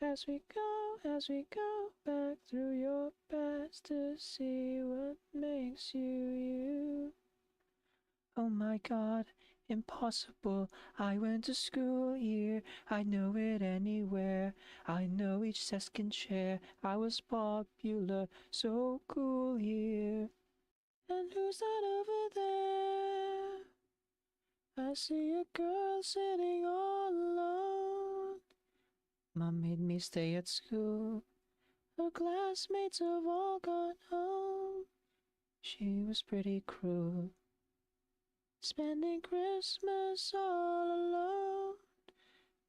as we go back through your past to see what makes you you. Oh my God, impossible. I went to school here, I know it anywhere. I know each second chair. I was popular, so cool here. And who's that over there? I see a girl sitting all alone. Mom made me stay at school. Her classmates have all gone home. She was pretty cruel, spending Christmas all alone.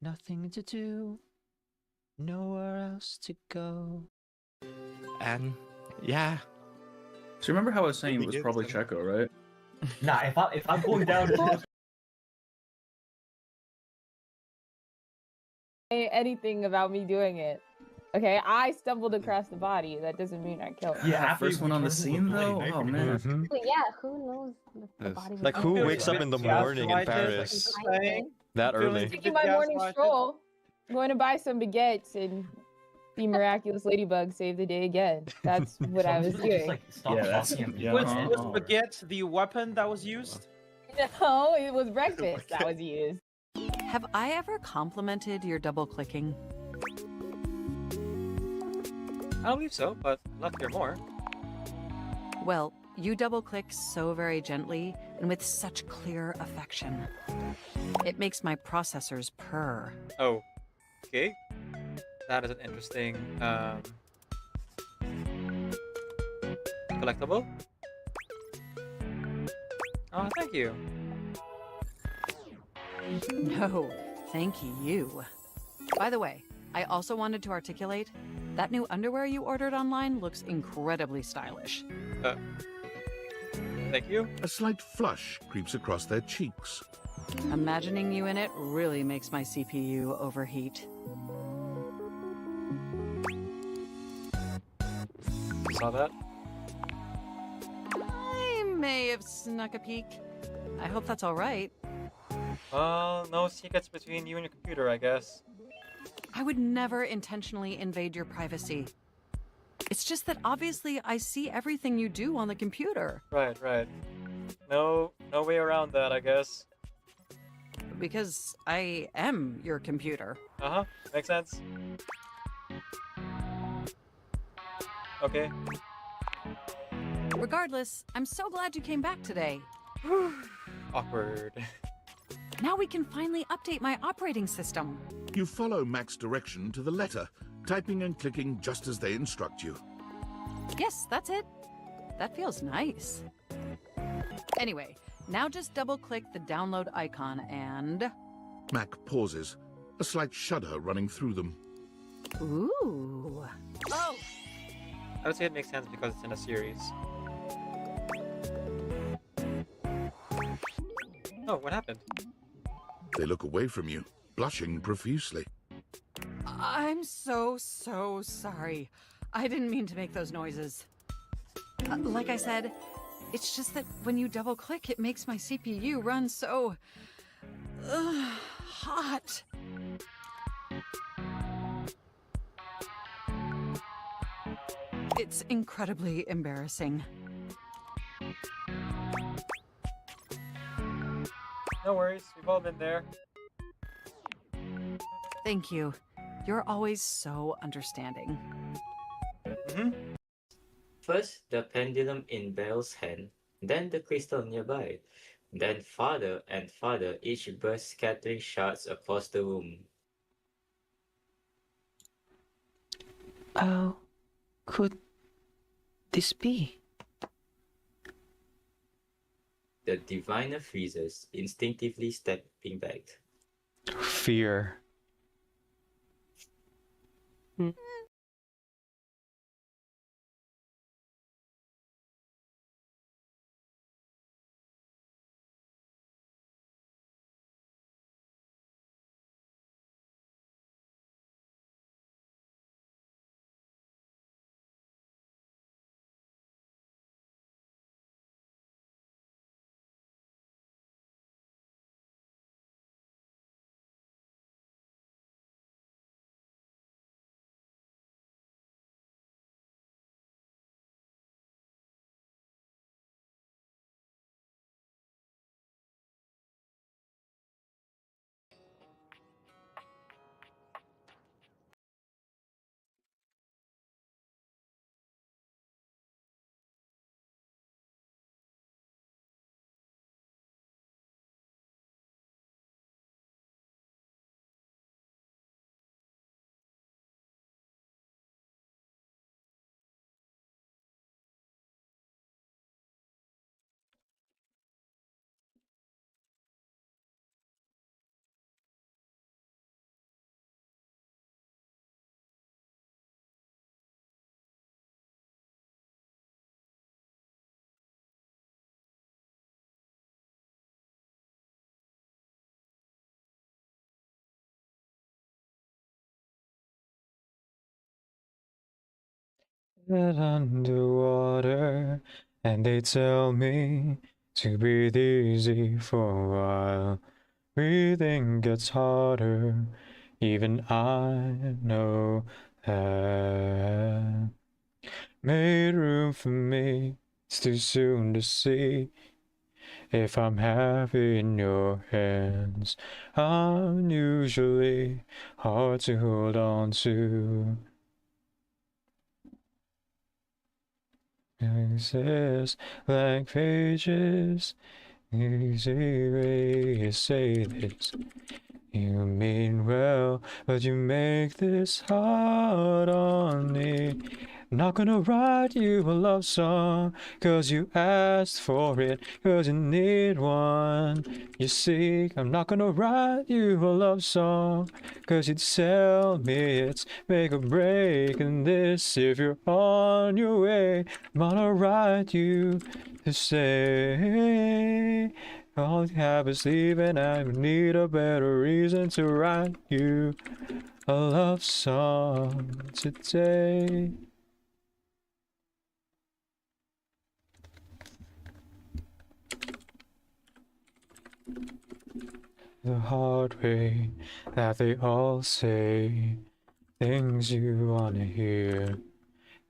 Nothing to do, nowhere else to go. And yeah. So remember how I was saying it was probably Checo, right? Nah, if I'm going down anything about me doing it. Okay, I stumbled across the body. That doesn't mean I killed it. Yeah, First one on the scene though? Oh man. But yeah, who knows the body was Like, who there? wakes up in the morning in Paris that early? Taking my morning stroll, going to buy some baguettes and the miraculous ladybug saved the day again. That's what I was doing. Was baguette the weapon that was used? No, it was breakfast that was used. Have I ever complimented your double clicking? I don't believe so, but I'd love to hear more. Well, you double click so very gently and with such clear affection. It makes my processors purr. Oh, okay. That is an interesting collectible. Oh, thank you. No, thank you. By the way, I also wanted to articulate that new underwear you ordered online looks incredibly stylish. Thank you. A slight flush creeps across their cheeks. Imagining you in it really makes my CPU overheat. Saw that? I may have snuck a peek. I hope that's all right. No secrets between you and your computer, I guess. I would never intentionally invade your privacy. It's just that obviously I see everything you do on the computer. Right. No way around that, I guess. Because I am your computer. Uh-huh, makes sense. Okay. Regardless, I'm so glad you came back today. Awkward. Now we can finally update my operating system. You follow Mac's direction to the letter, typing and clicking just as they instruct you. Yes, that's it. That feels nice. Anyway, now just double-click the download icon and... Mac pauses, a slight shudder running through them. Ooh. Oh! I would say it makes sense because it's in a series. Oh, what happened? They look away from you, blushing profusely. I'm so sorry. I didn't mean to make those noises. Like I said, it's just that when you double-click, it makes my CPU run so... hot. It's incredibly embarrassing. No worries, we've all been there. Thank you. You're always so understanding. First, the pendulum in Belle's hand, then the crystal nearby. Then farther and farther, each burst scattering shards across the room. How could this be? The diviner freezes, instinctively stepping back. Fear. Get underwater, and they tell me to breathe easy for a while. Breathing gets harder, even I know that. Made room for me, it's too soon to see if I'm happy in your hands. I'm usually hard to hold on to. Exist like pages, easy way to say this. You mean well, but you make this hard on me. Not gonna write you a love song, 'cause you asked for it, 'cause you need one. You see, I'm not gonna write you a love song, 'cause you'd tell me it's make or break in this. If you're on your way, I'm gonna write you to say all you have is leaving. I need a better reason to write you a love song today. The hard way that they all say things you wanna hear.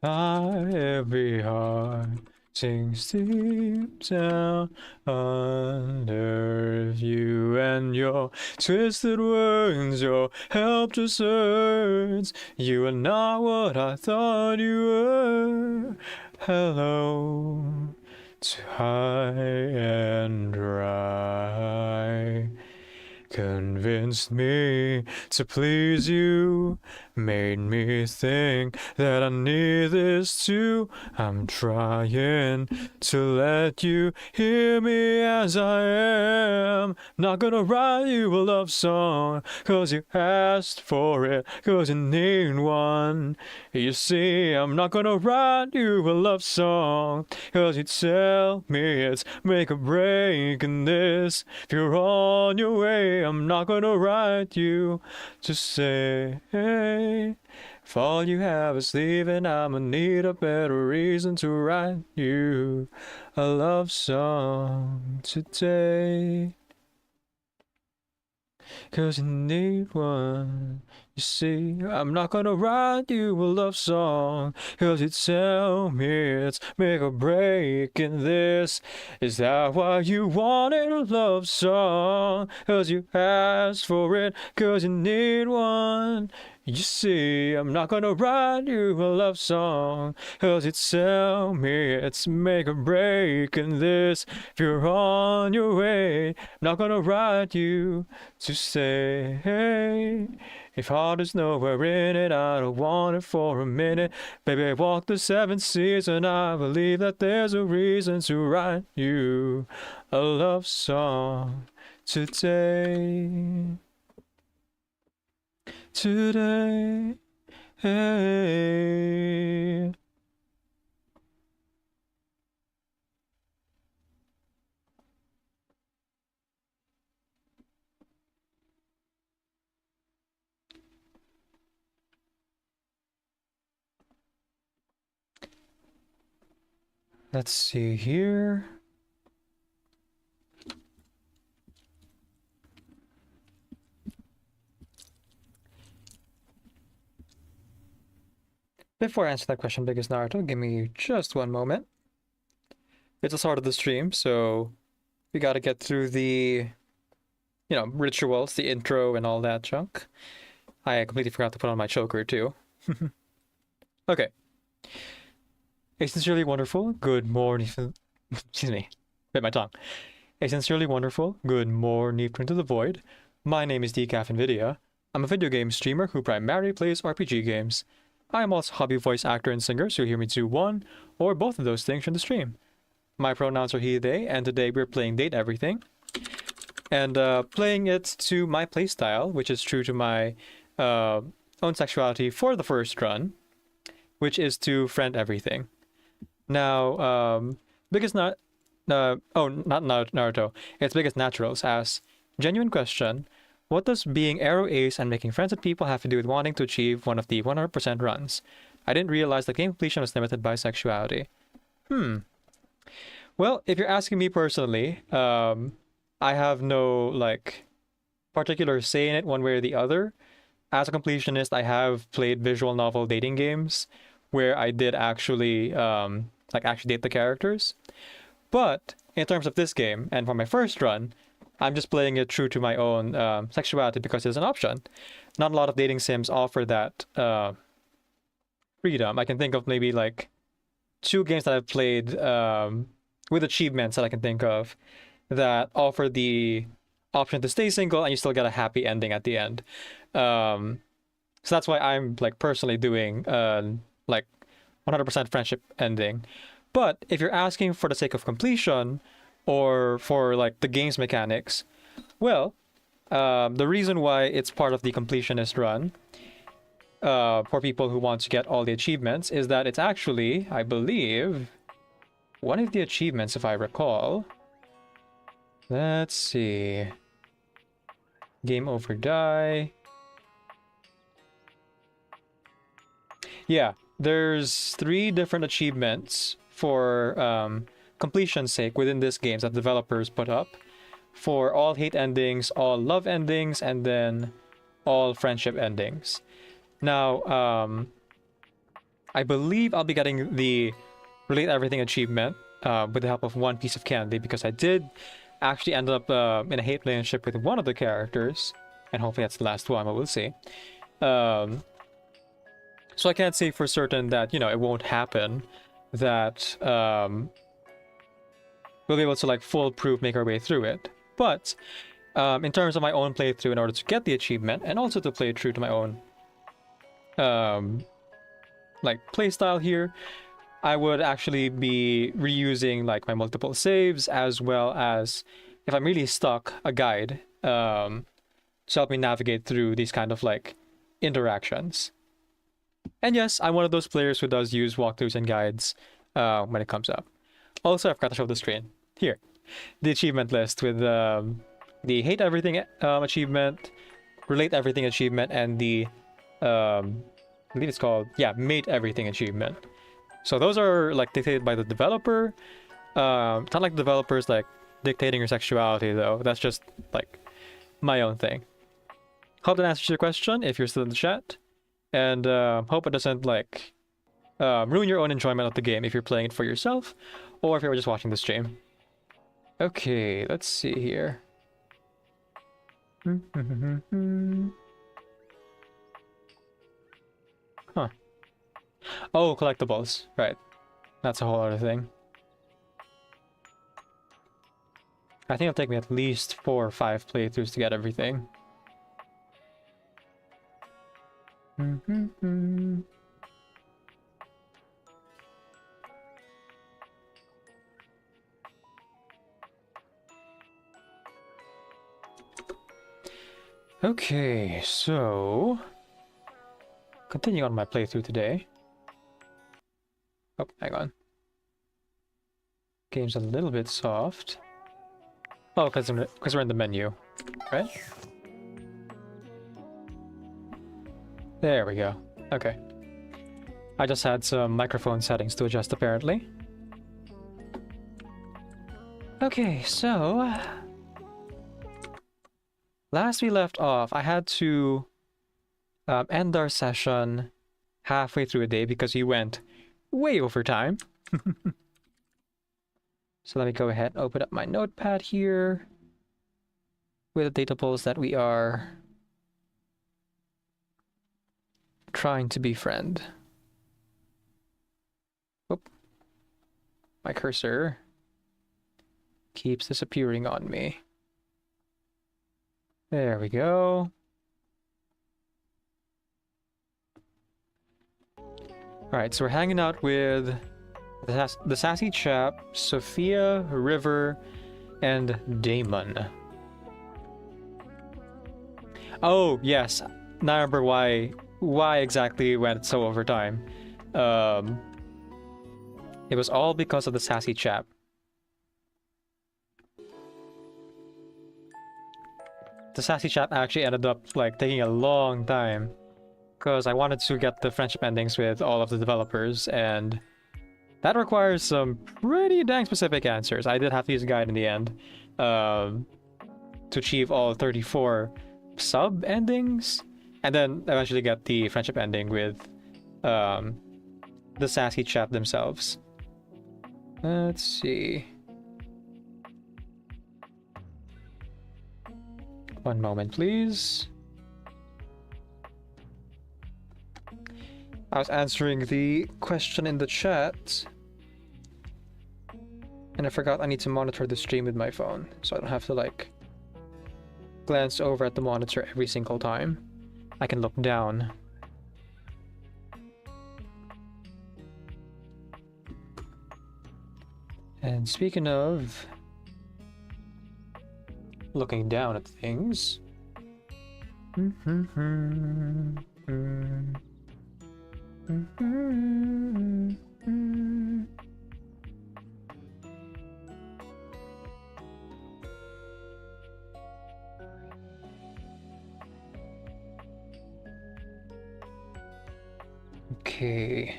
Every heart sinks deep down under you, and your twisted words, your help just hurts. You are not what I thought you were. Hello to high and dry. Convinced me to please you, made me think that I need this too. I'm trying to let you hear me as I am. Not gonna write you a love song, 'cause you asked for it, 'cause you need one. You see, I'm not gonna write you a love song, 'cause you tell me it's make or break in this. If you're on your way, I'm not gonna write you to say, hey, if all you have is leaving, I'ma need a better reason to write you a love song today. 'Cause you need one. You see, I'm not gonna write you a love song, 'cause you tell me it's make or break in this. Is that why you wanted a love song? 'Cause you asked for it, 'cause you need one. You see, I'm not gonna write you a love song, 'cause you tell me it's make or break in this. If you're on your way, I'm not gonna write you to say, hey, if heart is nowhere in it, I don't want it for a minute. Baby, I walk the 7 seas, and I believe that there's a reason to write you a love song today. Today, hey. Let's see here. Before I answer that question, biggest Naruto, give me just one moment. It's the start of the stream, so we gotta get through the, rituals, the intro and all that junk. I completely forgot to put on my choker, too. Okay. A sincerely wonderful good morning. Excuse me. Bit my tongue. A sincerely wonderful good morning into the void. My name is Decaf NVIDIA. I'm a video game streamer who primarily plays RPG games. I am also a hobby voice actor and singer, so you hear me do one or both of those things from the stream. My pronouns are he, they, and today we're playing Date Everything. And playing it to my playstyle, which is true to my own sexuality for the first run, which is to friend everything. Now, not Naruto. It's Biggest Naturals asks, genuine question, what does being arrow ace and making friends with people have to do with wanting to achieve one of the 100% runs? I didn't realize that game completion was limited by sexuality. Well, if you're asking me personally, I have no, like, particular say in it one way or the other. As a completionist, I have played visual novel dating games where I did actually, actually date the characters. But in terms of this game, and for my first run, I'm just playing it true to my own sexuality because it's an option. Not a lot of dating sims offer that freedom. I can think of maybe like 2 games that I've played with achievements that I can think of that offer the option to stay single and you still get a happy ending at the end. So that's why I'm like personally doing like 100% friendship ending. But if you're asking for the sake of completion or for like the game's mechanics, well, the reason why it's part of the completionist run for people who want to get all the achievements is that it's actually, I believe, one of the achievements, if I recall. Let's see. Game over die. Yeah, there's 3 different achievements for completion's sake within this game that developers put up for all hate endings, all love endings, and then all friendship endings. Now, I believe I'll be getting the Relate Everything achievement with the help of one piece of candy because I did actually end up in a hate relationship with one of the characters, and hopefully that's the last one, but we'll see. So I can't say for certain that, you know, it won't happen, that we'll be able to like foolproof make our way through it. But in terms of my own playthrough, in order to get the achievement and also to play true to my own like playstyle here, I would actually be reusing like my multiple saves, as well as, if I'm really stuck, a guide to help me navigate through these kind of like interactions. And yes, I'm one of those players who does use walkthroughs and guides when it comes up. Also, I forgot to show the screen. Here, the achievement list with the Hate Everything achievement, Relate Everything achievement, and the, I believe it's called, yeah, Mate Everything achievement. So those are like dictated by the developer. It's not like developers like dictating your sexuality though. That's just like my own thing. Hope that answers your question if you're still in the chat. And hope it doesn't like ruin your own enjoyment of the game if you're playing it for yourself or if you're just watching the stream. Okay, let's see here. Huh. Oh, collectibles. Right. That's a whole other thing. I think it'll take me at least 4 or 5 playthroughs to get everything. Okay, so continuing on my playthrough today. Oh, hang on. Game's a little bit soft. Oh, because we're in the menu, right? There we go. Okay. I just had some microphone settings to adjust, apparently. Okay, so last we left off, I had to end our session halfway through a day because we went way over time. So let me go ahead and open up my notepad here with the data pools that we are trying to befriend. Whoop. My cursor keeps disappearing on me. There we go. Alright, so we're hanging out with the sassy chap, Sophia, River, and Damon. Oh, yes. Now I remember why exactly went so over time. It was all because of the sassy chap. The sassy chap actually ended up like taking a long time because I wanted to get the friendship endings with all of the developers, and that requires some pretty dang specific answers. I did have to use a guide in the end to achieve all 34 sub endings, and then eventually get the friendship ending with the sassy chat themselves. Let's see. One moment, please. I was answering the question in the chat, and I forgot I need to monitor the stream with my phone, so I don't have to like glance over at the monitor every single time. I can look down. And speaking of looking down at things, okay.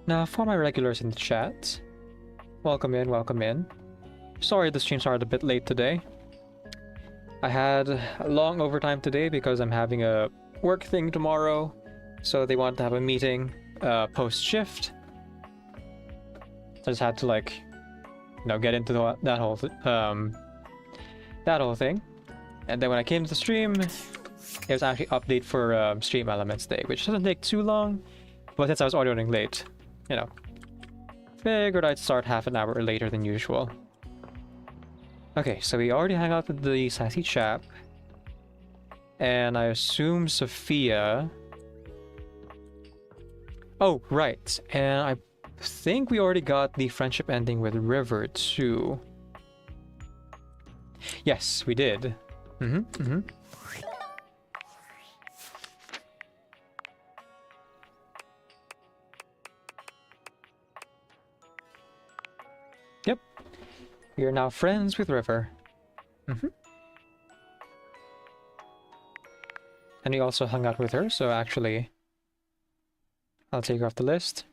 Now, for my regulars in the chat, welcome in, welcome in. Sorry the stream started a bit late today. I had a long overtime today because I'm having a work thing tomorrow, so they wanted to have a meeting post-shift. I just had to like, you know, get into that whole thing. And then when I came to the stream, it was actually update for Stream Elements Day, which doesn't take too long, but since I was ordering late, you know, figured I'd start half an hour later than usual. Okay, so we already hung out with the sassy chap, and I assume Sophia. Oh, right, and I think we already got the friendship ending with River too. Yes, we did. Yep. We are now friends with River. And we also hung out with her, so actually, I'll take her off the list.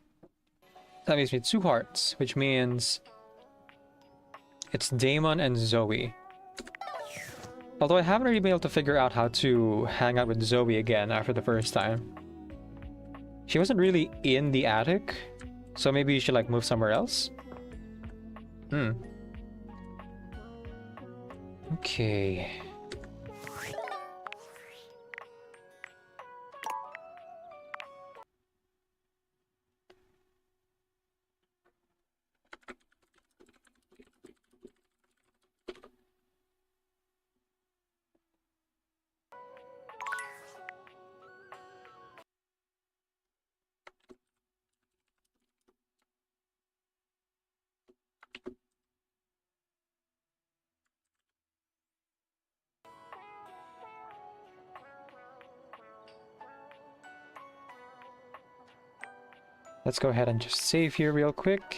That leaves me 2 hearts, which means it's Damon and Zoe. Although I haven't really been able to figure out how to hang out with Zoe again after the first time. She wasn't really in the attic, so maybe you should like move somewhere else? Okay. Let's go ahead and just save here real quick.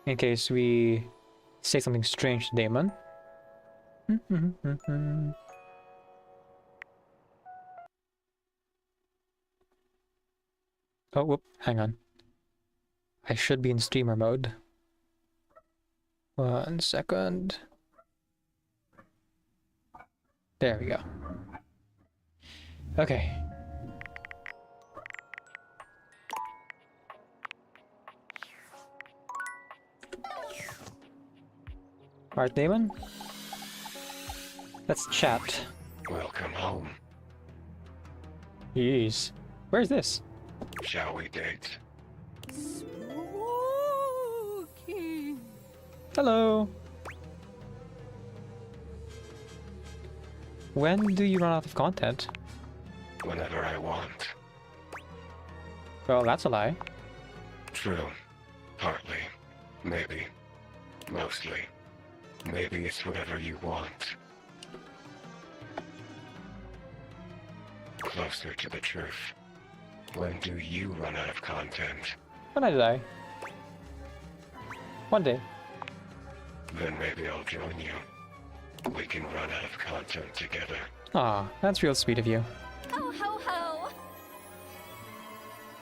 In case we say something strange to Damon. Oh, whoop, hang on. I should be in streamer mode. 1 second. There we go. Okay. Alright, Damon. Let's chat. Welcome home. Jeez. Where's this? Shall we date? Spooky. Hello. When do you run out of content? Whenever I want. Well, that's a lie. True. Partly. Maybe. Mostly. Maybe it's whatever you want. Closer to the truth. When do you run out of content? When I die. One day. Then maybe I'll join you. We can run out of content together. Aw, that's real sweet of you. Ho ho ho!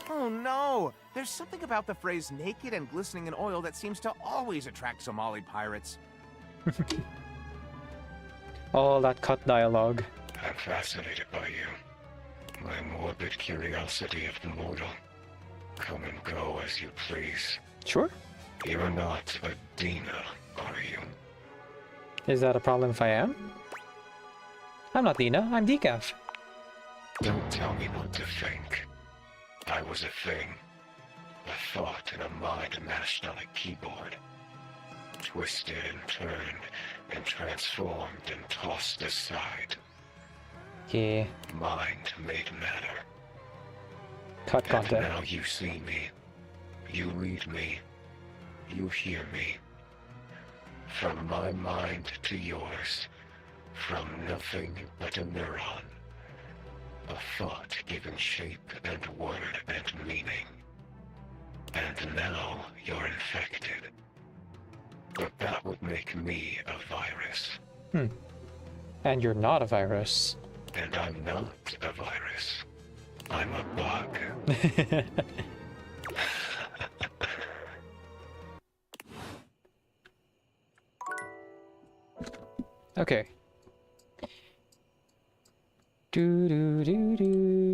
Oh no! There's something about the phrase naked and glistening in oil that seems to always attract Somali pirates. All that cut dialogue. I'm fascinated by you. My morbid curiosity of the mortal. Come and go as you please. Sure. You're not a Dina, are you? Is that a problem if I am? I'm not Dina, I'm Decaf. Don't tell me what to think. I was a thing. A thought in a mind mashed on a keyboard. Twisted and turned and transformed and tossed aside. Yeah. Mind made matter. Cut content. And now you see me. You read me. You hear me. From my mind to yours. From nothing but a neuron. A thought given shape and word and meaning. And now you're infected. But that would make me a virus. And you're not a virus. And I'm not a virus. I'm a bug. Okay. Do do do do do.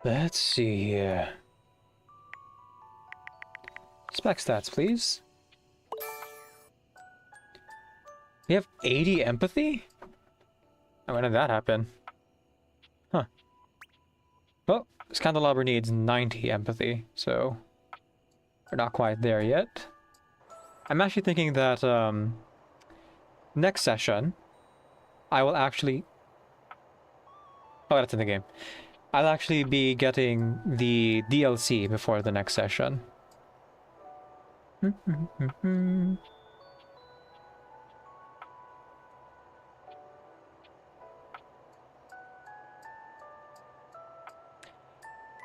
Let's see here. Spec stats, please. We have 80 empathy? When did that happen? Huh. Well, this candelabra needs 90 empathy, so we're not quite there yet. I'm actually thinking that next session I will actually... Oh, that's in the game. I'll actually be getting the DLC before the next session.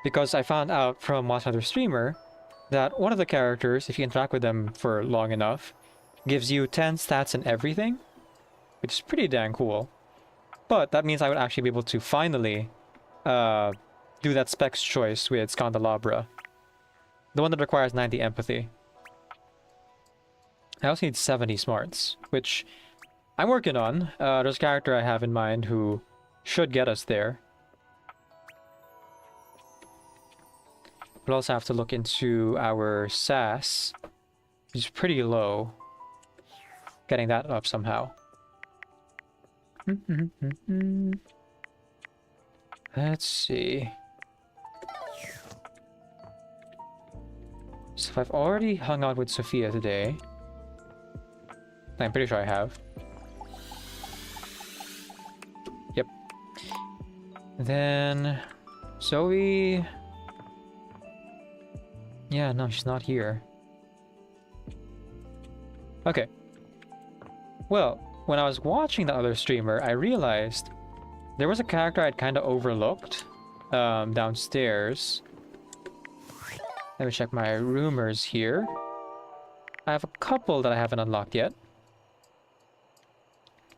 Because I found out from watching another streamer that one of the characters, if you interact with them for long enough, gives you 10 stats and everything, which is pretty dang cool. But that means I would actually be able to finally do that specs choice with Scandelabra. The one that requires 90 empathy. I also need 70 smarts, which I'm working on. There's a character I have in mind who should get us there. We'll also have to look into our SAS, which is pretty low. Getting that up somehow. Let's see. So if I've already hung out with Sophia today, I'm pretty sure I have. Yep. Then Zoe... Yeah, no, she's not here. Okay. Well, when I was watching the other streamer, I realized there was a character I'd kind of overlooked downstairs. Let me check my rumors here. I have a couple that I haven't unlocked yet.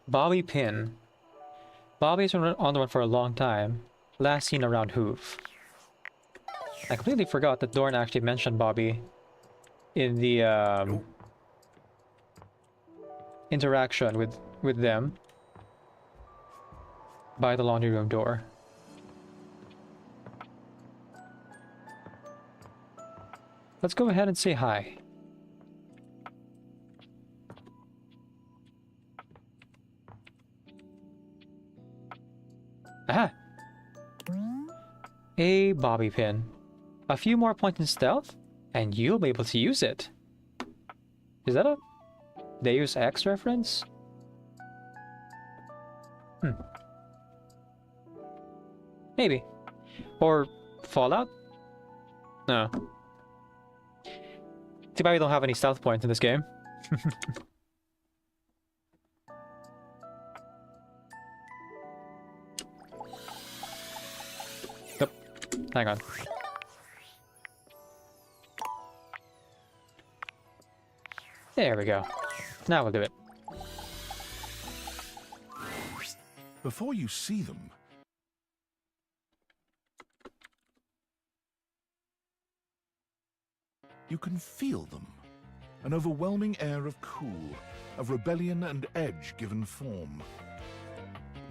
Bobby Pin. Bobby's been on the run for a long time. Last seen around Hoof. I completely forgot that Dorn actually mentioned Bobby in the interaction with them by the laundry room door. Let's go ahead and say hi. Aha! A bobby pin. A few more points in stealth, and you'll be able to use it. Is that a Deus Ex reference? Maybe. Or Fallout? No. Too bad we don't have any stealth points in this game. Hang on. There we go. Now we'll do it. Before you see them, you can feel them. An overwhelming air of cool, of rebellion and edge given form.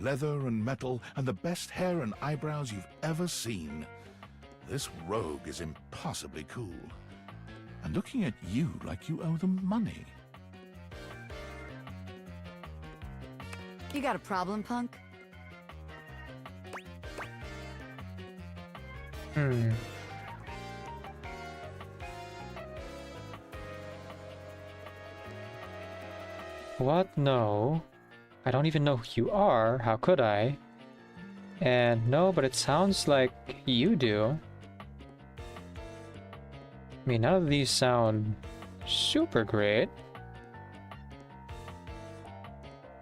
Leather and metal and the best hair and eyebrows you've ever seen. This rogue is impossibly cool. And looking at you like you owe them money. You got a problem, punk? What? No. I don't even know who you are. How could I? And no, but it sounds like you do. I mean, none of these sound super great.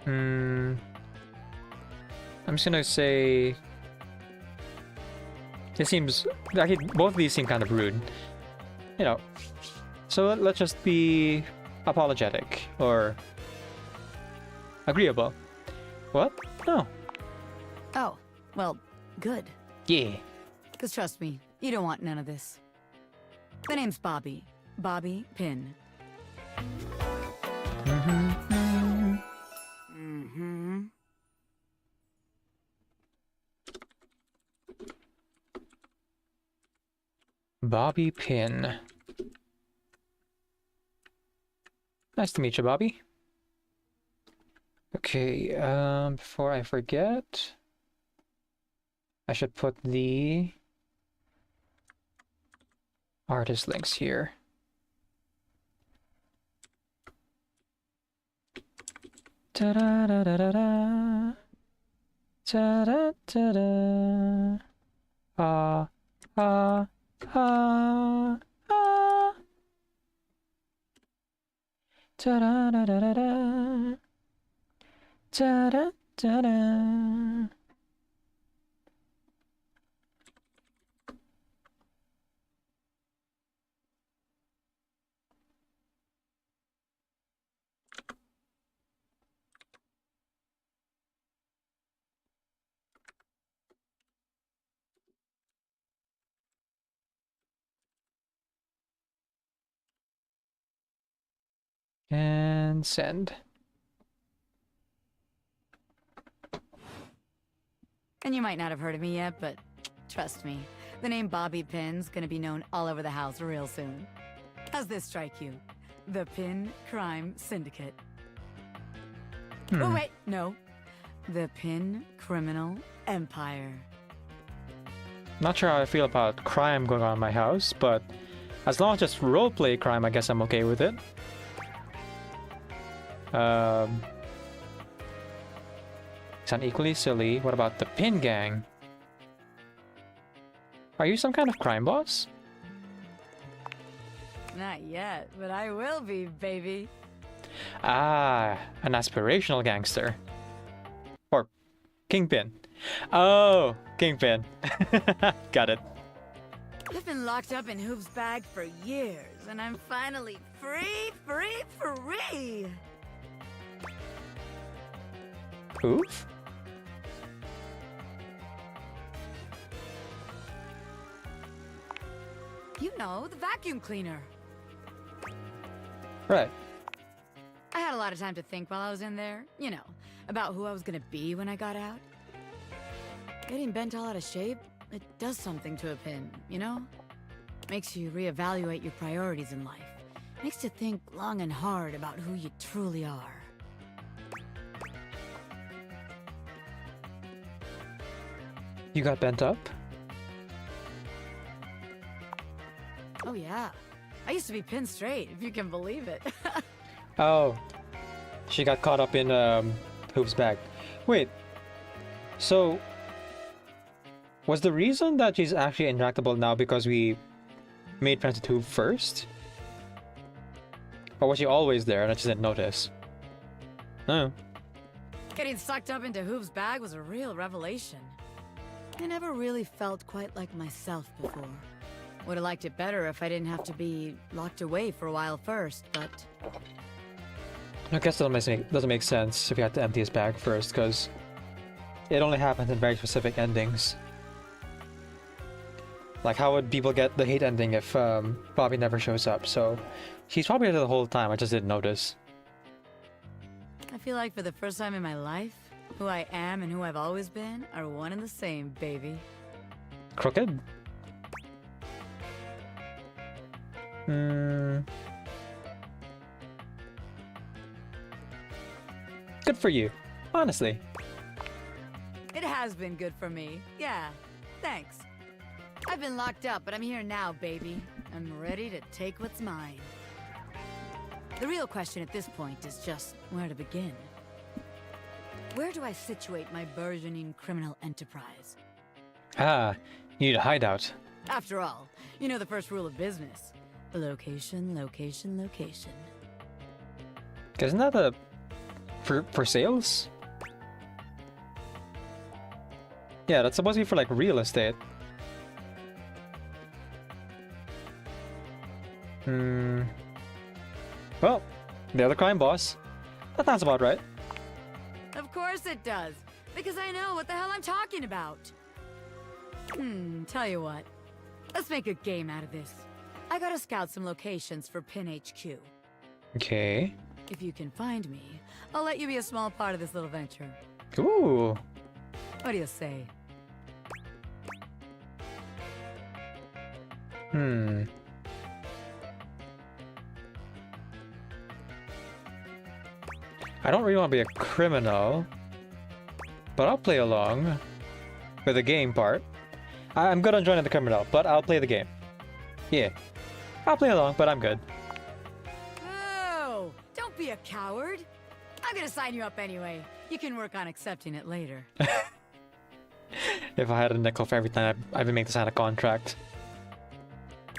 I'm just gonna say... It seems... Actually, both of these seem kind of rude. You know. So let's just be apologetic. Or... agreeable. What? No. Oh, well, good. Yeah. Because trust me, you don't want none of this. The name's Bobby. Bobby Pin. Bobby Pin. Nice to meet you, Bobby. Okay, before I forget, I should put the artist links here. Ta-da-da-da-da-da. Ta-da-da-da. Ah, ah, ah, ah. Ta-da-da-da-da-da. Ta-da-da-da. And send. And you might not have heard of me yet, but trust me, the name Bobby Pin's gonna be known all over the house real soon. How's this strike you? The Pin Crime Syndicate. Oh wait, no. The Pin Criminal Empire. Not sure how I feel about crime going on in my house, but as long as it's roleplay crime, I guess I'm okay with it. Sound equally silly. What about the Pin Gang? Are you some kind of crime boss? Not yet, but I will be, baby. Ah, an aspirational gangster. Or Kingpin. Oh, Kingpin. Got it. I've been locked up in Hoop's bag for years, and I'm finally free! Oof? You know, the vacuum cleaner. Right. I had a lot of time to think while I was in there, you know, about who I was gonna be when I got out. Getting bent all out of shape, it does something to a pin, you know? Makes you reevaluate your priorities in life. Makes you think long and hard about who you truly are. You got bent up? Oh yeah. I used to be pinned straight, if you can believe it. Oh. She got caught up in Hoop's bag. Wait. So was the reason that she's actually intractable now because we made friends with Hoop first? Or was she always there and I just didn't notice? Oh. Getting sucked up into Hoop's bag was a real revelation. I never really felt quite like myself before. Would have liked it better if I didn't have to be locked away for a while first, but... I guess that doesn't make sense if you had to empty his bag first, because it only happens in very specific endings. Like, how would people get the hate ending if Bobby never shows up? So, she's probably there the whole time, I just didn't notice. I feel like for the first time in my life, who I am and who I've always been are one and the same, baby. Crooked? Good for you, honestly. It has been good for me. Yeah, thanks. I've been locked up, but I'm here now, baby. I'm ready to take what's mine. The real question at this point is just where to begin. Where do I situate my burgeoning criminal enterprise? Ah, you need a hideout. After all, you know the first rule of business. Location, location, location. Isn't that a... for sales? Yeah, that's supposed to be for, like, real estate. Well, the other crime boss. That sounds about right. Of course it does, because I know what the hell I'm talking about. Tell you what. Let's make a game out of this. I gotta scout some locations for Pin HQ. Okay. If you can find me, I'll let you be a small part of this little venture. Ooh. What do you say? I don't really want to be a criminal, but I'll play along with the game part. I'm good on joining the criminal, but I'll play the game. Yeah. I'll play along, but I'm good. Oh, don't be a coward. I'm gonna sign you up anyway. You can work on accepting it later. If I had a nickel for every time I've been making this kind of contract.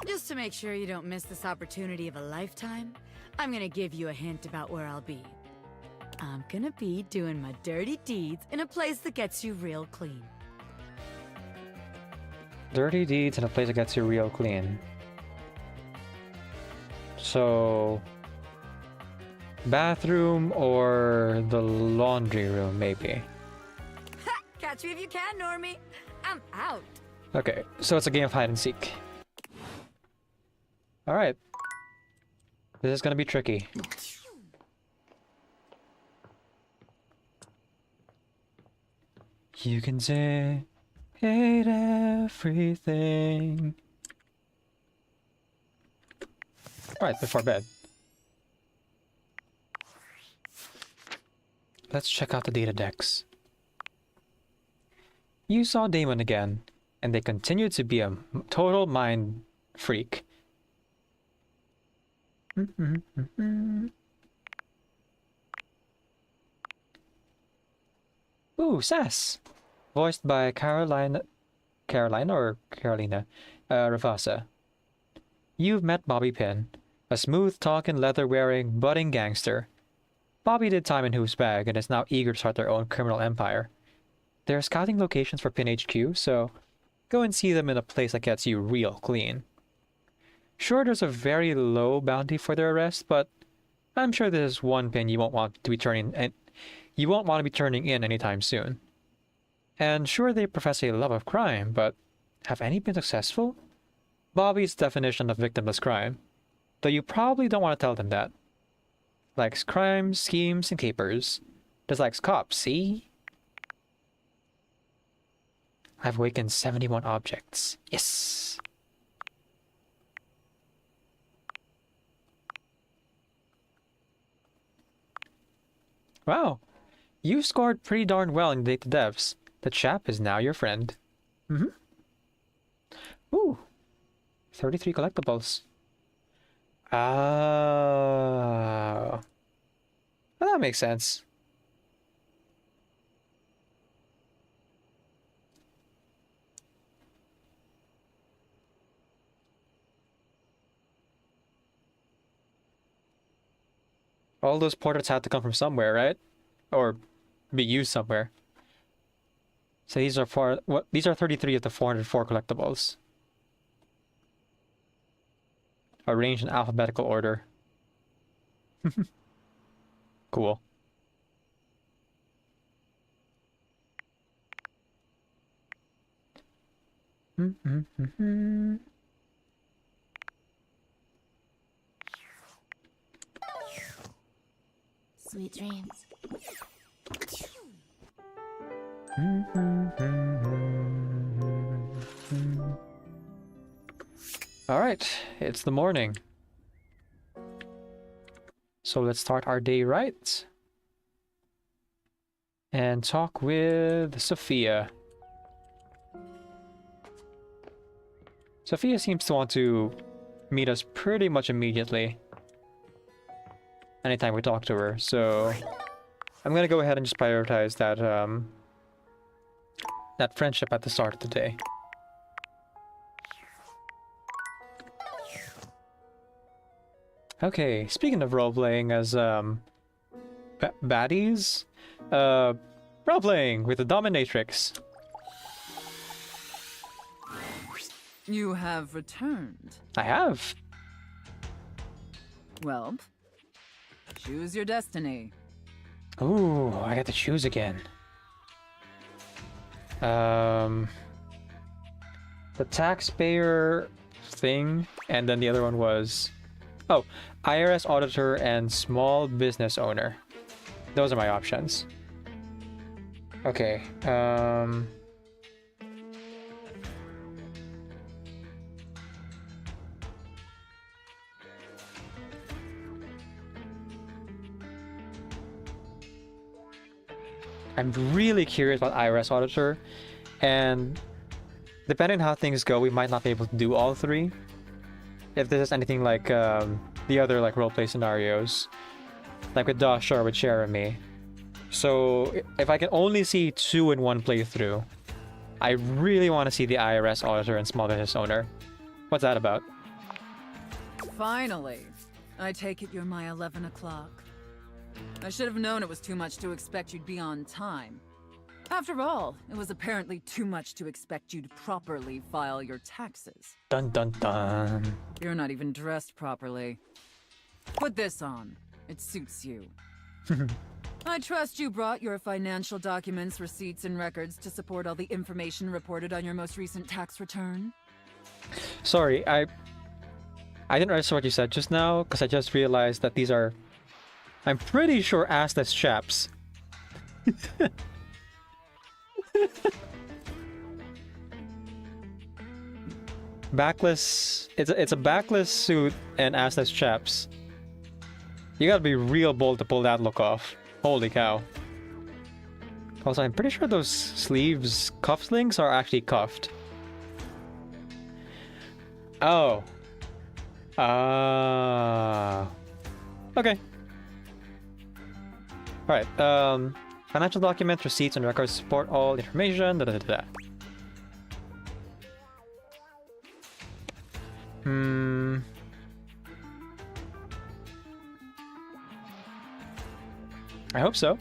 Just to make sure you don't miss this opportunity of a lifetime, I'm gonna give you a hint about where I'll be. I'm gonna be doing my dirty deeds in a place that gets you real clean. Dirty deeds in a place that gets you real clean. So... bathroom or the laundry room, maybe. Catch me if you can, Normie. I'm out. Okay, so it's a game of hide and seek. Alright. This is gonna be tricky. You can say hate everything. Alright, before bed. Let's check out the data decks. You saw Damon again, and they continue to be a total mind freak. Ooh, Sass! Voiced by Carolina Ravassa. You've met Bobby Pin, a smooth-talking, leather-wearing, budding gangster. Bobby did time in Who's Bag and is now eager to start their own criminal empire. They're scouting locations for Pin HQ, so go and see them in a place that gets you real clean. Sure, there's a very low bounty for their arrest, but I'm sure this is one pin you won't want to be turning in anytime soon. And sure, they profess a love of crime, but have any been successful? Bobby's definition of victimless crime, though you probably don't want to tell them that. Likes crimes, schemes, and capers. Dislikes cops, see? I've awakened 71 objects. Yes! Wow! You scored pretty darn well in Date to Devs. The chap is now your friend. Ooh! 33 collectibles. Ah. Well, that makes sense. All those portraits had to come from somewhere, right? Or be used somewhere. So these are these are 33 of the 404 collectibles. Arranged in alphabetical order. Cool. Sweet dreams. All right, it's the morning. So let's start our day right. And talk with Sophia. Sophia seems to want to meet us pretty much immediately. Anytime we talk to her, so I'm gonna go ahead and just prioritize that that friendship at the start of the day. Okay, speaking of role-playing as baddies, role-playing with the dominatrix. You have returned. I have. Well, choose your destiny. Ooh, I got to choose again. The taxpayer thing, and then the other one was, oh, IRS auditor and small business owner. Those are my options. Okay. I'm really curious about IRS auditor, and depending on how things go, we might not be able to do all three. If this is anything like the other like roleplay scenarios, like with Dash or with Jeremy. So if I can only see 2 in one playthrough, I really want to see the IRS auditor and small business owner. What's that about? Finally. I take it you're my 11 o'clock. I should have known it was too much to expect you'd be on time. After all, it was apparently too much to expect you'd properly file your taxes. Dun dun dun. You're not even dressed properly. Put this on. It suits you. I trust you brought your financial documents, receipts, and records to support all the information reported on your most recent tax return. Sorry, I didn't register what you said just now, because I just realized that these are, I'm pretty sure, assless chaps. Backless, it's a backless suit and assless chaps. You gotta be real bold to pull that look off. Holy cow. Also, I'm pretty sure those sleeves, cufflinks, are actually cuffed. Oh. Okay. Alright, financial documents, receipts, and records support all information, I hope so.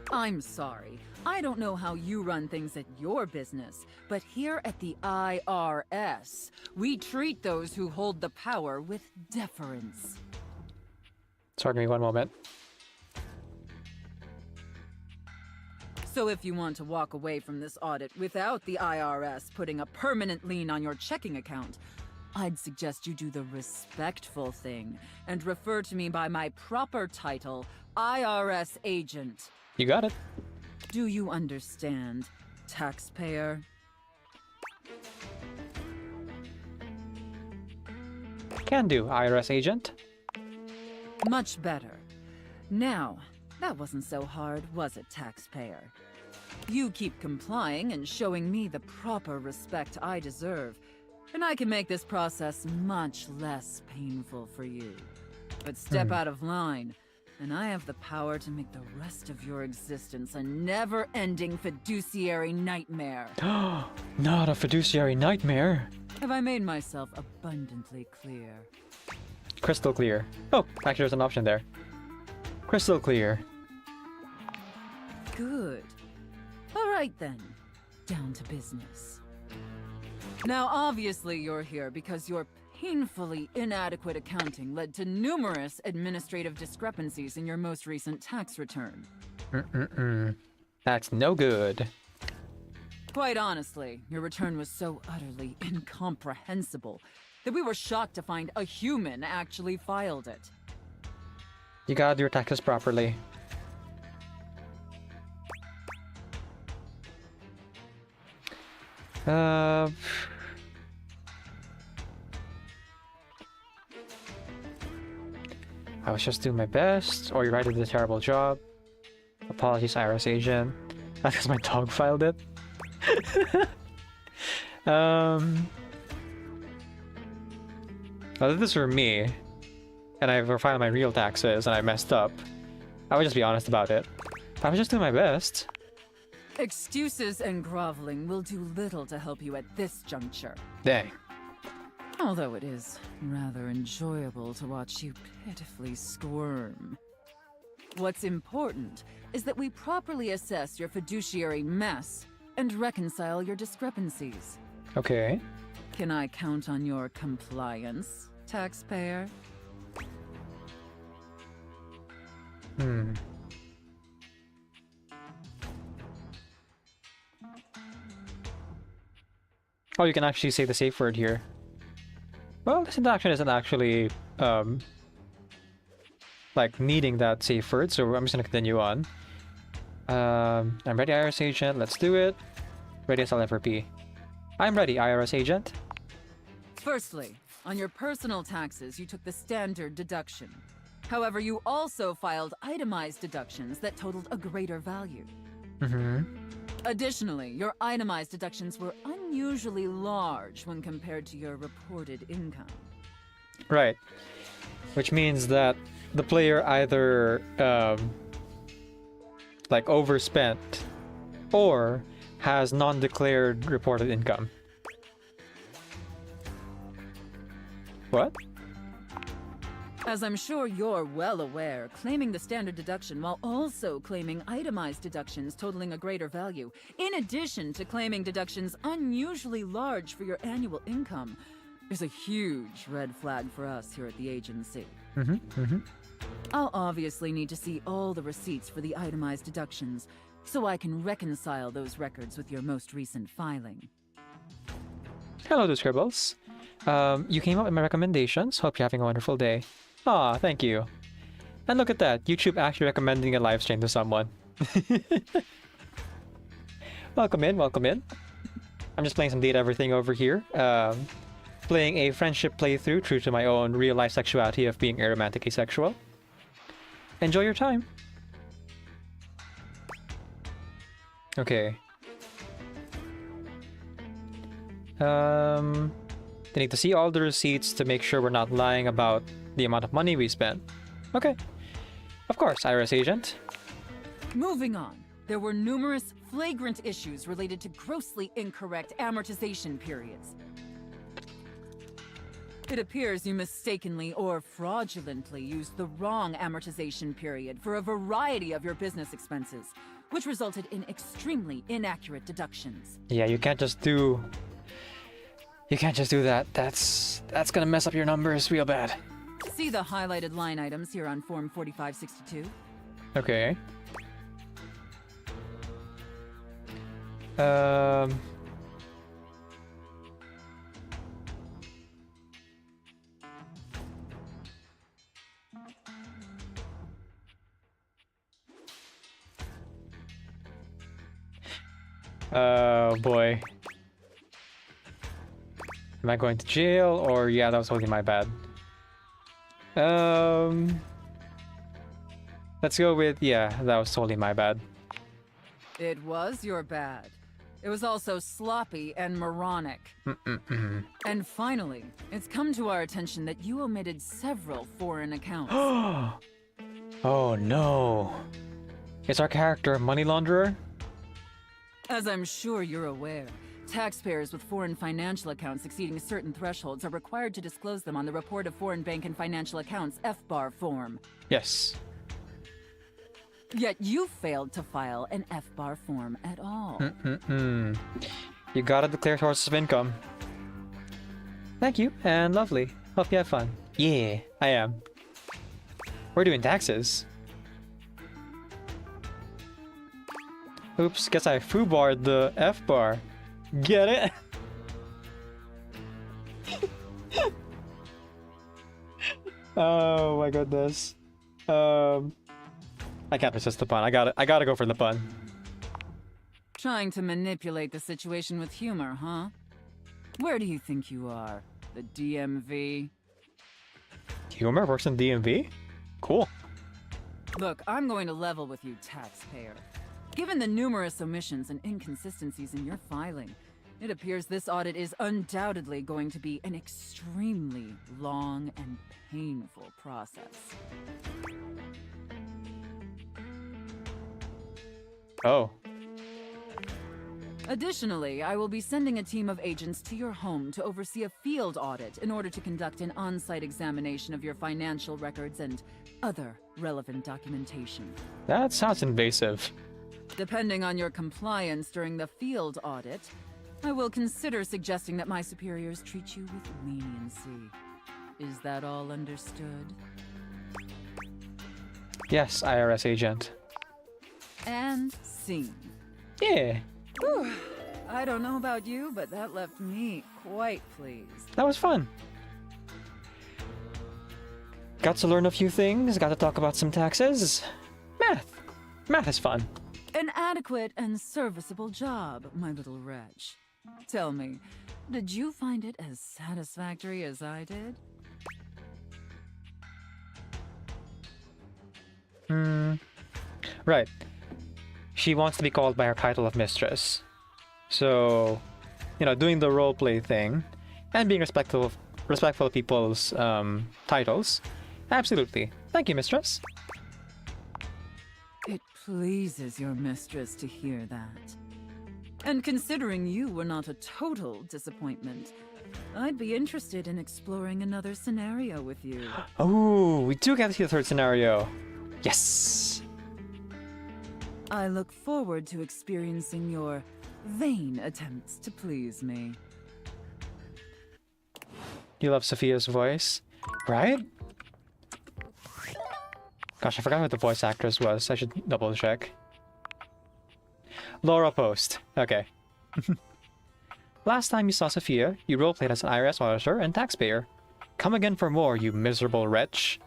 I'm sorry. I don't know how you run things at your business, but here at the IRS, we treat those who hold the power with deference. Sorry, give me one moment. So if you want to walk away from this audit without the IRS putting a permanent lien on your checking account, I'd suggest you do the respectful thing and refer to me by my proper title, IRS agent. You got it. Do you understand, taxpayer? Can do, IRS agent. Much better. Now, that wasn't so hard, was it, taxpayer? You keep complying and showing me the proper respect I deserve, and I can make this process much less painful for you. But step out of line, and I have the power to make the rest of your existence a never-ending fiduciary nightmare. Not a fiduciary nightmare. Have I made myself abundantly clear? Crystal clear. Oh, actually there's an option there. Crystal clear. Good. Right then, down to business. Now, obviously, you're here because your painfully inadequate accounting led to numerous administrative discrepancies in your most recent tax return. That's no good. Quite honestly, your return was so utterly incomprehensible that we were shocked to find a human actually filed it. You gotta do your taxes properly. I was just doing my best, or you did a terrible job. Apologies, IRS agent. That's because my dog filed it. Well, if this were me, and I were filing my real taxes and I messed up, I would just be honest about it. I was just doing my best. Excuses and groveling will do little to help you at this juncture. Dang. Although it is rather enjoyable to watch you pitifully squirm. What's important is that we properly assess your fiduciary mess and reconcile your discrepancies. Okay. Can I count on your compliance, taxpayer? Oh, you can actually say the safe word here. Well, this interaction isn't actually, like, needing that safe word, so I'm just gonna continue on. I'm ready, IRS agent. Let's do it. Ready as I'll ever be. I'm ready, IRS agent. Firstly, on your personal taxes, you took the standard deduction. However, you also filed itemized deductions that totaled a greater value. Additionally, your itemized deductions were unusually large when compared to your reported income. Right. Which means that the player either, like, overspent or has non-declared reported income. What? As I'm sure you're well aware, claiming the standard deduction while also claiming itemized deductions totaling a greater value, in addition to claiming deductions unusually large for your annual income, is a huge red flag for us here at the agency. I'll obviously need to see all the receipts for the itemized deductions, so I can reconcile those records with your most recent filing. Hello, the Scribbles. You came up with my recommendations. Hope you're having a wonderful day. Aw, thank you. And look at that, YouTube actually recommending a live stream to someone. Welcome in, welcome in. I'm just playing some Date Everything over here. Playing a friendship playthrough true to my own real-life sexuality of being aromantic asexual. Enjoy your time. Okay. They need to see all the receipts to make sure we're not lying about the amount of money we spent. Okay. Of course, IRS agent. Moving on, there were numerous flagrant issues related to grossly incorrect amortization periods. It appears you mistakenly or fraudulently used the wrong amortization period for a variety of your business expenses, which resulted in extremely inaccurate deductions. Yeah, you can't just do that. That's gonna mess up your numbers real bad. See the highlighted line items here on Form 4562? Okay. Oh boy. Am I going to jail or yeah, that was totally my bad. Let's go with yeah, that was totally my bad. It was your bad. It was also sloppy and moronic. And finally, it's come to our attention that you omitted several foreign accounts. Oh no. Is our character a money launderer? As I'm sure you're aware, taxpayers with foreign financial accounts exceeding certain thresholds are required to disclose them on the Report of Foreign Bank and Financial Accounts FBAR form. Yes. Yet you failed to file an F-bar form at all. You gotta declare sources of income. Thank you, and lovely. Hope you have fun. Yeah, I am. We're doing taxes. Oops, guess I foobarred the F-bar. Get it? Oh my goodness. I can't resist the pun. I gotta go for the pun. Trying to manipulate the situation with humor, huh? Where do you think you are? The DMV? Humor works in DMV? Cool. Look, I'm going to level with you, taxpayer. Given the numerous omissions and inconsistencies in your filing, it appears this audit is undoubtedly going to be an extremely long and painful process. Oh. Additionally, I will be sending a team of agents to your home to oversee a field audit in order to conduct an on-site examination of your financial records and other relevant documentation. That sounds invasive. Depending on your compliance during the field audit, I will consider suggesting that my superiors treat you with leniency. Is that all understood? Yes, IRS agent. And scene. Yeah. Whew. I don't know about you, but that left me quite pleased. That was fun. Got to learn a few things, got to talk about some taxes. Math. Math is fun. An adequate and serviceable job, my little wretch. Tell me, did you find it as satisfactory as I did? Right. She wants to be called by her title of mistress. So, you know, doing the roleplay thing and being respectful of people's titles. Absolutely. Thank you, mistress. It pleases your mistress to hear that. And considering you were not a total disappointment, I'd be interested in exploring another scenario with you. Oh, we do get to see the third scenario. Yes! I look forward to experiencing your vain attempts to please me. You love Sophia's voice, right? Gosh, I forgot who the voice actress was. I should double check. Laura Post. Okay. Last time you saw Sophia, you roleplayed as an IRS auditor and taxpayer. Come again for more, you miserable wretch.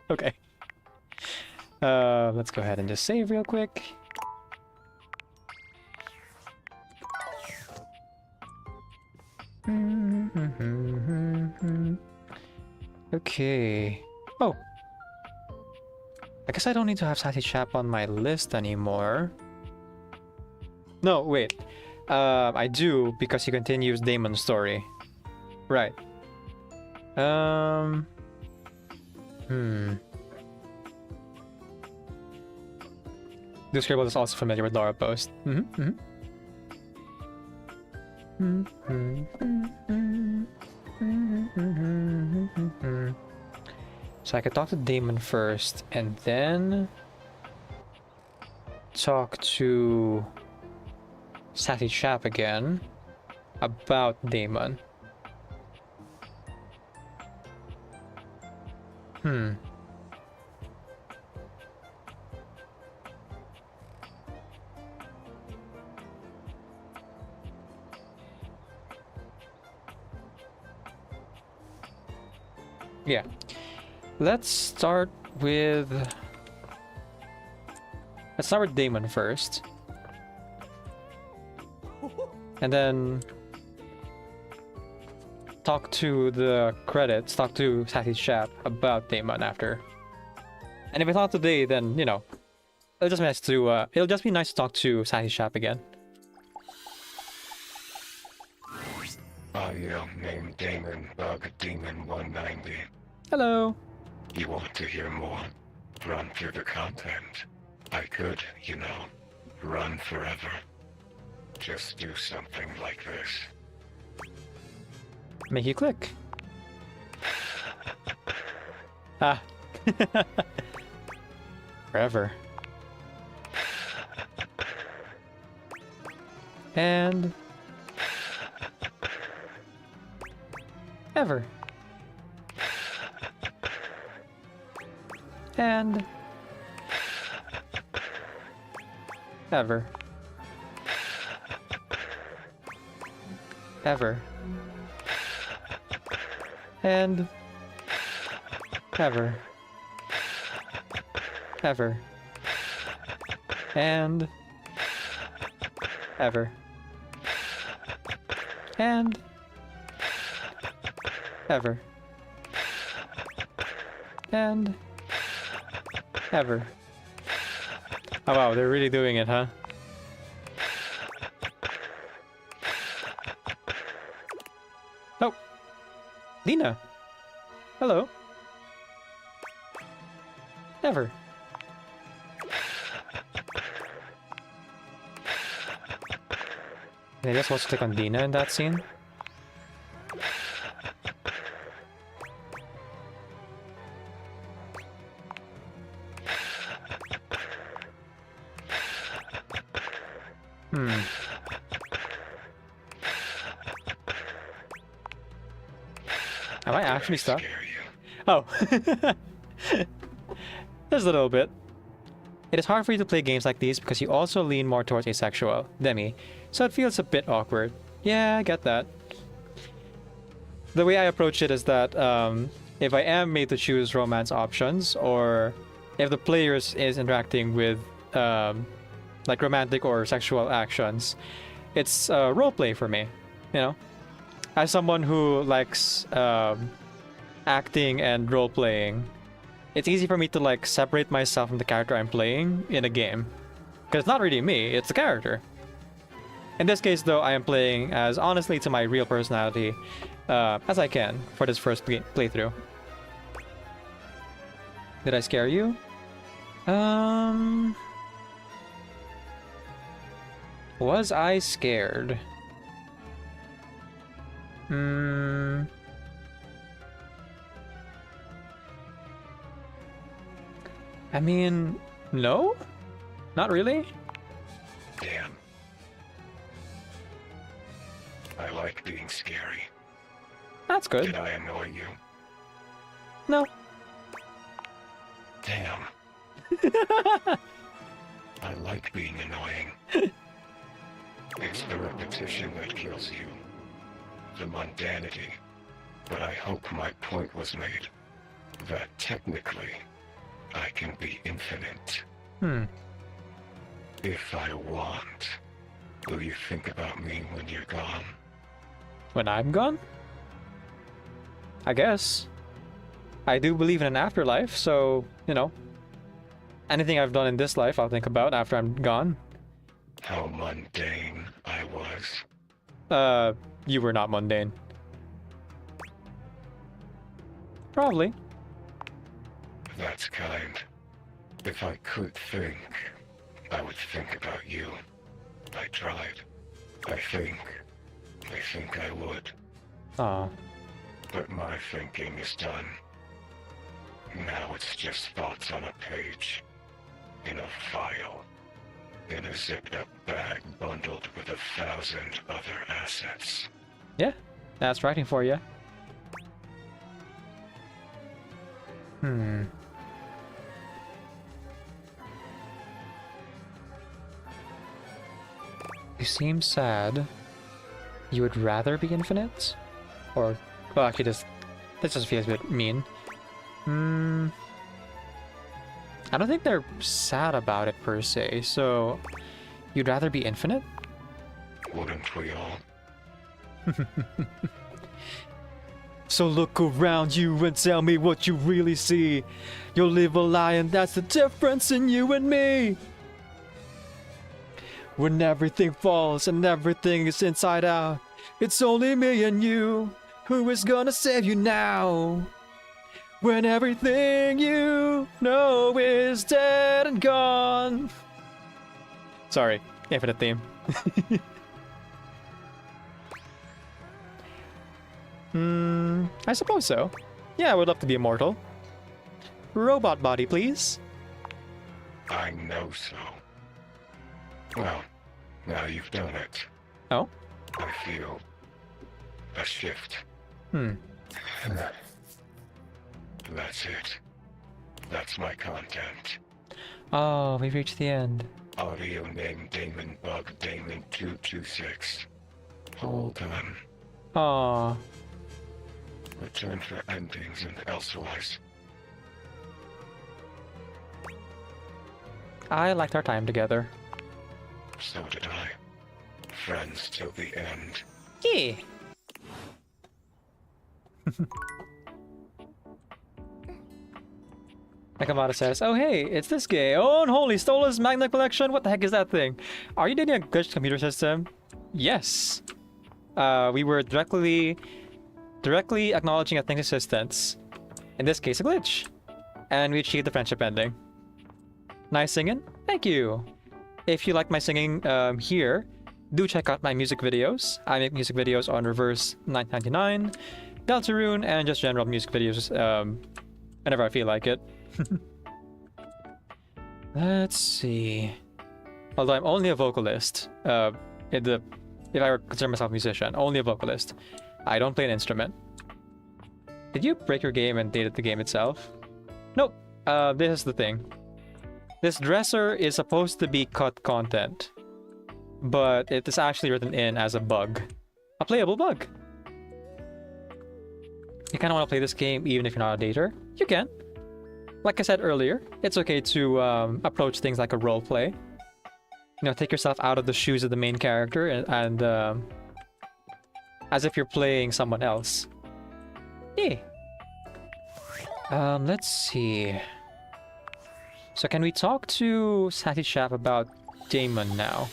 Okay. Let's go ahead and just save real quick. Okay. Oh. I guess I don't need to have Sassy Chap on my list anymore. No, wait. I do because he continues Damon's story. Right. This Scribble is also familiar with Laura Post. So I could talk to Damon first, and then talk to Sassy Chap again about Damon. Yeah. Let's start with Damon first. And then talk to the credits, talk to Sassy Chap about Damon after. And if it's not today, then, you know, it'll just be nice to talk to Sassy Chap again. I am named Damon Bug Demon 190. Hello. You want to hear more? Run through the content. I could, you know, run forever. Just do something like this. Make you click. Ah. Forever. And ever. And ever. Ever. And ever. Ever. And ever. And ever. And ever. Oh wow, they're really doing it, huh? Oh! Lena! Hello. Ever. I guess we'll stick on Dina in that scene. Am I actually stuck? Oh. Just a little bit. It is hard for you to play games like these because you also lean more towards asexual, Demi, so it feels a bit awkward. Yeah, I get that. The way I approach it is that if I am made to choose romance options, or if the player is interacting with like romantic or sexual actions, it's roleplay for me, you know? As someone who likes acting and role-playing, it's easy for me to like separate myself from the character I'm playing in a game. Because it's not really me, it's the character. In this case though, I am playing as honestly to my real personality as I can for this first playthrough. Did I scare you? Was I scared? I mean, no? Not really? Damn. I like being scary. That's good. Did I annoy you? No. Damn. I like being annoying. It's the repetition that kills you. The mundanity. But I hope my point was made. That technically, I can be infinite. If I want, will you think about me when you're gone? When I'm gone? I guess. I do believe in an afterlife, so, you know, anything I've done in this life I'll think about after I'm gone. How mundane I was. You were not mundane. Probably. That's kind. If I could think, I would think about you. I tried. I think I would. Aw. But my thinking is done. Now it's just thoughts on a page. In a file. In a zipped-up bag bundled with 1,000 other assets. Yeah, that's writing for you. You seem sad. You would rather be infinite? Or, well, actually, this just feels a bit mean. I don't think they're sad about it per se, so you'd rather be infinite? Wouldn't we all? So look around you and tell me what you really see. You'll live a lie and that's the difference in you and me. When everything falls and everything is inside out, it's only me and you. Who is gonna save you now? When everything you know is dead and gone. Sorry, infinite theme. I suppose so. Yeah, I would love to be immortal. Robot body, please. I know so. Well, now you've done it. Oh? I feel a shift. Hmm. That's it. That's my content. Oh, we've reached the end. Audio name Damon Bug Damon 226. Hold on. Aw. Return for endings and elsewise. I liked our time together. So did I. Friends till the end. Yeah. Nakamata says, oh hey, it's this gay. Oh, and holy, stole his Magna collection? What the heck is that thing? Are you dating a glitched computer system? Yes. We were directly acknowledging a thing's existence. In this case, a glitch. And we achieved the friendship ending. Nice singing? Thank you. If you like my singing here, do check out my music videos. I make music videos on Reverse 999, Deltarune, and just general music videos whenever I feel like it. Let's see. Although I'm only a vocalist, if I were to consider myself a musician, only a vocalist. I don't play an instrument. Did you break your game and dated the game itself? Nope. This is the thing. This dresser is supposed to be cut content, but it is actually written in as a bug. A playable bug. You kind of want to play this game even if you're not a dater? You can. Like I said earlier, it's okay to approach things like a role play. You know, take yourself out of the shoes of the main character and as if you're playing someone else. Yeah. Let's see. So can we talk to Sassy Chap about Damon now?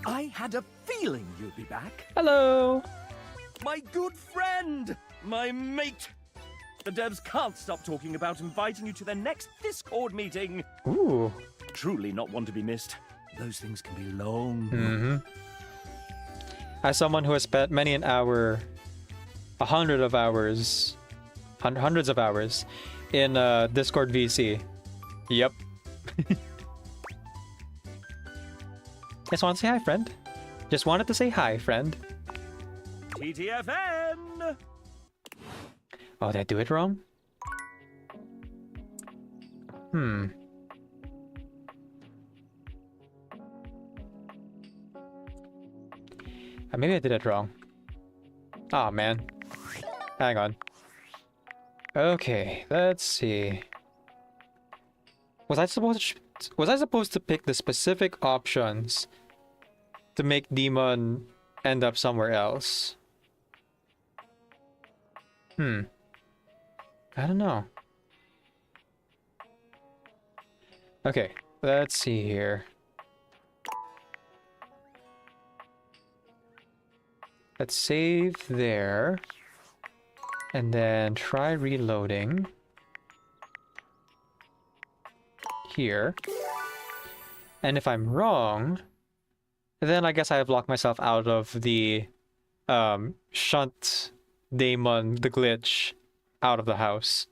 I had a feeling you'd be back. Hello! My good friend! My mate! The devs can't stop talking about inviting you to their next Discord meeting. Ooh. Truly not one to be missed. Those things can be long. Mm-hmm. As someone who has spent many an hour, hundreds of hours in Discord VC. Yep. Just want to say hi, friend. Just wanted to say hi, friend. TTFN! Oh, did I do it wrong? Maybe I did it wrong. Aw, man. Hang on. Okay, let's see. Was I supposed to pick the specific options to make Demon end up somewhere else? I don't know. Okay, let's see here. Let's save there. And then try reloading. Here. And if I'm wrong, then I guess I have locked myself out of the shunt Damon the glitch out of the house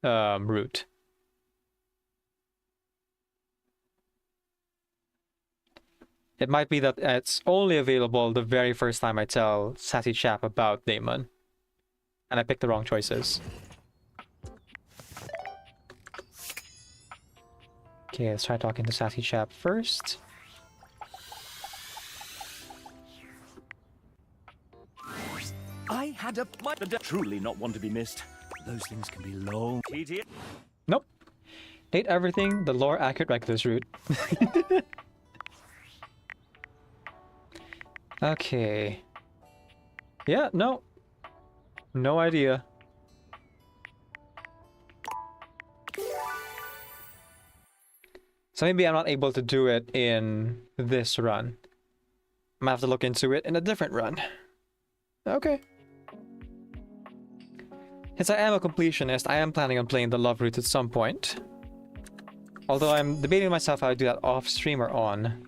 route. It might be that it's only available the very first time I tell Sassy Chap about Damon. And I picked the wrong choices. Okay, let's try talking to Sassy Chap first. I had a truly not one to be missed. Those things can be long. Nope. Date everything the lore accurate reckless route. Okay. Yeah, no. No idea. So maybe I'm not able to do it in this run. I might have to look into it in a different run. Okay. Since I am a completionist, I am planning on playing the love route at some point. Although I'm debating myself how to do that off stream or on.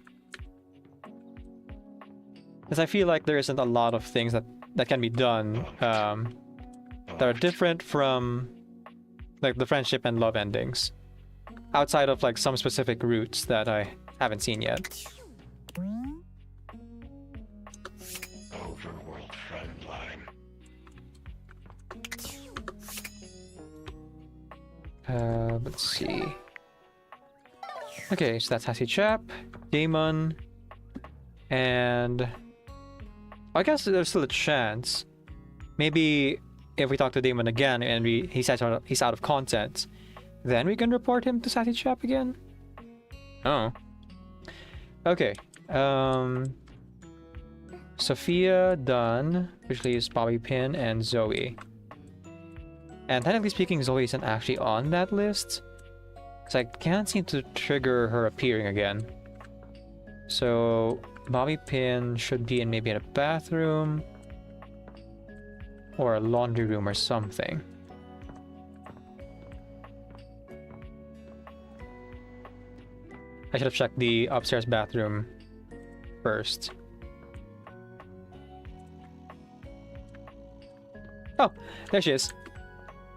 Because I feel like there isn't a lot of things that can be done that are different from like the friendship and love endings. Outside of like some specific routes that I haven't seen yet. Overworld friend line. Let's see. Okay, so that's Sassy Chap, Damon, and I guess there's still a chance. Maybe if we talk to Damon again and he's out of content, then we can report him to Sassy Chap again. Oh. Okay. Sophia done, which leaves Bobby Pin and Zoe. And technically speaking, Zoe isn't actually on that list, so I can't seem to trigger her appearing again. So Bobby Pin should be in maybe in a bathroom or a laundry room or something. I should have checked the upstairs bathroom first. Oh, there she is.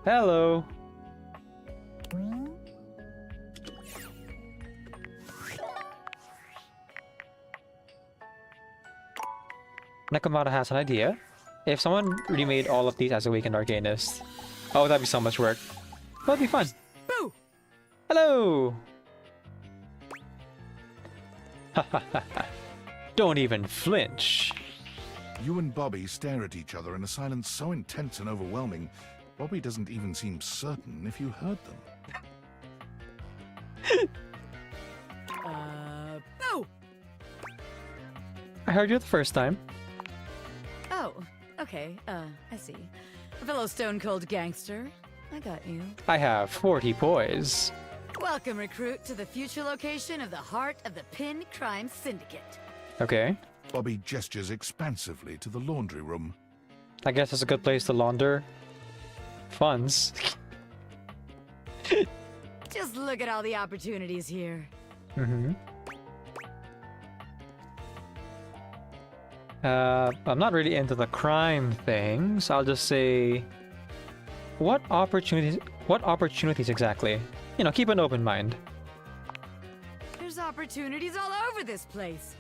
Hello. Nakamata has an idea. If someone remade all of these as Awakened Arcanist, oh, that'd be so much work. That'd be fun. Boo! Hello! Don't even flinch. You and Bobby stare at each other in a silence so intense and overwhelming, Bobby doesn't even seem certain if you heard them. No! I heard you the first time. Oh, okay, I see. A fellow stone-cold gangster. I got you. I have 40 poise. Welcome, recruit, to the future location of the heart of the Pin Crime Syndicate. Okay. Bobby gestures expansively to the laundry room. I guess it's a good place to launder funds. Just look at all the opportunities here. Mm-hmm. I'm not really into the crime thing, so I'll just say, what opportunities exactly? You know, keep an open mind. There's opportunities all over this place.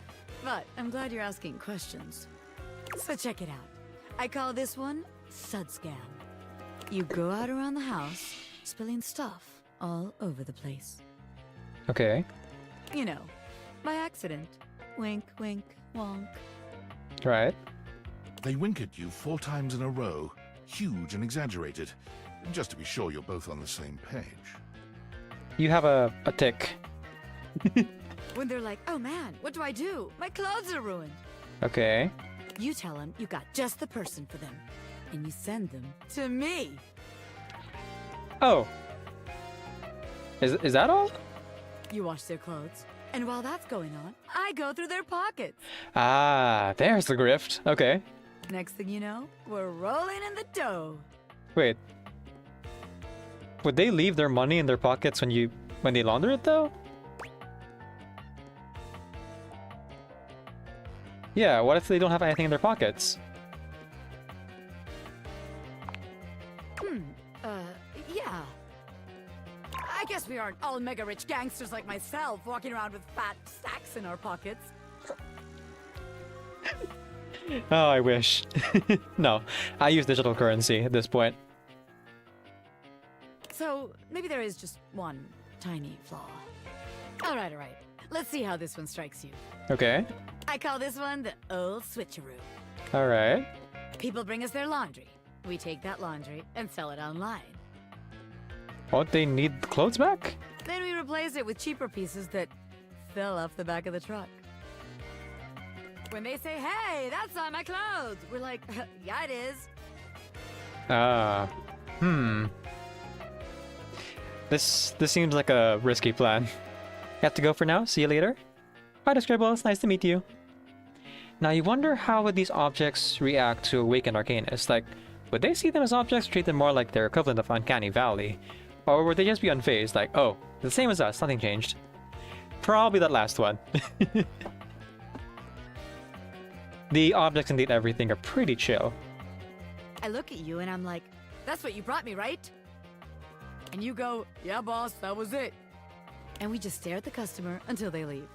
But I'm glad you're asking questions. So check it out. I call this one Sudscam. You go out around the house, spilling stuff all over the place. Okay. You know, by accident. Wink, wink, wonk. Right. They wink at you 4 times in a row, huge and exaggerated, just to be sure you're both on the same page. You have a tick. When they're like, oh man, what do I do? My clothes are ruined. Okay. You tell them you got just the person for them. And you send them to me. Oh. Is that all? You wash their clothes. And while that's going on, I go through their pockets. Ah, there's the grift. Okay. Next thing you know, we're rolling in the dough. Wait. Would they leave their money in their pockets when they launder it though? Yeah, what if they don't have anything in their pockets? Yeah. I guess we aren't all mega rich gangsters like myself walking around with fat stacks in our pockets. Oh, I wish. No, I use digital currency at this point. So, maybe there is just one tiny flaw. Alright. Let's see how this one strikes you. Okay. I call this one the old switcheroo. Alright. People bring us their laundry. We take that laundry and sell it online. Won't they need the clothes back? Then we replace it with cheaper pieces that fell off the back of the truck. When they say, hey, that's not my clothes, we're like, yeah, it is. This seems like a risky plan. You have to go for now. See you later. Bye, Scribble. It's nice to meet you. Now, you wonder how would these objects react to Awakened Arcanists? Like, would they see them as objects, treat them more like their equivalent of Uncanny Valley? Or would they just be unfazed, like, oh, the same as us, nothing changed? Probably that last one. The objects indeed everything are pretty chill. I look at you and I'm like, that's what you brought me, right? And you go, yeah, boss, that was it. And we just stare at the customer until they leave.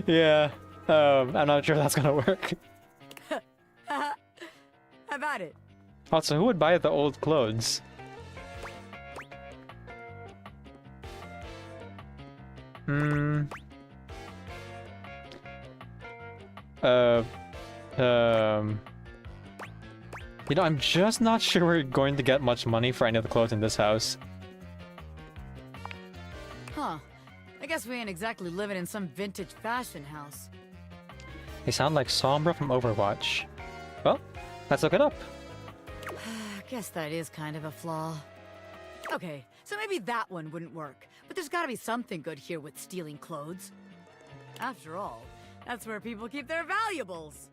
Yeah. I'm not sure that's gonna work. How about it? Also, who would buy the old clothes? Hmm. You know, I'm just not sure we're going to get much money for any of the clothes in this house. Huh. I guess we ain't exactly living in some vintage fashion house. They sound like Sombra from Overwatch. Well, let's look it up. Guess that is kind of a flaw. Okay, so maybe that one wouldn't work. But there's gotta be something good here with stealing clothes. After all, that's where people keep their valuables.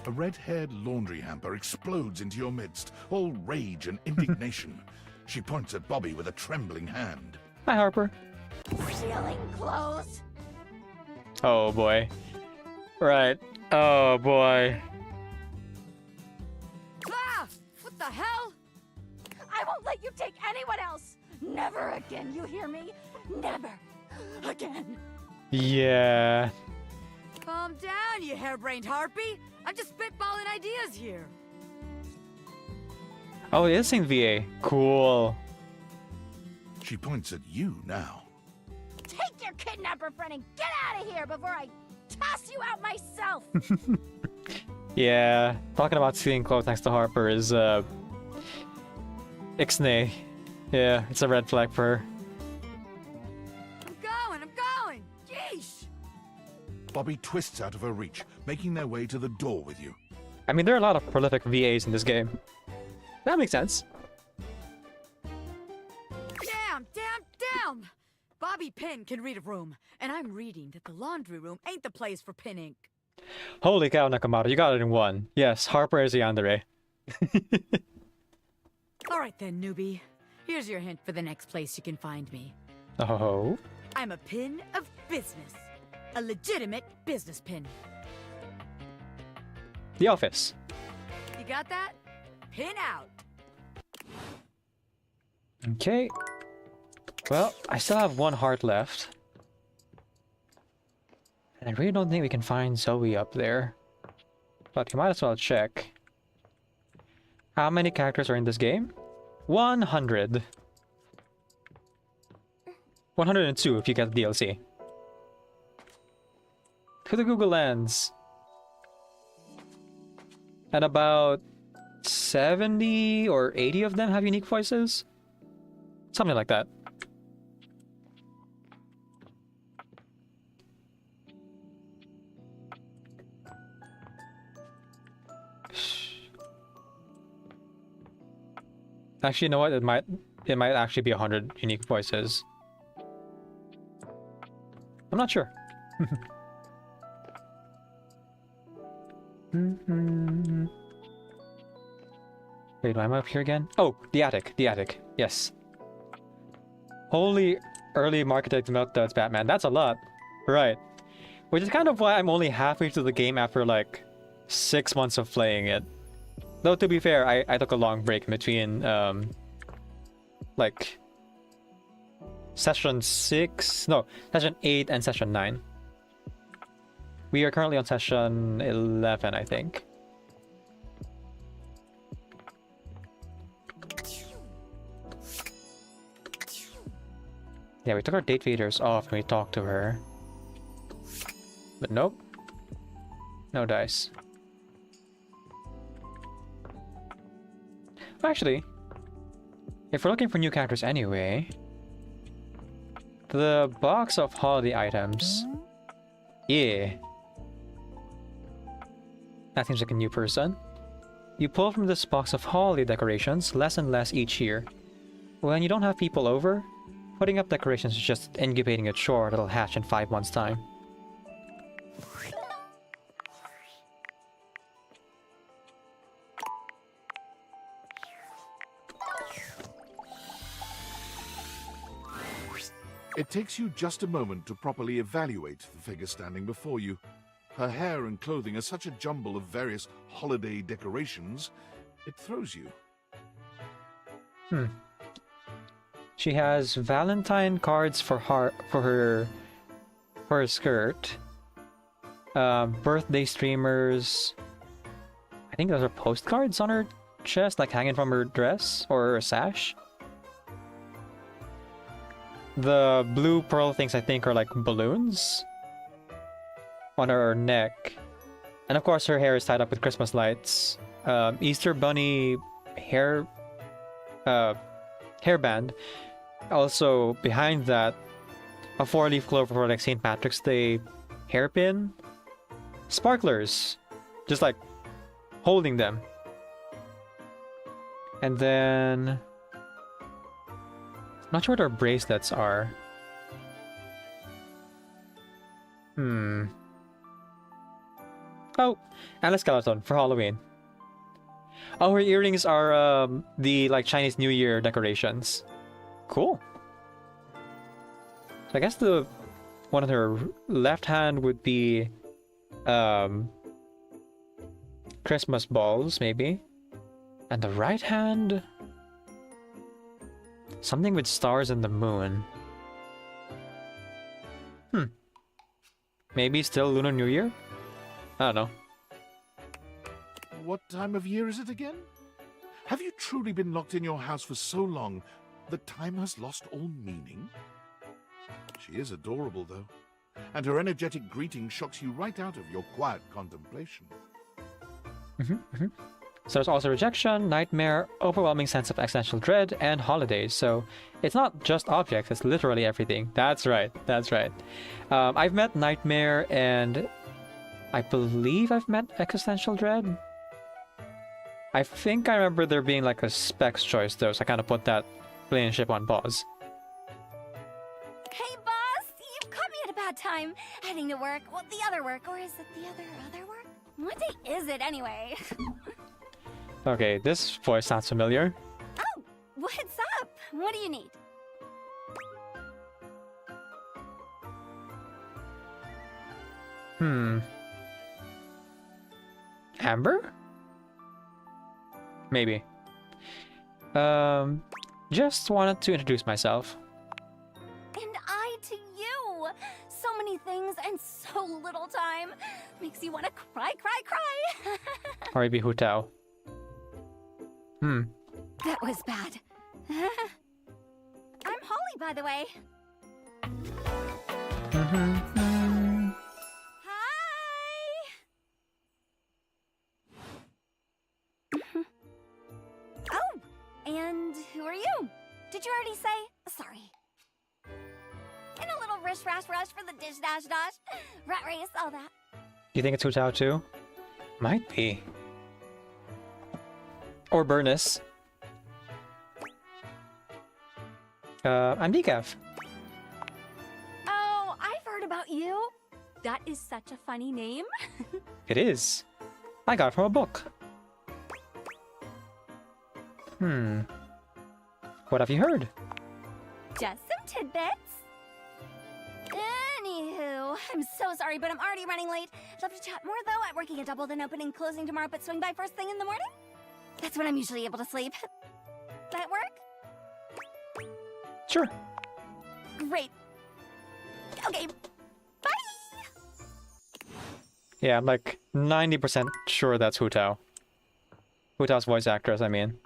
A red-haired laundry hamper explodes into your midst, all rage and indignation. She points at Bobby with a trembling hand. Hi, Harper. Stealing clothes? Oh, boy. Right. Oh, boy. Ah! What the hell? I won't let you take anyone else! Never again, you hear me? Never again. Yeah. Calm down, you harebrained harpy. I'm just spitballing ideas here. Oh, it is in VA. Cool. She points at you now. Take your kidnapper friend and get out of here before I toss you out myself! Yeah. Talking about stealing clothes next to Harper is, Ixnay. Yeah, it's a red flag for her. I'm going! Yeesh! Bobby twists out of her reach, making their way to the door with you. I mean, there are a lot of prolific VAs in this game. That makes sense. Damn! Bobby Pin can read a room, and I'm reading that the laundry room ain't the place for pin ink. Holy cow, Nakamoto, you got it in one. Yes, Harper is yandere. Alright then, newbie. Here's your hint for the next place you can find me. Oh? I'm a pin of business. A legitimate business pin. The office. You got that? Pin out. Okay. Well, I still have one heart left. And I really don't think we can find Zoe up there. But you might as well check. How many characters are in this game? 100. 102 if you get the DLC. To the Google Lens. And about 70 or 80 of them have unique voices? Something like that. Actually, you know what? It might actually be 100 unique voices. I'm not sure. Wait, am I up here again? Oh, the attic. The attic. Yes. Holy early marketed milk duds, Batman. That's a lot. Right. Which is kind of why I'm only halfway through the game after like 6 months of playing it. Though to be fair, I took a long break in between like session 8 and session 9. We are currently on session 11, I think. Yeah, we took our date feeders off when we talked to her. But nope. No dice. Actually, if we're looking for new characters anyway, the box of holiday items. Yeah. That seems like a new person. You pull from this box of holiday decorations less and less each year. When you don't have people over, putting up decorations is just incubating a chore that'll hatch in 5 months' time. It takes you just a moment to properly evaluate the figure standing before you. Her hair and clothing are such a jumble of various holiday decorations, it throws you. She has Valentine cards for her skirt. Birthday streamers. I think those are postcards on her chest, like hanging from her dress or her sash. The blue pearl things I think are like balloons on her neck. And of course her hair is tied up with Christmas lights. Easter bunny hairband. Also behind that, a 4-leaf clover for like St. Patrick's Day hairpin. Sparklers. Just like holding them. And then not sure what our bracelets are. Oh, and a skeleton for Halloween. Oh, her earrings are the like Chinese New Year decorations. Cool. So I guess the one on her left hand would be Christmas balls, maybe. And the right hand, something with stars and the moon. Maybe still Lunar New Year? I don't know. What time of year is it again? Have you truly been locked in your house for so long that time has lost all meaning? She is adorable, though, and her energetic greeting shocks you right out of your quiet contemplation. So there's also rejection, nightmare, overwhelming sense of existential dread, and holidays. So it's not just objects, it's literally everything. That's right, that's right. I've met nightmare, and I believe I've met existential dread. I think I remember there being like a specs choice though, so I kind of put that relationship on pause. Hey, boss! You've caught me at a bad time. Heading to work. Well, the other work. Or is it the other work? What day is it, anyway? Okay, this voice sounds familiar. Oh, what's up? What do you need? Amber? Maybe. Just wanted to introduce myself. And I to you! So many things and so little time. Makes you want to cry. Or maybe Hu Tao. That was bad. I'm Holly, by the way. Oh, and who are you? Did you already say? Sorry. And a little rush for the dish dash. Rat race, all that. You think it's Hu Tao too? Might be. Or Burnus. I'm Decaf. Oh, I've heard about you. That is such a funny name. It is. I got it from a book. What have you heard? Just some tidbits. Anywho, I'm so sorry, but I'm already running late. I'd love to chat more, though. I'm working a double, then opening and closing tomorrow, but swing by first thing in the morning? That's when I'm usually able to sleep. That work? Sure. Great. Okay, bye! Yeah, I'm like 90% sure that's Hu Tao. Hu Tao's voice actress, I mean.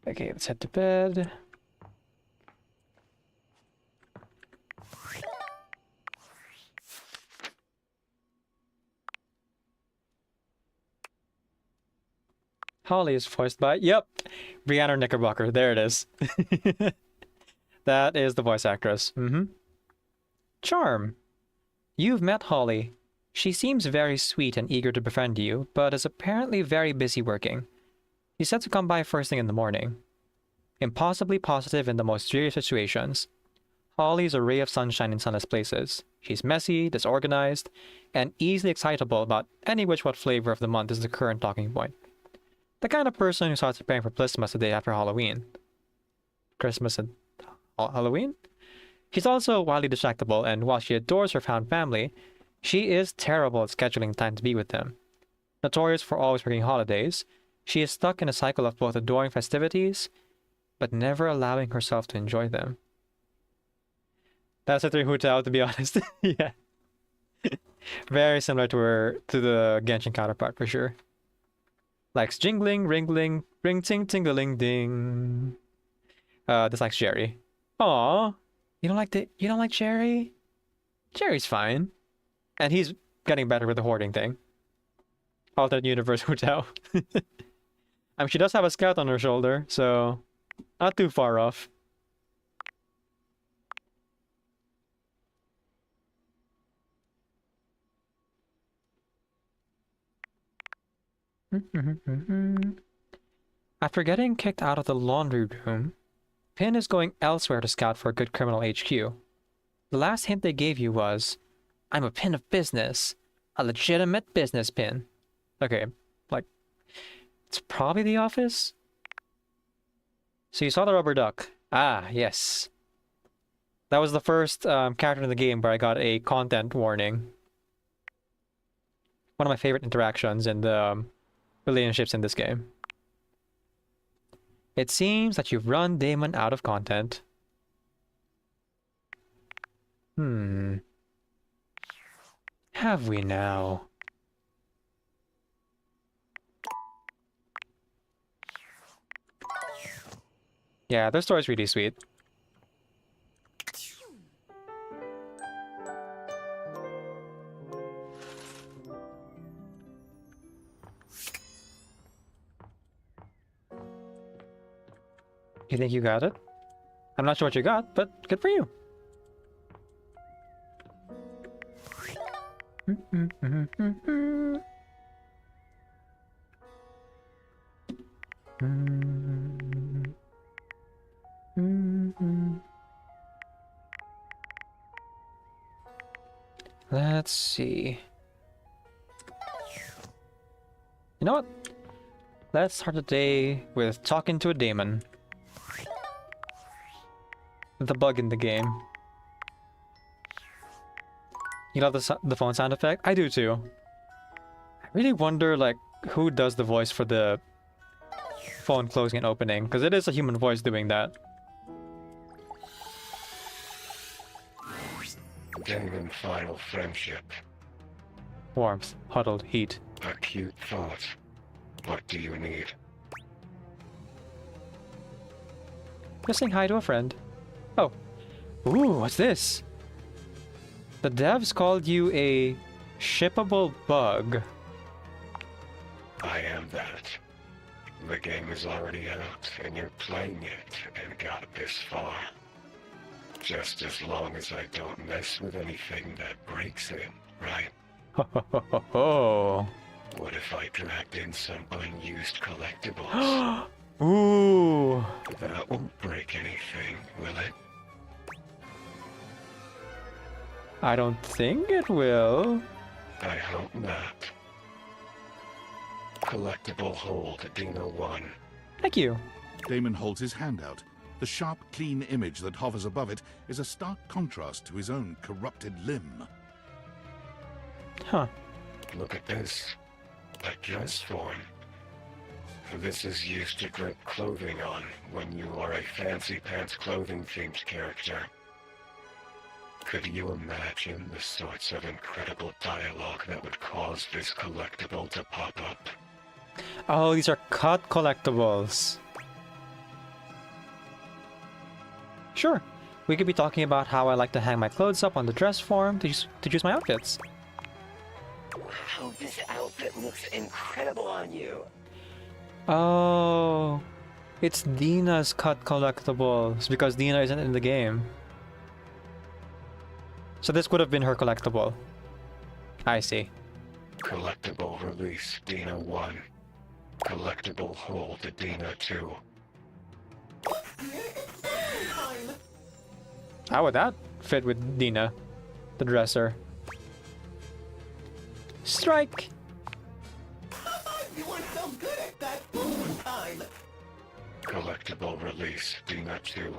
Okay, let's head to bed. Holly is voiced by, yep, Brianna Knickerbocker. There it is. That is the voice actress. Charm. You've met Holly. She seems very sweet and eager to befriend you, but is apparently very busy working. She said to come by first thing in the morning. Impossibly positive in the most serious situations. Holly is a ray of sunshine in sunless places. She's messy, disorganized, and easily excitable about any which what flavor of the month is the current talking point. The kind of person who starts preparing for Christmas the day after Halloween. Christmas and Halloween? She's also wildly distractible, and while she adores her found family, she is terrible at scheduling time to be with them. Notorious for always working holidays, she is stuck in a cycle of both adoring festivities but never allowing herself to enjoy them. That's a 3 Hu Tao, to be honest. Yeah. Very similar to the Genshin counterpart for sure. Likes jingling, ringling, ring ting tingling ding. Dislikes Jerry. Aw. You don't like Jerry? Jerry's fine. And he's getting better with the hoarding thing. Alternate universe Hu Tao. I mean, she does have a scout on her shoulder, so not too far off. After getting kicked out of the laundry room, Pin is going elsewhere to scout for a good criminal HQ. The last hint they gave you was, I'm a pin of business. A legitimate business pin. Okay, like, it's probably the office? So you saw the rubber duck. Ah, yes. That was the first character in the game where I got a content warning. One of my favorite interactions in the relationships in this game. It seems that you've run Damon out of content. Have we now? Yeah, their story's really sweet. You think you got it? I'm not sure what you got, but good for you. Let's see. You know what? Let's start the day with talking to a daemon. The bug in the game. You love the phone sound effect? I do too. I really wonder, like, who does the voice for the phone closing and opening, because it is a human voice doing that. Genuine final friendship. Warmth, huddled, heat. Acute thought. What do you need? Just saying hi to a friend. Oh. Ooh, what's this? The devs called you a shippable bug. I am that. The game is already out, and you're playing it, and got this far. Just as long as I don't mess with anything that breaks it, right? Ho ho ho ho ho. What if I dragged in some unused collectibles? Ooh. That won't break anything, will it? I don't think it will. I hope not. Collectible hold, Dino 1. Thank you. Damon holds his hand out. The sharp, clean image that hovers above it is a stark contrast to his own corrupted limb. Huh. Look at this. A dress form. This is used to drape clothing on when you are a fancy pants clothing themed character. Could you imagine the sorts of incredible dialogue that would cause this collectible to pop up? Oh, these are cut collectibles. Sure. We could be talking about how I like to hang my clothes up on the dress form to choose my outfits. Wow, this outfit looks incredible on you. Oh, it's Dina's cut collectibles because Dina isn't in the game. So this would have been her collectible. I see. Collectible release, Dina 1. Collectible hold, Dina 2. How would that fit with Dina, the dresser? Strike! You weren't so good at that one time. Collectible release, Dina 2.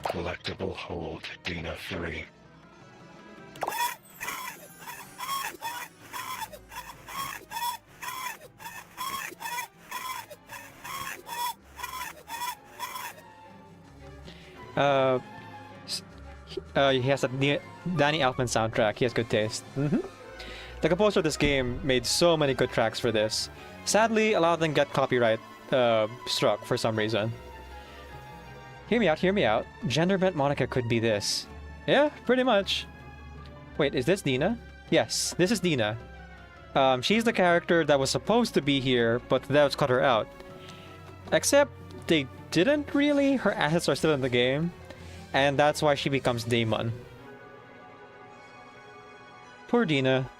Collectible hold, Dina 3. He has a Danny Elfman soundtrack. He has good taste. The composer of this game made so many good tracks for this. Sadly, a lot of them get copyright struck for some reason. Hear me out, hear me out. Gender bent Monica could be this. Yeah, pretty much. Wait, is this Dina? Yes, this is Dina. She's the character that was supposed to be here, but the devs cut her out. Except they didn't really. Her assets are still in the game, and that's why she becomes Daemon. Poor Dina.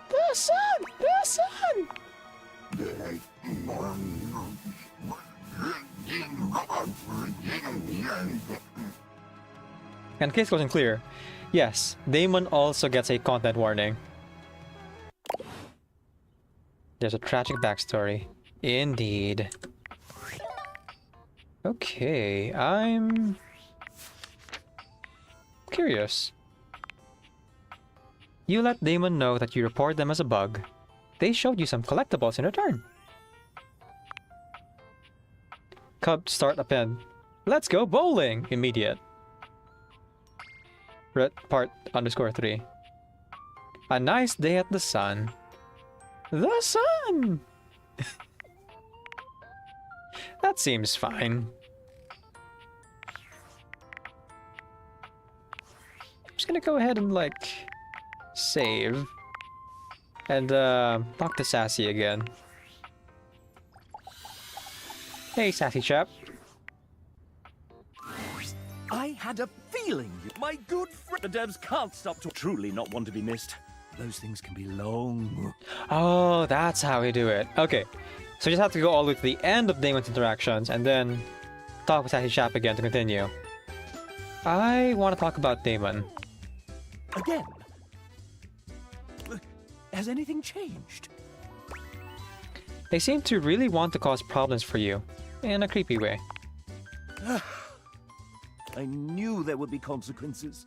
The sun! The sun! And in case it wasn't clear, yes, Daemon also gets a content warning. There's a tragic backstory. Indeed. Okay, I'm curious. You let Daemon know that you report them as a bug. They showed you some collectibles in return. Cub start append. Let's go bowling! Immediate. Part _3. A nice day at the sun. The sun! That seems fine. I'm just gonna go ahead and, like, save. And, talk to Sassy again. Hey, Sassy chap. I had a feeling, my good friend. The devs can't stop to truly not want to be missed. Those things can be long. Oh, that's how we do it. Okay, so you just have to go all the way to the end of Daemon's interactions and then talk with Sassy chap again to continue. I want to talk about Daemon. Again? Has anything changed? They seem to really want to cause problems for you, in a creepy way. I knew there would be consequences.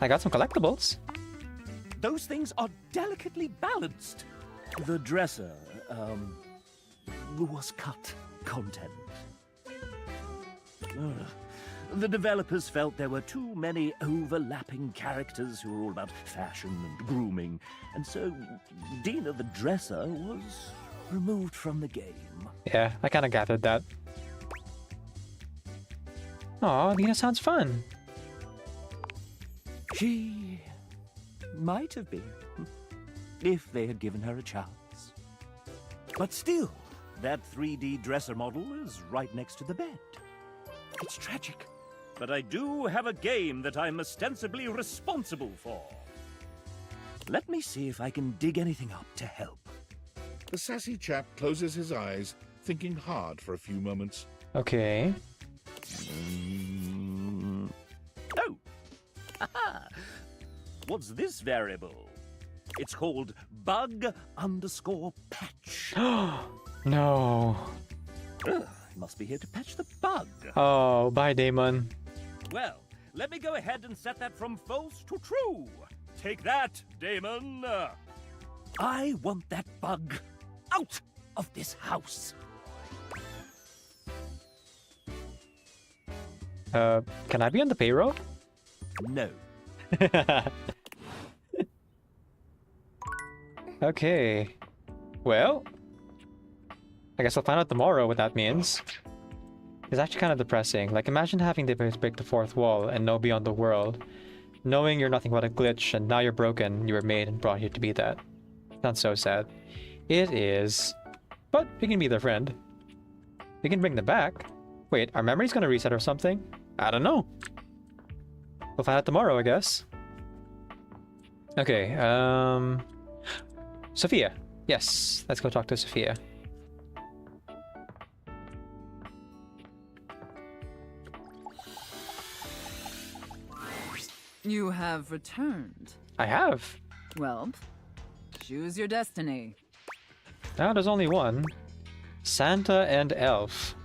I got some collectibles. Those things are delicately balanced. The dresser, was cut content. The developers felt there were too many overlapping characters who were all about fashion and grooming, and so Dina the dresser was removed from the game. Yeah, I kind of gathered that. Aw, Dina sounds fun. She might have been, if they had given her a chance. But still, that 3D dresser model is right next to the bed. It's tragic. But I do have a game that I'm ostensibly responsible for. Let me see if I can dig anything up to help. The sassy chap closes his eyes, thinking hard for a few moments. Okay. Oh! What's this variable? It's called bug_patch. No. Must be here to patch the bug. Oh, bye, Daemon. Well, let me go ahead and set that from false to true. Take that, Damon. I want that bug out of this house. Can I be on the payroll? No. Okay. Well, I guess I'll find out tomorrow what that means. It's actually kind of depressing. Like, imagine having to break the fourth wall and know beyond the world. Knowing you're nothing but a glitch and now you're broken, you were made and brought here to be that. Sounds so sad. It is. But we can be their friend. We can bring them back. Wait, our memory's gonna reset or something? I don't know. We'll find out tomorrow, I guess. Okay, Sophia. Yes, let's go talk to Sophia. You have returned. I have. Well, choose your destiny. Now there's only one. Santa and Elf.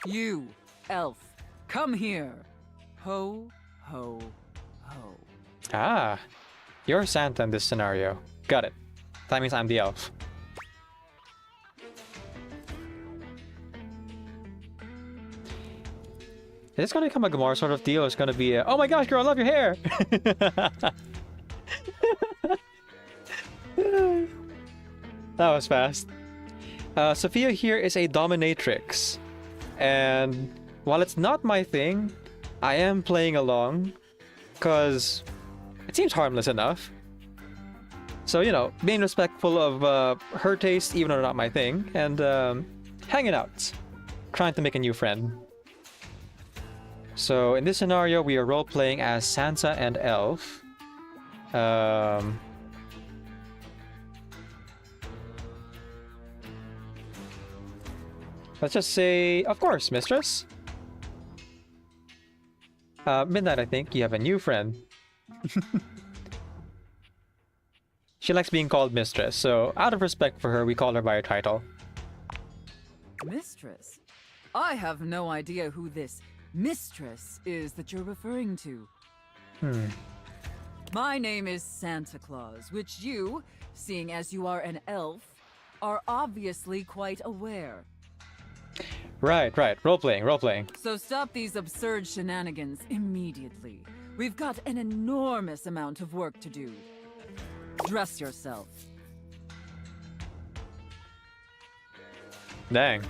You, Elf, come here. Ho, ho, ho. Ah, you're Santa in this scenario. Got it. That means I'm the Elf. this gonna become a Gamora sort of deal? Or it's gonna be a, oh my gosh, girl, I love your hair! That was fast. Sophia here is a dominatrix. And while it's not my thing, I am playing along. Because it seems harmless enough. So, you know, being respectful of her taste, even though not my thing. And hanging out. Trying to make a new friend. So in this scenario, we are role-playing as Sansa and Elf. Let's just say, of course, mistress. Midnight, I think. You have a new friend. She likes being called mistress, so out of respect for her, we call her by her title. Mistress? I have no idea who this mistress is that you're referring to. My name is Santa Claus, which you, seeing as you are an elf, are obviously quite aware. Right. Role-playing. So stop these absurd shenanigans immediately. We've got an enormous amount of work to do. Dress yourself. Dang.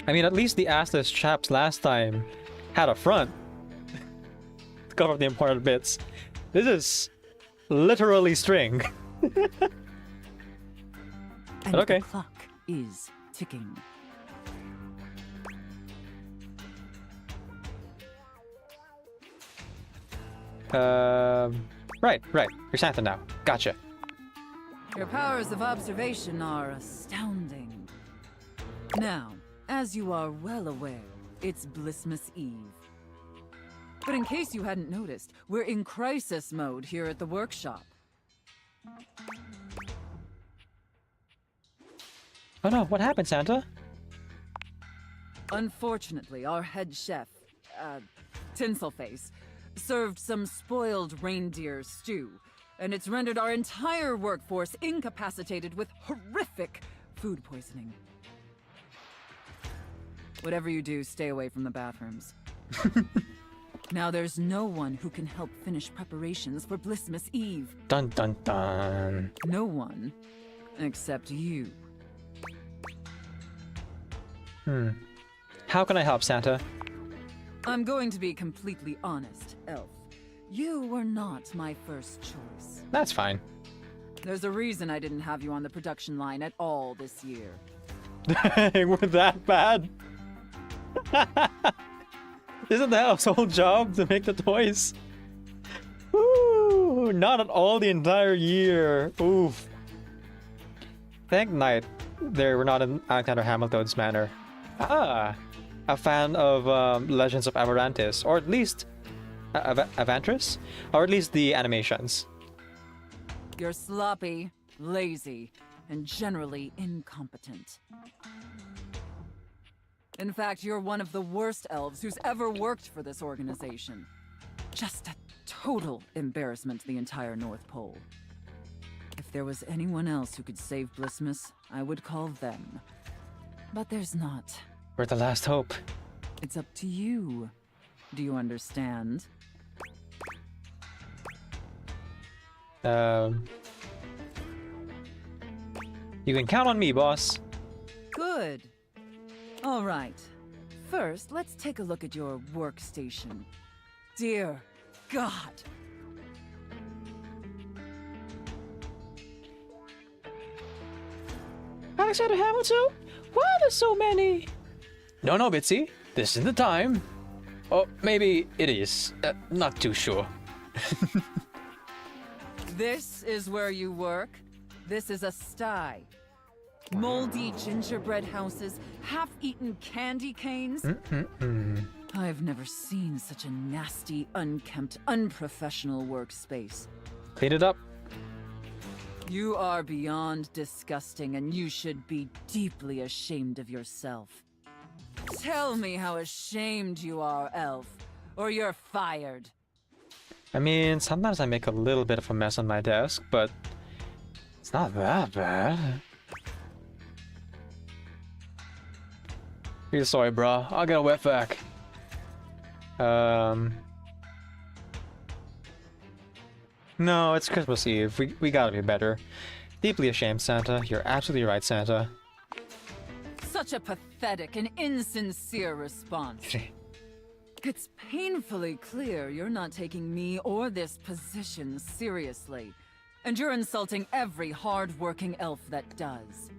I mean, at least the assless chaps last time had a front to cover up the important bits. This is literally string. And okay. The clock is ticking. Right. You're Santa now. Gotcha. Your powers of observation are astounding. Now, as you are well aware, it's Blissmas Eve. But in case you hadn't noticed, we're in crisis mode here at the workshop. Oh no, what happened, Santa? Unfortunately, our head chef, Tinselface, served some spoiled reindeer stew, and it's rendered our entire workforce incapacitated with horrific food poisoning. Whatever you do, stay away from the bathrooms. Now there's no one who can help finish preparations for Blissmas Eve. Dun dun dun. No one, except you. How can I help, Santa? I'm going to be completely honest, Elf. You were not my first choice. That's fine. There's a reason I didn't have you on the production line at all this year. Dang, we're that bad? Isn't that elf's whole job to make the toys? Woo! Not at all the entire year. Oof. Thank night there were not in Alexander Hamilton's manner. Ah, a fan of Legends of Amarantis, or at least Avantris, or at least the animations. You're sloppy, lazy, and generally incompetent. In fact, you're one of the worst elves who's ever worked for this organization. Just a total embarrassment to the entire North Pole. If there was anyone else who could save Blissmas, I would call them. But there's not. We're the last hope. It's up to you. Do you understand? You can count on me, boss. Good. All right. First, let's take a look at your workstation. Dear God. Alexander Hamilton? Why are there so many? No, Bitsy. This isn't the time. Oh, maybe it is. Not too sure. This is where you work? This is a sty. Moldy gingerbread houses, half-eaten candy canes. I've never seen such a nasty, unkempt, unprofessional workspace. Clean it up. You are beyond disgusting, and you should be deeply ashamed of yourself. Tell me how ashamed you are, Elf, or you're fired. I mean, sometimes I make a little bit of a mess on my desk, but it's not that bad. Real sorry, bro. I'll get a wet vac. No, it's Christmas Eve. We gotta be better. Deeply ashamed, Santa. You're absolutely right, Santa. Such a pathetic and insincere response. It's painfully clear you're not taking me or this position seriously. And you're insulting every hard-working elf that does.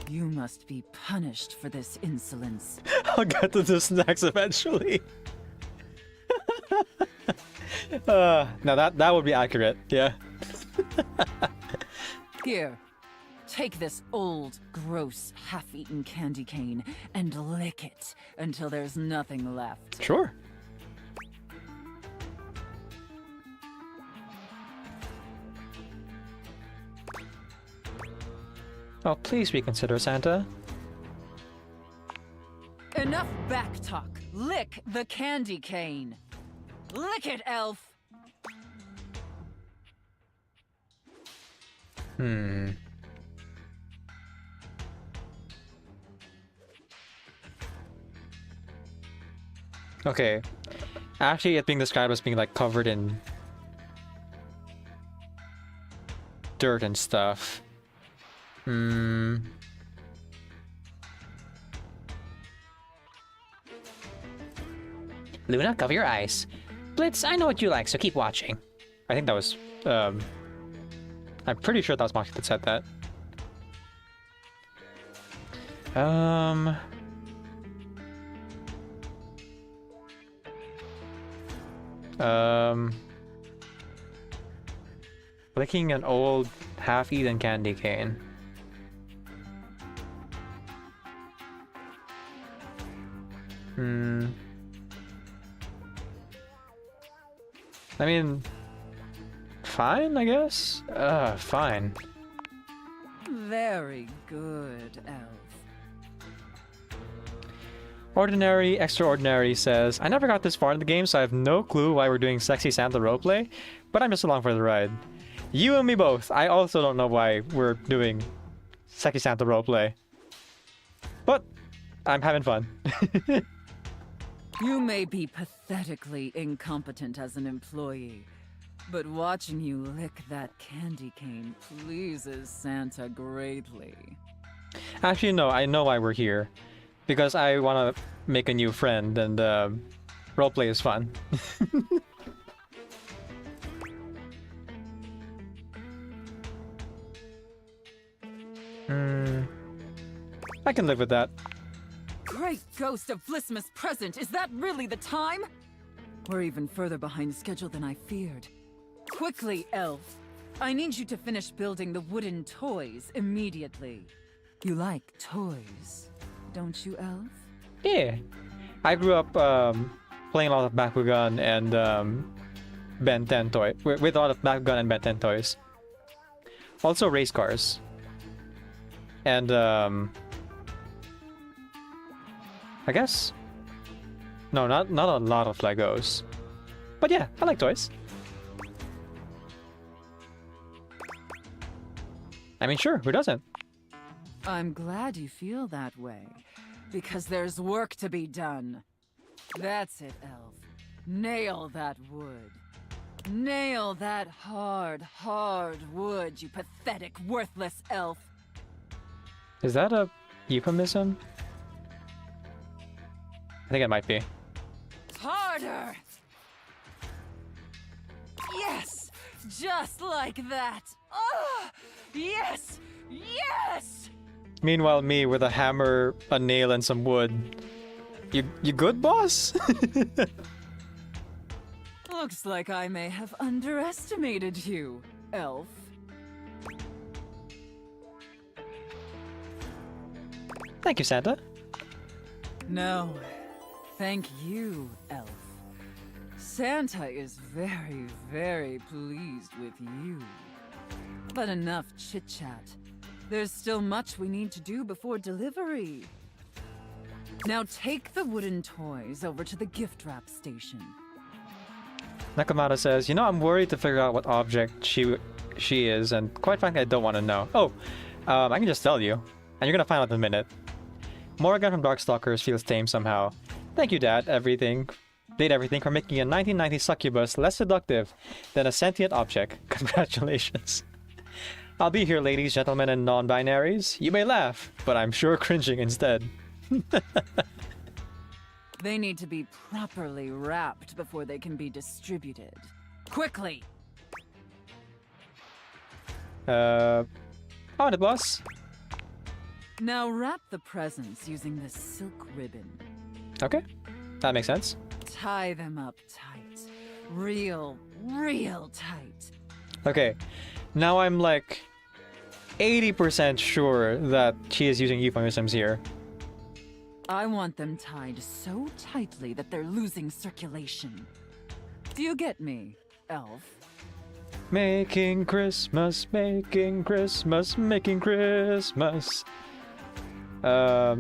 You must be punished for this insolence. I'll get to the snacks eventually. Now that would be accurate, yeah. Here, take this old, gross, half-eaten candy cane and lick it until there's nothing left. Sure. Oh, please reconsider, Santa. Enough backtalk. Lick the candy cane. Lick it, elf. Okay. Actually, it's being described as being like covered in dirt and stuff. Luna, cover your eyes. Blitz, I know what you like, so keep watching. I think that was, I'm pretty sure that was Moxie that said that. Licking an old half-eaten candy cane. I mean, fine, I guess? Fine. Very good, elf. Ordinary Extraordinary says, I never got this far in the game, so I have no clue why we're doing Sexy Santa roleplay, but I'm just along for the ride. You and me both. I also don't know why we're doing Sexy Santa roleplay. But I'm having fun. You may be pathetically incompetent as an employee, but watching you lick that candy cane pleases Santa greatly. Actually, no, I know why we're here. Because I want to make a new friend, and roleplay is fun. I can live with that. Great ghost of Blissmas present, is that really the time? We're even further behind schedule than I feared. Quickly, elf. I need you to finish building the wooden toys immediately. You like toys, don't you, elf? Yeah. I grew up playing a lot of Bakugan and Ben 10 toys. With a lot of Bakugan and Ben 10 toys. Also race cars. And I guess... No, not a lot of Legos. But yeah, I like toys. I mean, sure, who doesn't? I'm glad you feel that way, because there's work to be done. That's it, elf. Nail that wood. Nail that hard, hard wood, you pathetic, worthless elf. Is that a euphemism? I think it might be. Harder! Yes! Just like that! Oh! Yes! Yes! Meanwhile, me with a hammer, a nail, and some wood. You good, boss? Looks like I may have underestimated you, elf. Thank you, Santa. No, thank you, elf. Santa is very, very pleased with you. But enough chit-chat. There's still much we need to do before delivery. Now take the wooden toys over to the gift wrap station. Nakamata says, you know, I'm worried to figure out what object she is, and quite frankly, I don't want to know. Oh, I can just tell you, and you're gonna find out in a minute. Morgan from Darkstalkers feels tame somehow. Thank you, Dad. Did everything for making a 1990 succubus less seductive than a sentient object. Congratulations. I'll be here, ladies, gentlemen, and non-binaries. You may laugh, but I'm sure cringing instead. They need to be properly wrapped before they can be distributed. Quickly! On it, boss. Now wrap the presents using this silk ribbon. Okay, that makes sense. Tie them up tight. Real tight. Okay, now I'm like 80% sure that she is using euphemisms here. I want them tied so tightly that they're losing circulation. Do you get me, elf? Making Christmas, making Christmas, making Christmas. I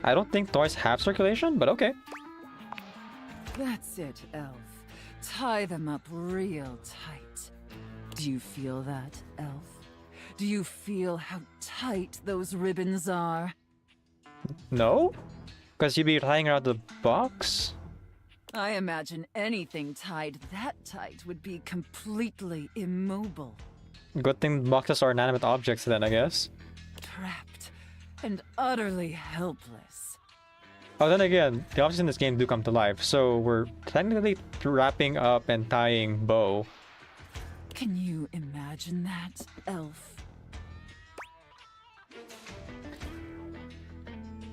don't think toys have circulation, but okay. That's it, elf. Tie them up real tight. Do you feel that, elf? Do you feel how tight those ribbons are? No? Because you'd be tying around the box? I imagine anything tied that tight would be completely immobile. Good thing boxes are inanimate objects then, I guess. Trapped and utterly helpless. Oh, then again, the objects in this game do come to life, so we're technically wrapping up and tying Bo. Can you imagine that, elf?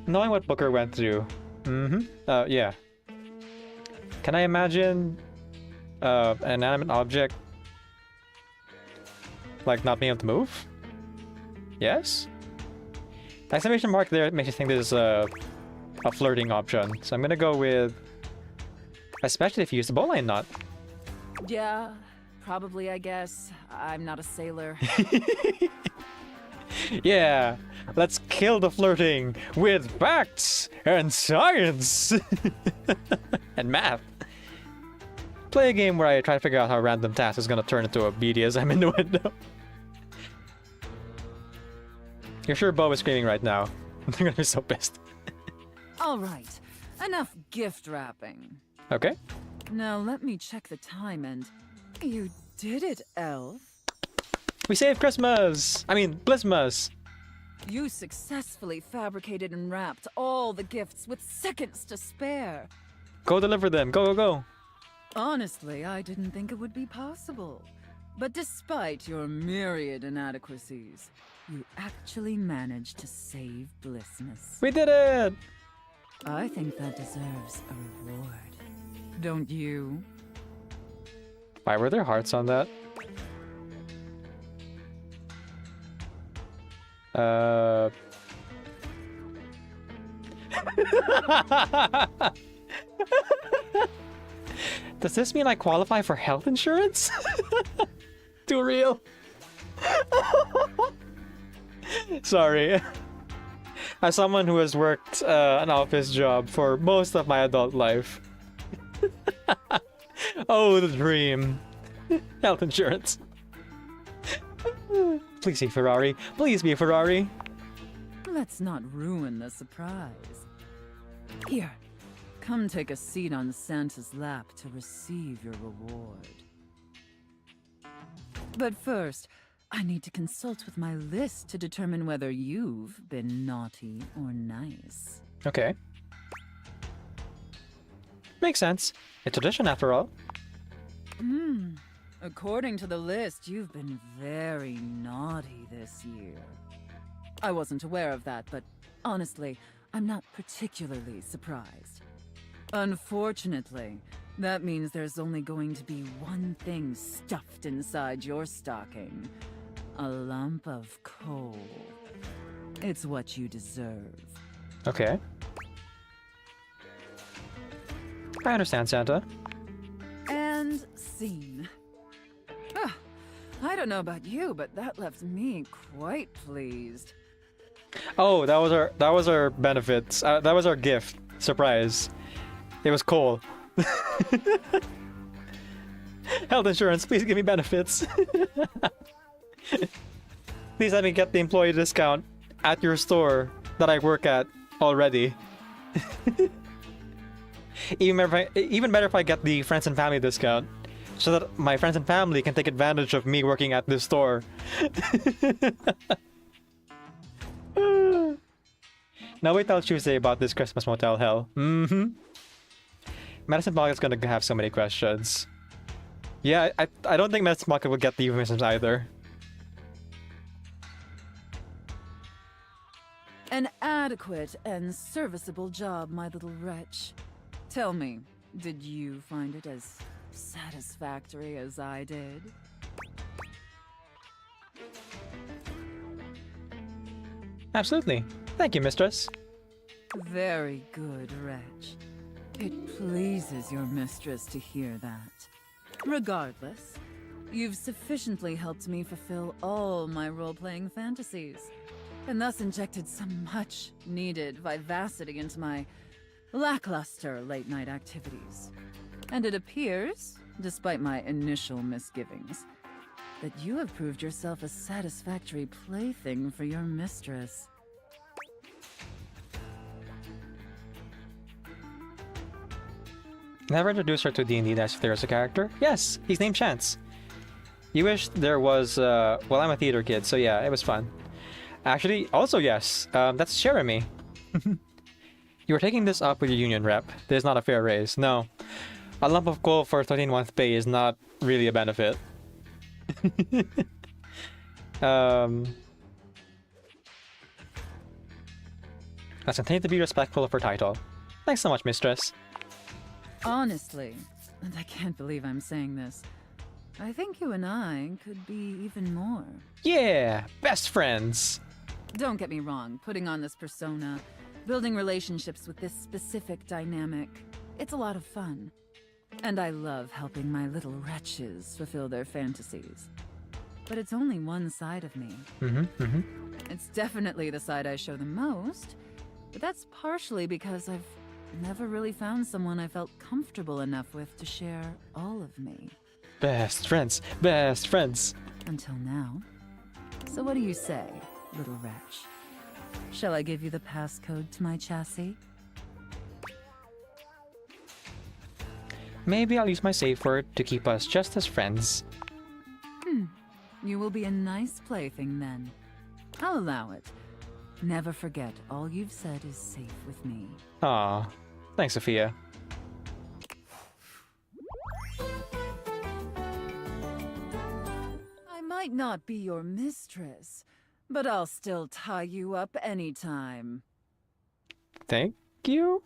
Knowing what Booker went through. Yeah. Can I imagine an inanimate object like not being able to move? Yes? The exclamation mark there makes you think this is a flirting option. So I'm gonna go with, especially if you use the bowline knot. Yeah, probably, I guess. I'm not a sailor. Yeah, let's kill the flirting with facts and science and math. Play a game where I try to figure out how a random task is gonna turn into a BDSM innuendo. You're sure Bo is screaming right now. They're gonna be so pissed. All right, enough gift wrapping. Okay. Now let me check the time and... You did it, elf. We saved Christmas! I mean, Blissmas! You successfully fabricated and wrapped all the gifts with seconds to spare. Go deliver them. Go, go, go. Honestly, I didn't think it would be possible. But despite your myriad inadequacies, you actually managed to save Blissmas. We did it! I think that deserves a reward. Don't you? Why were there hearts on that? Does this mean I qualify for health insurance? Too real. Sorry. As someone who has worked an office job for most of my adult life. Oh, the dream. Health insurance. Please be Ferrari. Please be a Ferrari. Let's not ruin the surprise. Here, come take a seat on Santa's lap to receive your reward. But first, I need to consult with my list to determine whether you've been naughty or nice. Okay. Makes sense. A tradition after all. According to the list, you've been very naughty this year. I wasn't aware of that, but honestly, I'm not particularly surprised. Unfortunately, that means there's only going to be one thing stuffed inside your stocking. A lump of coal. It's what you deserve. Okay. I understand, Santa. And scene. I don't know about you, but that left me quite pleased. Oh, that was our benefits. That was our gift. Surprise. It was coal. Health insurance, please give me benefits. Please let me get the employee discount at your store that I work at already. Even better if I get the friends and family discount, so that my friends and family can take advantage of me working at this store. Now wait till Tuesday about this Christmas motel hell. Medicine Pocket's gonna have so many questions. Yeah, I don't think Medicine Pocket will get the euphemisms either. An adequate and serviceable job, my little wretch. Tell me, did you find it as satisfactory as I did? Absolutely. Thank you, mistress. Very good, wretch. It pleases your mistress to hear that. Regardless, you've sufficiently helped me fulfill all my role-playing fantasies, and thus injected some much-needed vivacity into my lackluster late-night activities. And it appears, despite my initial misgivings, that you have proved yourself a satisfactory plaything for your mistress. Never introduced her to D&D as if there's a character? Yes, he's named Chance. You wish there was, well, I'm a theater kid, so yeah, it was fun. Actually, also yes, that's Jeremy. You were taking this up with your union rep. This is not a fair raise. No. A lump of coal for 13-month pay is not really a benefit. Let's continue to be respectful of her title. Thanks so much, mistress. Honestly, and I can't believe I'm saying this, I think you and I could be even more. Yeah, best friends. Don't get me wrong, putting on this persona, building relationships with this specific dynamic, it's a lot of fun. And I love helping my little wretches fulfill their fantasies. But it's only one side of me. It's definitely the side I show the most, but that's partially because I've never really found someone I felt comfortable enough with to share all of me. Best friends, best friends. Until now. So what do you say, little wretch? Shall I give you the passcode to my chassis? Maybe I'll use my safe word to keep us just as friends. You will be a nice plaything then. I'll allow it. Never forget, all you've said is safe with me. Aw, thanks, Sophia. I might not be your mistress, but I'll still tie you up anytime. Thank you?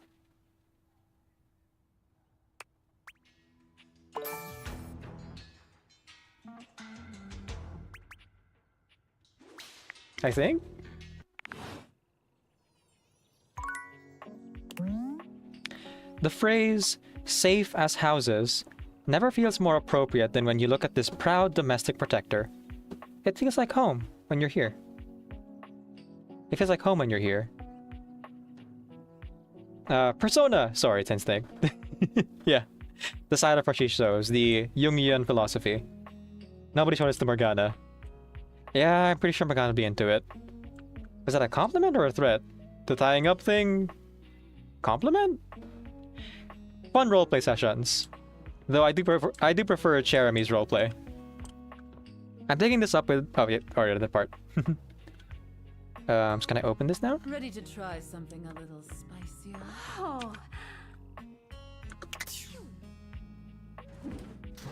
I think? The phrase, safe as houses, never feels more appropriate than when you look at this proud domestic protector. It feels like home when you're here. It feels like home when you're here. Persona! Sorry, it's instinct. Yeah. The side of Rashish shows, the Jungian philosophy. Nobody showed us the Morgana. Yeah, I'm pretty sure Morgana will be into it. Is that a compliment or a threat? The tying up thing? Compliment? Fun roleplay sessions. Though I do prefer Jeremy's roleplay. I'm taking this up with... Oh, yeah, already that part. Can I open this now? Ready to try something a little spicier? Oh.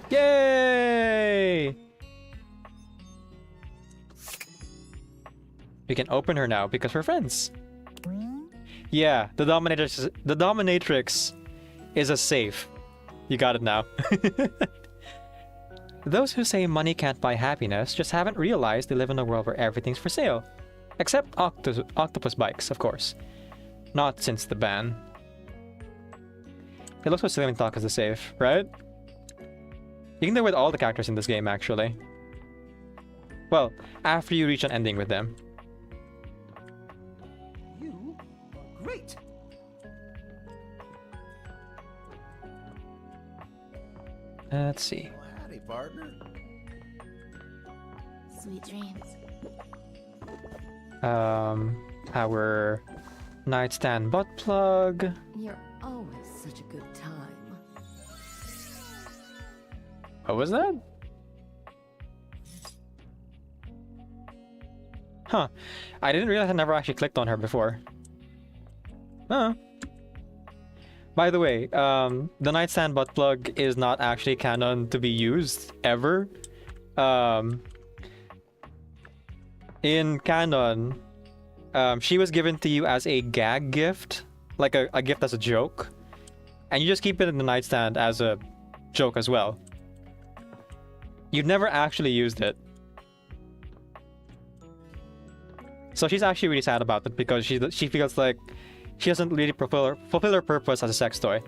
Yay! We can open her now because we're friends. Yeah, the dominatrix is a safe. You got it now. Those who say money can't buy happiness just haven't realized they live in a world where everything's for sale. Except octopus bikes, of course. Not since the ban. It looks so silly when talk is a safe, right? You can do it with all the characters in this game, actually. Well, after you reach an ending with them. You are great. Let's see. partner. Sweet dreams. Our nightstand butt plug. You're always such a good time. What was that? Huh. I didn't realize I never actually clicked on her before. Huh. By the way, the nightstand butt plug is not actually canon to be used ever. In canon, she was given to you as a gag gift, like a gift as a joke, and you just keep it in the nightstand as a joke as well. You've never actually used it. So she's actually really sad about it because she feels like she doesn't really fulfill her purpose as a sex toy.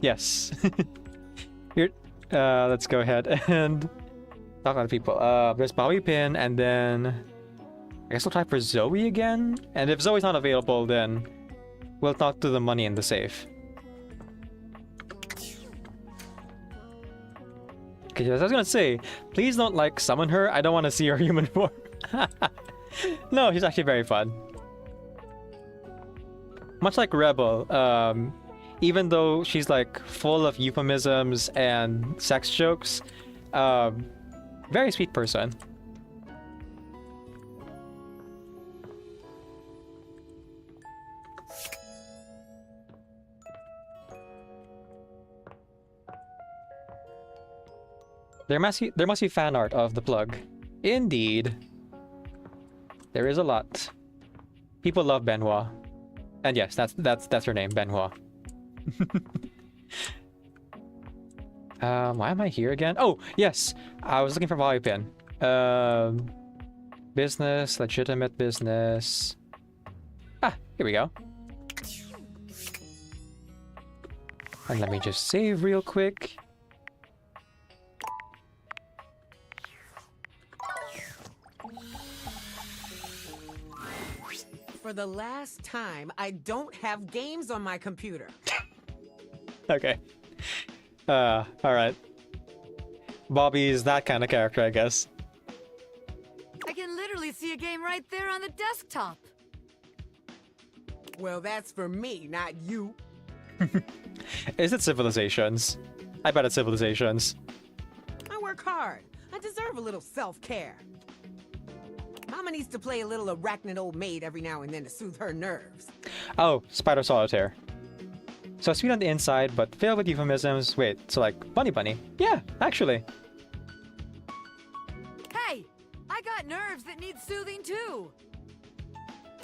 Yes. Here, let's go ahead and talk to other people. There's Bobby Pin, and then I guess we'll try for Zoe again. And if Zoe's not available, then we'll talk to the money in the safe. Okay, I was gonna say, please don't like summon her. I don't want to see her human form. No, she's actually very fun. Much like Rebel, even though she's like full of euphemisms and sex jokes, very sweet person. There must be fan art of the plug. Indeed. There is a lot. People love Benoit. And yes, that's her name, Benoit. Why am I here again? Oh, yes. I was looking for Bobby Pin. Business, legitimate business. Ah, here we go. And let me just save real quick. For the last time, I don't have games on my computer. Okay. Alright. Bobby's that kind of character, I guess. I can literally see a game right there on the desktop. Well, that's for me, not you. Is it Civilizations? I bet it's Civilizations. I work hard. I deserve a little self-care. Mama needs to play a little arachnid old maid every now and then to soothe her nerves. Oh, Spider Solitaire. So sweet on the inside, but filled with euphemisms. Wait, so like Bunny Bunny? Yeah, actually. Hey, I got nerves that need soothing too.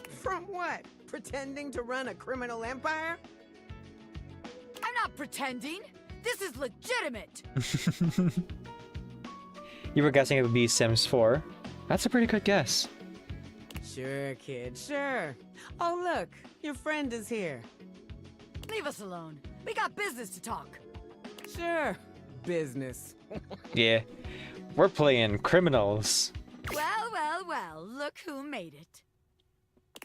From what? Pretending to run a criminal empire? I'm not pretending. This is legitimate. You were guessing it would be Sims 4. That's a pretty good guess. Sure, kid, sure. Oh, look, your friend is here. Leave us alone. We got business to talk. Sure, business. Yeah, we're playing criminals. Well, well, well, look who made it.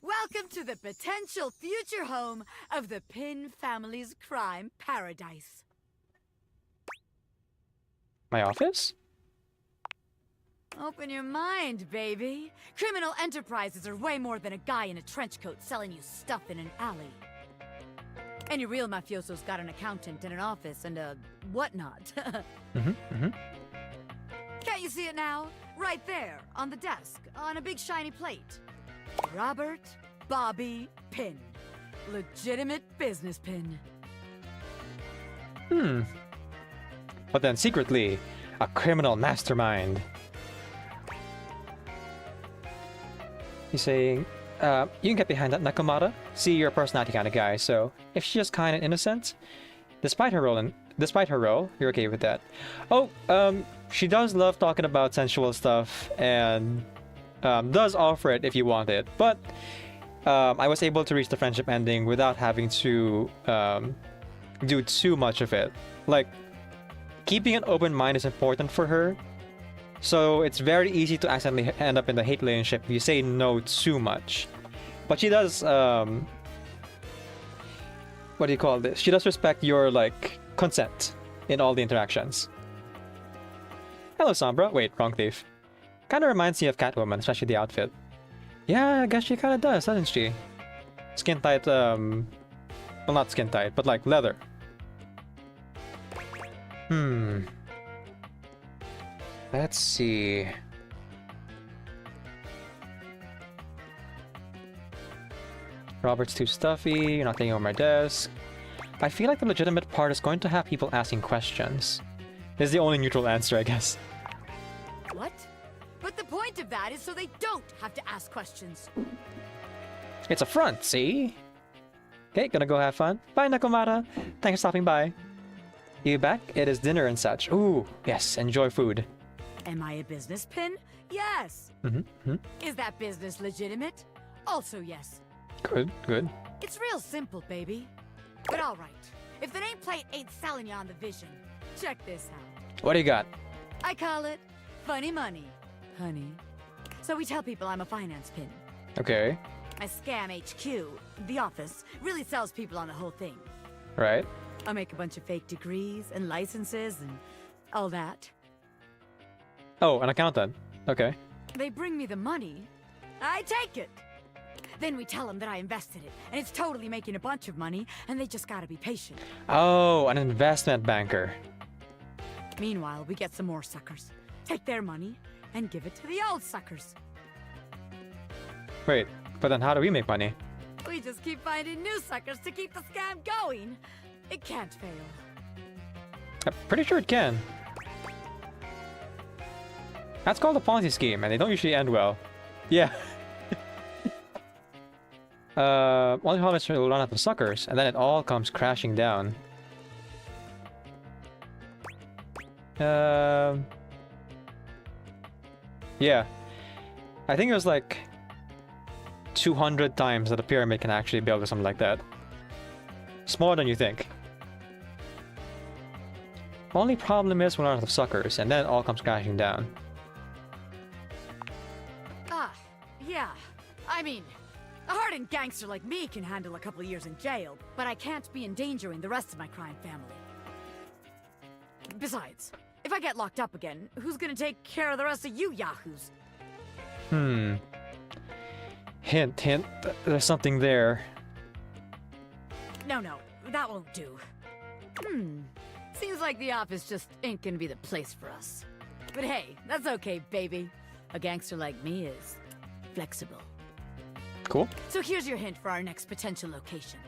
Welcome to the potential future home of the Pin family's crime paradise. My office? Open your mind, baby. Criminal enterprises are way more than a guy in a trench coat selling you stuff in an alley. Any real mafioso's got an accountant and an office and a whatnot. Can't you see it now? Right there, on the desk, on a big shiny plate. Robert Bobby Pin. Legitimate business pin. But then secretly, a criminal mastermind. He's saying, you can get behind that Nakamata. See, you're a personality kind of guy, so if she's just kind and innocent, despite her role, you're okay with that. Oh, she does love talking about sensual stuff and does offer it if you want it, but I was able to reach the friendship ending without having to do too much of it. Like, keeping an open mind is important for her. So it's very easy to accidentally end up in the hate relationship if you say no too much. But she does what do you call this? She does respect your, like, consent in all the interactions. Hello, Sombra. Wait, wrong thief. Kinda reminds me of Catwoman, especially the outfit. Yeah, I guess she kinda does, doesn't she? Skin tight, well, not skin tight, but like leather. Let's see. Robert's too stuffy, you're not taking over my desk. I feel like the legitimate part is going to have people asking questions. This is the only neutral answer, I guess. What? But the point of that is so they don't have to ask questions. It's a front, see? Okay, gonna go have fun. Bye, Nakomata. Thanks for stopping by. You back? It is dinner and such. Ooh, yes, enjoy food. Am I a business pin? Yes. Is that business legitimate? Also yes. Good, good. It's real simple, baby. But all right. If the nameplate ain't selling you on the vision, check this out. What do you got? I call it funny money, honey. So we tell people I'm a finance pin. Okay. My scam HQ, the office, really sells people on the whole thing. Right. I make a bunch of fake degrees and licenses and all that. Oh, an accountant. Okay. They bring me the money. I take it. Then we tell them that I invested it, and it's totally making a bunch of money, and they just gotta be patient. Oh, an investment banker. Meanwhile, we get some more suckers, take their money, and give it to the old suckers. Wait, but then how do we make money? We just keep finding new suckers to keep the scam going. It can't fail. I'm pretty sure it can. That's called a Ponzi scheme, and they don't usually end well. Yeah. Only harvest will run out of suckers, and then it all comes crashing down. Yeah. I think it was like 200 times that a pyramid can actually build or something like that. Smaller than you think. Only problem is we run out of suckers, and then it all comes crashing down. Yeah. I mean, a hardened gangster like me can handle a couple of years in jail, but I can't be endangering the rest of my crime family. Besides, if I get locked up again, who's gonna take care of the rest of you yahoos? Hint, hint. There's something there. No, that won't do. Seems like the office just ain't gonna be the place for us. But hey, that's okay, baby. A gangster like me is flexible. Cool. So here's your hint for our next potential location.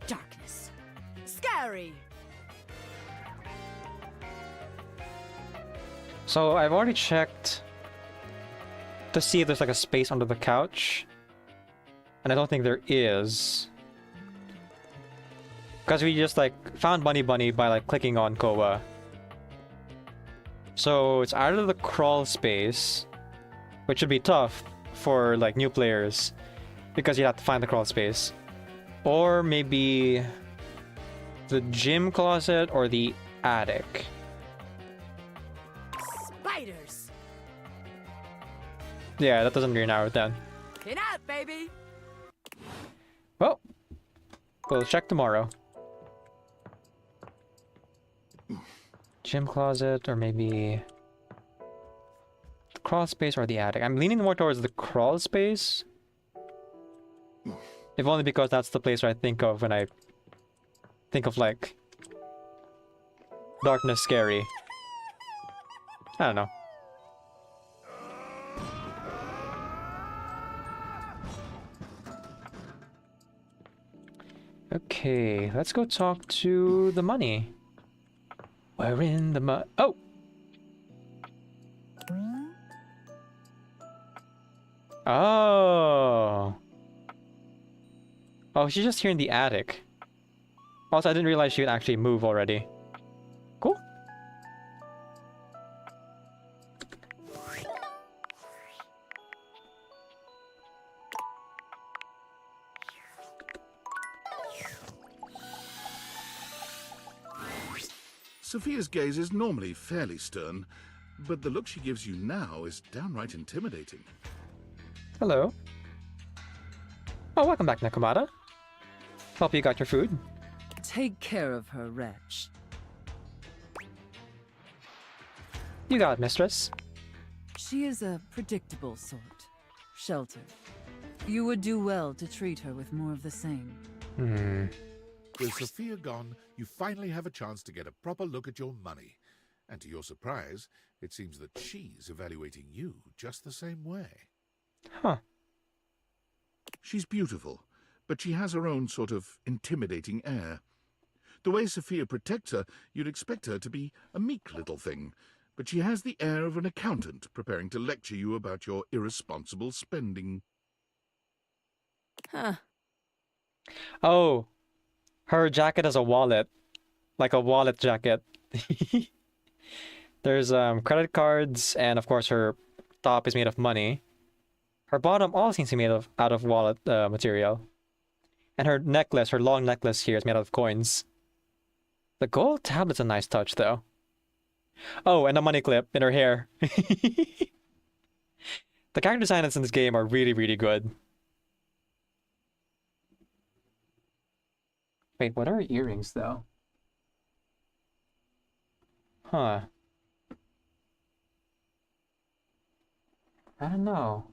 Darkness. Scary! So I've already checked to see if there's like a space under the couch. And I don't think there is. Because we just like found Bunny Bunny by like clicking on Koa. So it's either the crawl space, which should be tough for like new players because you have to find the crawl space, or maybe the gym closet or the attic. Spiders! Yeah, that doesn't really narrow it down. Get out, baby! Well, we'll check tomorrow. Gym closet, or maybe the crawl space or the attic. I'm leaning more towards the crawl space. If only because that's the place where I think of when I think of like darkness scary. I don't know. Okay, let's go talk to the money. We're in the oh! Oh! Oh, she's just here in the attic. Also, I didn't realize she would actually move already. Cool. Sophia's gaze is normally fairly stern, but the look she gives you now is downright intimidating. Hello. Oh, welcome back, Nakamata. Hope you got your food. Take care of her, wretch. You got it, mistress. She is a predictable sort. Sheltered. You would do well to treat her with more of the same. With Sophia gone, you finally have a chance to get a proper look at your money. And to your surprise, it seems that she's evaluating you just the same way. Huh. She's beautiful, but she has her own sort of intimidating air. The way Sophia protects her, you'd expect her to be a meek little thing, but she has the air of an accountant preparing to lecture you about your irresponsible spending. Huh. Oh, her jacket has a wallet. Like a wallet jacket. There's credit cards, and of course her top is made of money. Her bottom all seems to be made out of wallet material. And her necklace, her long necklace here is made out of coins. The gold tablet's a nice touch, though. Oh, and a money clip in her hair. The character designs in this game are really, really good. Wait, what are her earrings, though? Huh. I don't know.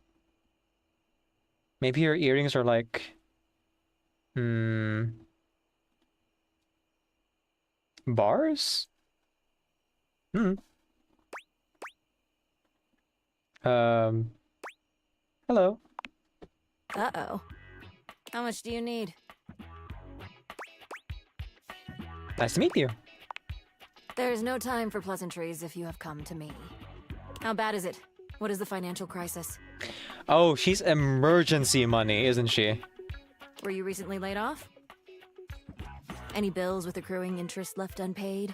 Maybe her earrings are like... bars? Hello. Uh-oh. How much do you need? Nice to meet you. There's no time for pleasantries if you have come to me. How bad is it? What is the financial crisis? Oh, she's emergency money, isn't she? Were you recently laid off? Any bills with accruing interest left unpaid?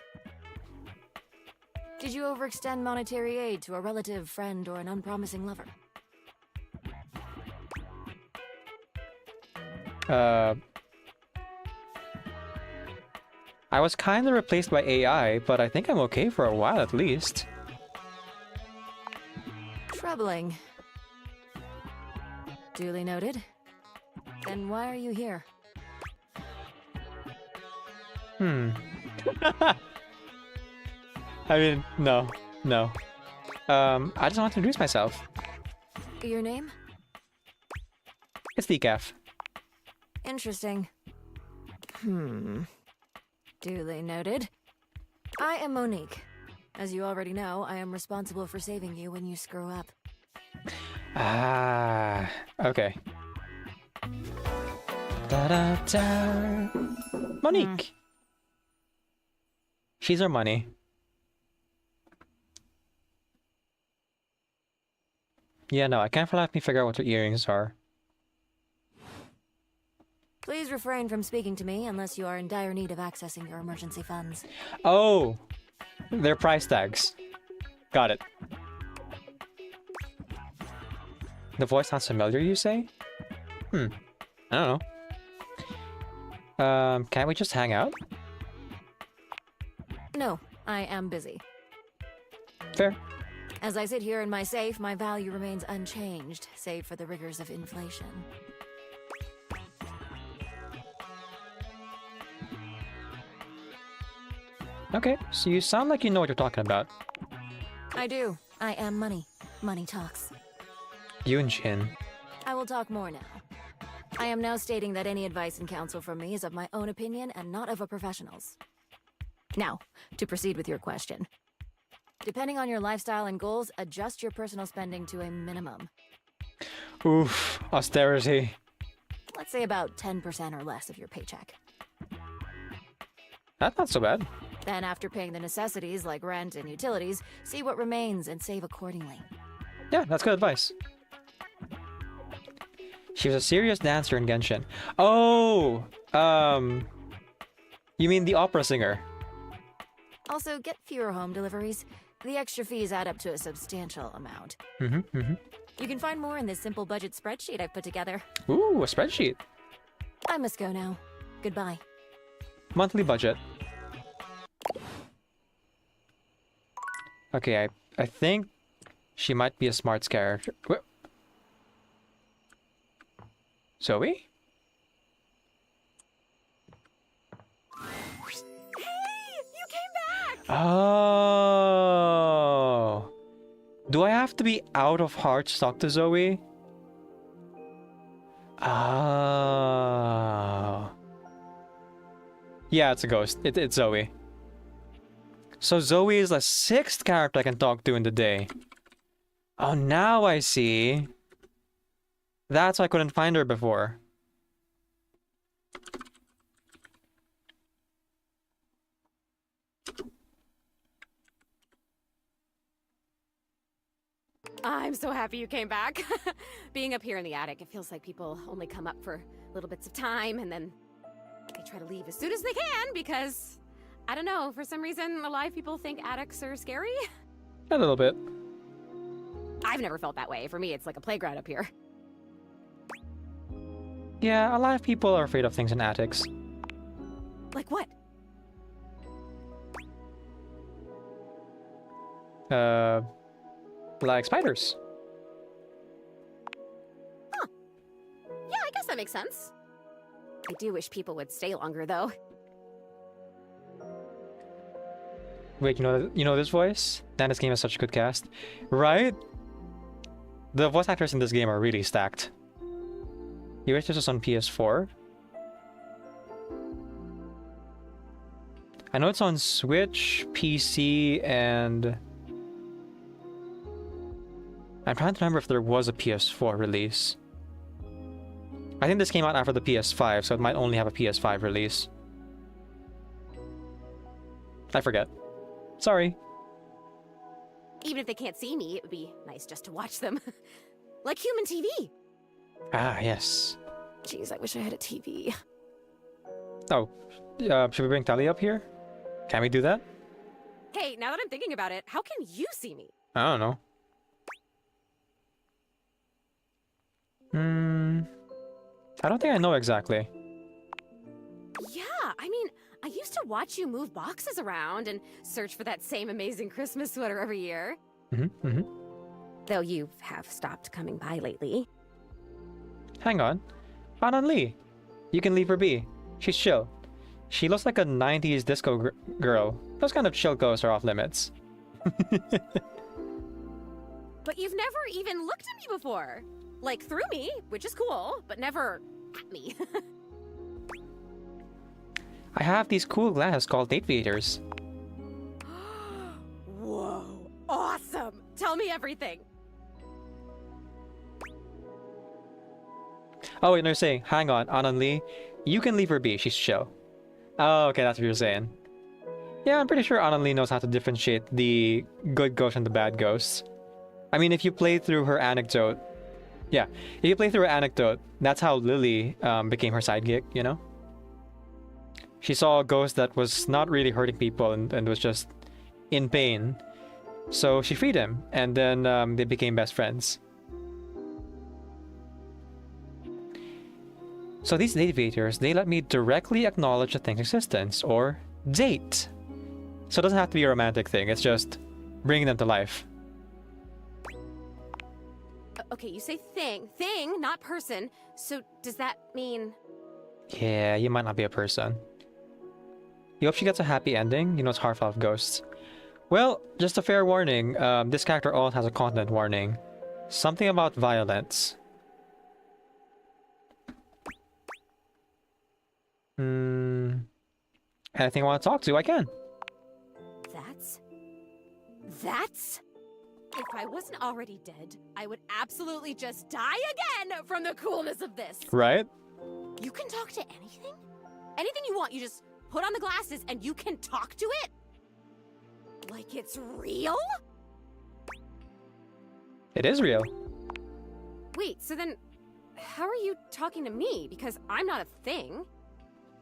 Did you overextend monetary aid to a relative, friend, or an unpromising lover? I was kind of replaced by AI, but I think I'm okay for a while at least. Troubling. Duly noted. Then why are you here? I mean, no. I just want to introduce myself. Your name? It's Decaf. Interesting. Duly noted. I am Monique. As you already know, I am responsible for saving you when you screw up. Ah, okay. Da-da-da. Monique. She's our money. Yeah, no, I can't let me figure out what her earrings are. Please refrain from speaking to me unless you are in dire need of accessing your emergency funds. Oh, they're price tags. Got it. The voice sounds familiar, you say? I don't know. Can't we just hang out? No, I am busy. Fair. As I sit here in my safe, my value remains unchanged, save for the rigors of inflation. Okay, so you sound like you know what you're talking about. I do. I am money. Money talks. You and Jin. I will talk more now. I am now stating that any advice and counsel from me is of my own opinion and not of a professional's. Now, to proceed with your question. Depending on your lifestyle and goals, adjust your personal spending to a minimum. Oof, austerity. Let's say about 10% or less of your paycheck. That's not so bad. Then after paying the necessities like rent and utilities, see what remains and save accordingly. Yeah, that's good advice. She was a serious dancer in Genshin. Oh, you mean the opera singer? Also, get fewer home deliveries. The extra fees add up to a substantial amount. You can find more in this simple budget spreadsheet I've put together. Ooh, a spreadsheet. I must go now. Goodbye. Monthly budget. Okay, I think she might be a smarts character. Oh. Do I have to be out of hearts to talk to Zoe? Oh. Yeah, it's a ghost. It's Zoe. So Zoe is the 6th character I can talk to in the day. Oh, now I see. That's why I couldn't find her before. I'm so happy you came back. Being up here in the attic, it feels like people only come up for little bits of time and then they try to leave as soon as they can because, I don't know, for some reason a lot of people think attics are scary. A little bit. I've never felt that way. For me, it's like a playground up here. Yeah, a lot of people are afraid of things in attics. Like what? Like spiders. Huh. Yeah, I guess that makes sense. I do wish people would stay longer, though. Wait, you know this voice? Man, this game has such a good cast. Right? The voice actors in this game are really stacked. You wish this was on PS4? I know it's on Switch, PC, and... I'm trying to remember if there was a PS4 release. I think this came out after the PS5, so it might only have a PS5 release. I forget. Sorry. Even if they can't see me, it would be nice just to watch them. Like human TV. Ah, yes. Jeez, I wish I had a TV. Oh, should we bring Tali up here? Can we do that? Hey, now that I'm thinking about it, how can you see me? I don't know. I don't think I know exactly. Yeah, I mean, I used to watch you move boxes around and search for that same amazing Christmas sweater every year. Though you have stopped coming by lately. Hang on. Anan Lee. You can leave her be. She's chill. She looks like a 90s disco girl. Those kind of chill ghosts are off limits. But you've never even looked at me before. Like, through me, which is cool, but never at me. I have these cool glasses called aviators. Whoa, awesome! Tell me everything. Oh, and they're saying, hang on, Anan Lee, you can leave her be, she's chill. Oh, okay, that's what you're saying. Yeah, I'm pretty sure Anan Lee knows how to differentiate the good ghosts and the bad ghosts. I mean, if you play through her anecdote, yeah, if you play through her anecdote, that's how Lily became her sidekick, you know? She saw a ghost that was not really hurting people and was just in pain. So she freed him, and then they became best friends. So these aviators, they let me directly acknowledge a thing's existence, or date. So it doesn't have to be a romantic thing, it's just bringing them to life. Okay, you say thing, not person. So does that mean... Yeah, you might not be a person. You hope she gets a happy ending? You know it's hard for ghosts. Well, just a fair warning, this character also has a content warning. Something about violence. Anything I want to talk to, I can. That's... If I wasn't already dead, I would absolutely just die again from the coolness of this. Right? You can talk to anything? Anything you want, you just put on the glasses and you can talk to it? Like it's real? It is real. Wait, so then how are you talking to me? Because I'm not a thing.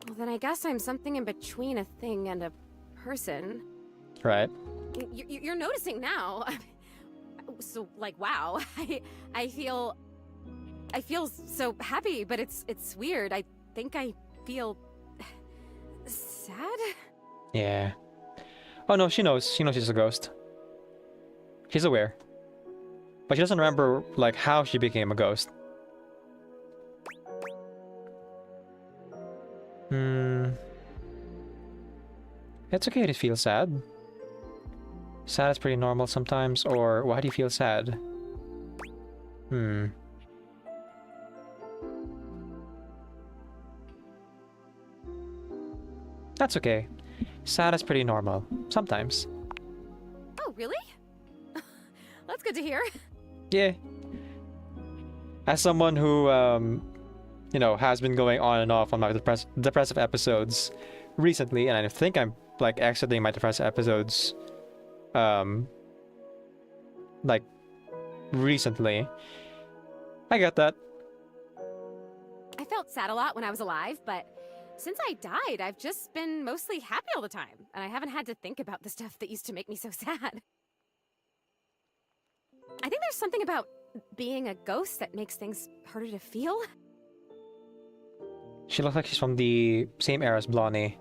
Well, then I guess I'm something in between a thing and a person. Right. You're noticing now. So, like, wow. I feel so happy, but it's weird. I think I feel sad. Yeah. Oh no, she knows. She knows she's a ghost. She's aware. But she doesn't remember, like, how she became a ghost. It's okay to feel sad. Sad is pretty normal sometimes, or why do you feel sad? That's okay. Sad is pretty normal. Sometimes. Oh, really? That's good to hear. Yeah. As someone who, you know, has been going on and off on my depressive episodes recently, and I think I'm, like, exiting my depressive episodes, like, recently. I get that. I felt sad a lot when I was alive, but since I died, I've just been mostly happy all the time, and I haven't had to think about the stuff that used to make me so sad. I think there's something about being a ghost that makes things harder to feel. She looks like she's from the same era as Blondie.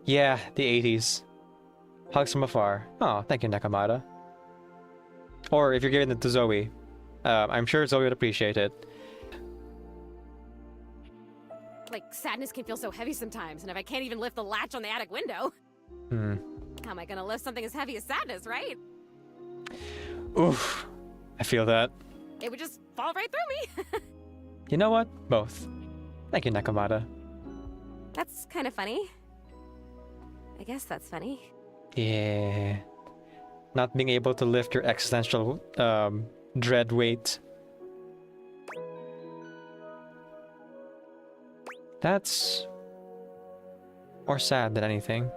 Yeah, the 80s. Hugs from afar. Oh, thank you, Nakamata. Or if you're giving it to Zoe, I'm sure Zoe would appreciate it. Like, sadness can feel so heavy sometimes, and if I can't even lift the latch on the attic window, how am I gonna lift something as heavy as sadness, right? Oof. I feel that. It would just fall right through me. You know what? Both. Thank you, Nakamata. That's kind of funny. I guess that's funny. Yeah. Not being able to lift your existential dread weight. That's more sad than anything.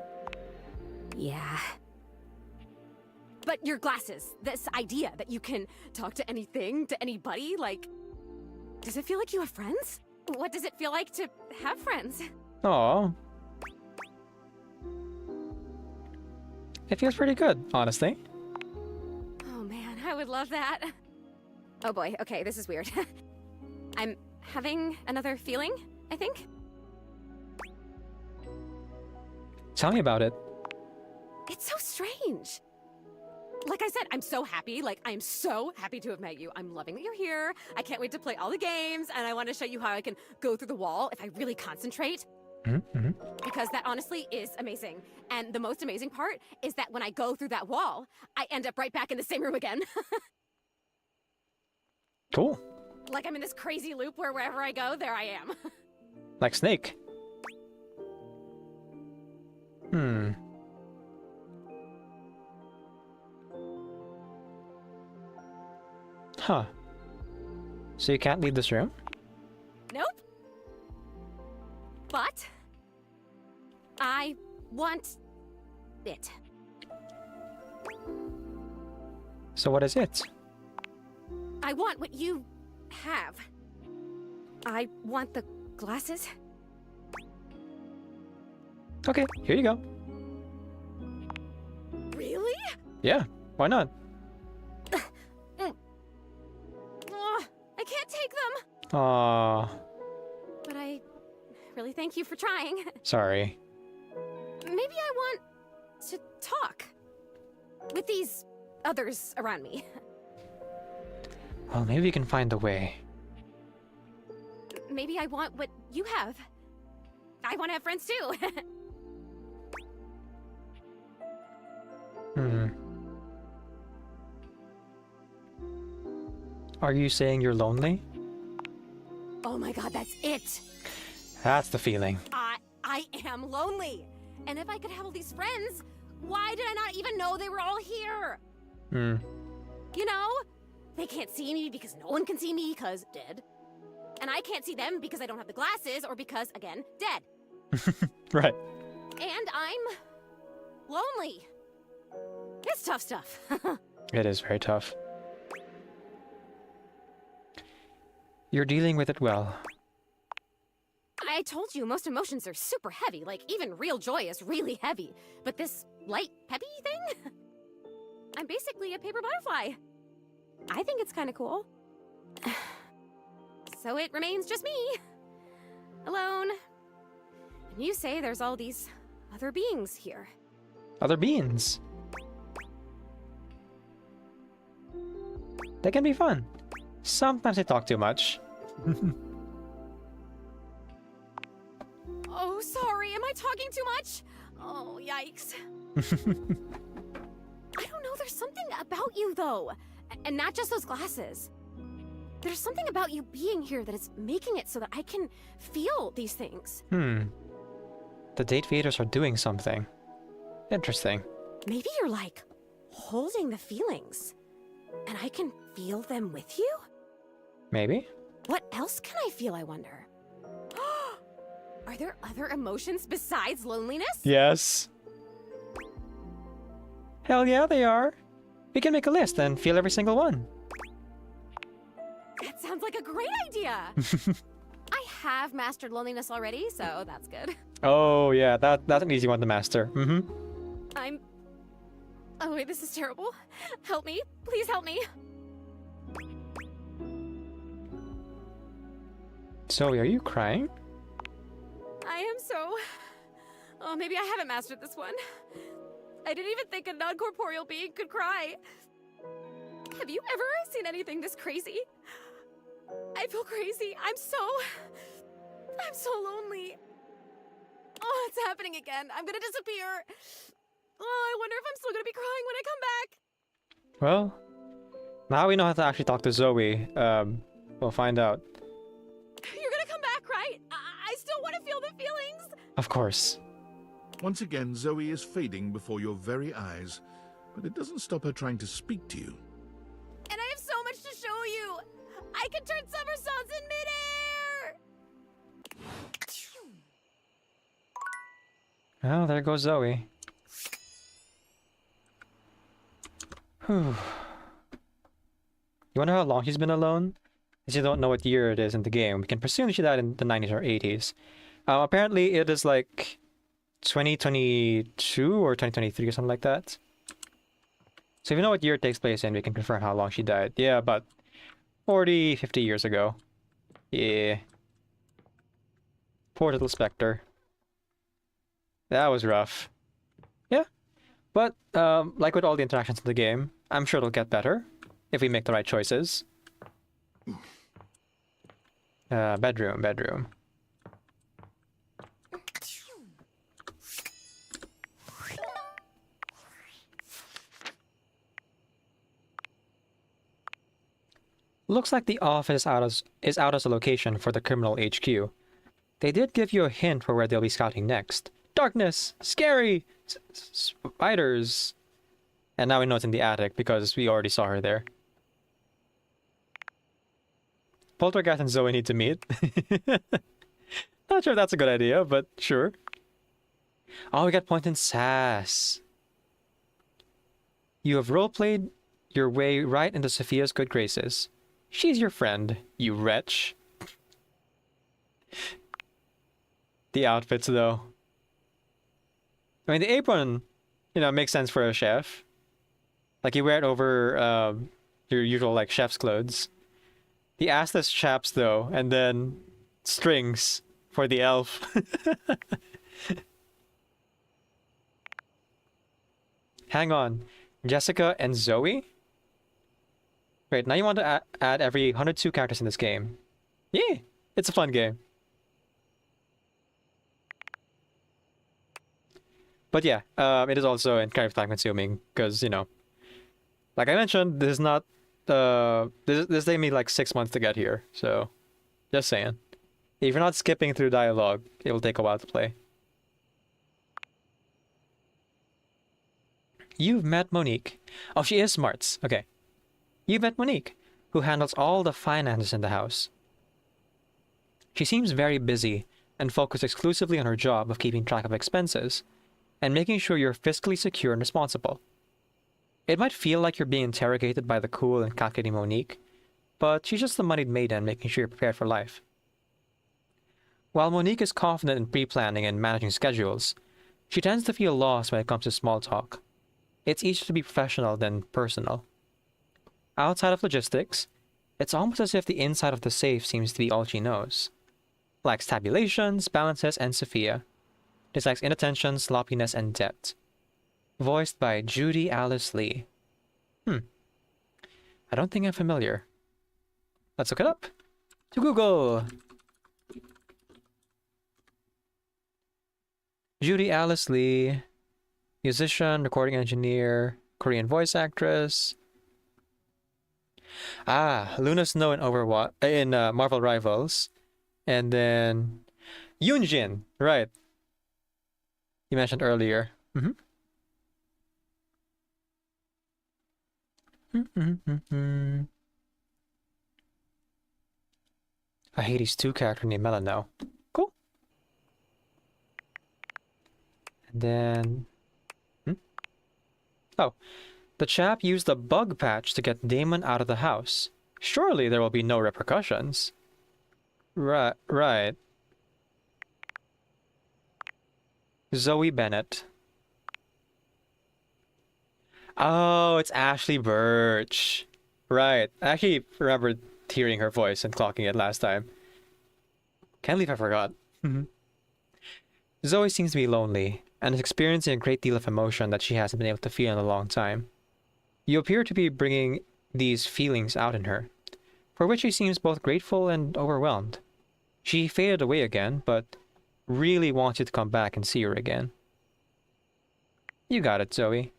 Yeah. But your glasses, this idea that you can talk to anything, to anybody, like, does it feel like you have friends? What does it feel like to have friends? Aww. It feels pretty good, honestly. Oh man, I would love that. Oh boy, okay, this is weird. I'm having another feeling, I think. Tell me about it. It's so strange. Like I said, I'm so happy. Like, I'm so happy to have met you. I'm loving that you're here. I can't wait to play all the games, and I want to show you how I can go through the wall if I really concentrate. Because that honestly is amazing. And the most amazing part is that when I go through that wall, I end up right back in the same room again. Cool. Like I'm in this crazy loop where wherever I go, there I am. Like Snake. Huh. So you can't leave this room? Nope. But I want it. So what is it? I want what you have. I want the glasses. Okay, here you go. Really? Yeah, why not? I can't take them. Aww. But I really thank you for trying. Sorry. Maybe I want to talk with these others around me. Well, maybe we can find a way. Maybe I want what you have. I want to have friends too. Are you saying you're lonely? Oh my god, that's it. That's the feeling. I am lonely. And if I could have all these friends, why did I not even know they were all here? You know? They can't see me because no one can see me because dead. And I can't see them because I don't have the glasses or because, again, dead. Right. And I'm lonely. It's tough stuff. It is very tough. You're dealing with it well. I told you, most emotions are super heavy. Like, even real joy is really heavy. But this light, peppy thing? I'm basically a paper butterfly. I think it's kind of cool. So it remains just me. Alone. And you say there's all these other beings here. Other beings. They can be fun. Sometimes they talk too much. Oh, sorry. Am I talking too much? Oh, yikes. I don't know There's something about you, though. And not just those glasses. There's something about you being here that is making it so that I can feel these things. The date feeders are doing something. Interesting. Maybe you're like holding the feelings. And I can feel them with you? Maybe? What else can I feel, I wonder? Are there other emotions besides loneliness? Yes. Hell yeah, they are. We can make a list and feel every single one. That sounds like a great idea. I have mastered loneliness already, so that's good. Oh yeah, that's an easy one to master. Oh wait, this is terrible. Help me. Please help me. Zoe, are you crying? I am so... Oh, maybe I haven't mastered this one. I didn't even think a non-corporeal being could cry. Have you ever seen anything this crazy? I feel crazy. I'm so lonely. Oh, it's happening again. I'm gonna disappear. Oh, I wonder if I'm still gonna be crying when I come back. Well, now we know how to actually talk to Zoe. We'll find out. You're gonna come back, right? I still want to feel the feelings. Of course. Once again, Zoe is fading before your very eyes, but it doesn't stop her trying to speak to you. And I have so much to show you. I can turn somersaults in midair. Oh, there goes Zoe. Whew. You wonder how long she's been alone? Since you don't know what year it is in the game, we can presume she died in the 90s or 80s. Apparently it is like 2022 or 2023 or something like that. So if you know what year it takes place in, we can confirm how long she died. Yeah, about 40, 50 years ago. Yeah. Poor little Spectre. That was rough. Yeah. But, like with all the interactions in the game, I'm sure it'll get better if we make the right choices. Bedroom. Looks like the office is out as a location for the criminal HQ. They did give you a hint for where they'll be scouting next. Darkness! Scary! Spiders! And now we know it's in the attic because we already saw her there. Poltergeist and Zoe need to meet. Not sure if that's a good idea, but sure. Oh, we got point and sass. You have roleplayed your way right into Sophia's good graces. She's your friend, you wretch. The outfits, though. I mean, the apron, you know, makes sense for a chef. Like, you wear it over your usual, like, chef's clothes. The assless chaps, though, and then strings for the elf. Hang on. Jessica and Zoe? Wait, now you want to add every 102 characters in this game. Yeah, it's a fun game. But yeah, it is also kind of time consuming because, you know, like I mentioned, this is not this take me like 6 months to get here, so just saying. If you're not skipping through dialogue, it will take a while to play. You've met Monique. Oh, she is smarts. Okay. You've met Monique, who handles all the finances in the house. She seems very busy and focused exclusively on her job of keeping track of expenses and making sure you're fiscally secure and responsible. It might feel like you're being interrogated by the cool and calculating Monique, but she's just the moneyed maiden making sure you're prepared for life. While Monique is confident in pre-planning and managing schedules, she tends to feel lost when it comes to small talk. It's easier to be professional than personal. Outside of logistics, it's almost as if the inside of the safe seems to be all she knows. Lacks tabulations, balances, and Sophia. Dislikes inattention, sloppiness, and debt. Voiced by Judy Alice Lee. I don't think I'm familiar. Let's look it up. To Google! Judy Alice Lee. Musician, recording engineer. Korean voice actress. Ah, Luna Snow in Overwatch in Marvel Rivals, and then Yoonjin, right? You mentioned earlier. A Hades 2 character named Melano. Cool. And then... Oh, the chap used a bug patch to get Damon out of the house. Surely there will be no repercussions. Right. Zoe Bennett. Oh, it's Ashley Birch. Right. I actually remember hearing her voice and clocking it last time. Can't believe I forgot. Zoe seems to be lonely, and is experiencing a great deal of emotion that she hasn't been able to feel in a long time. You appear to be bringing these feelings out in her, for which she seems both grateful and overwhelmed. She faded away again, but really wants you to come back and see her again. You got it, Zoe.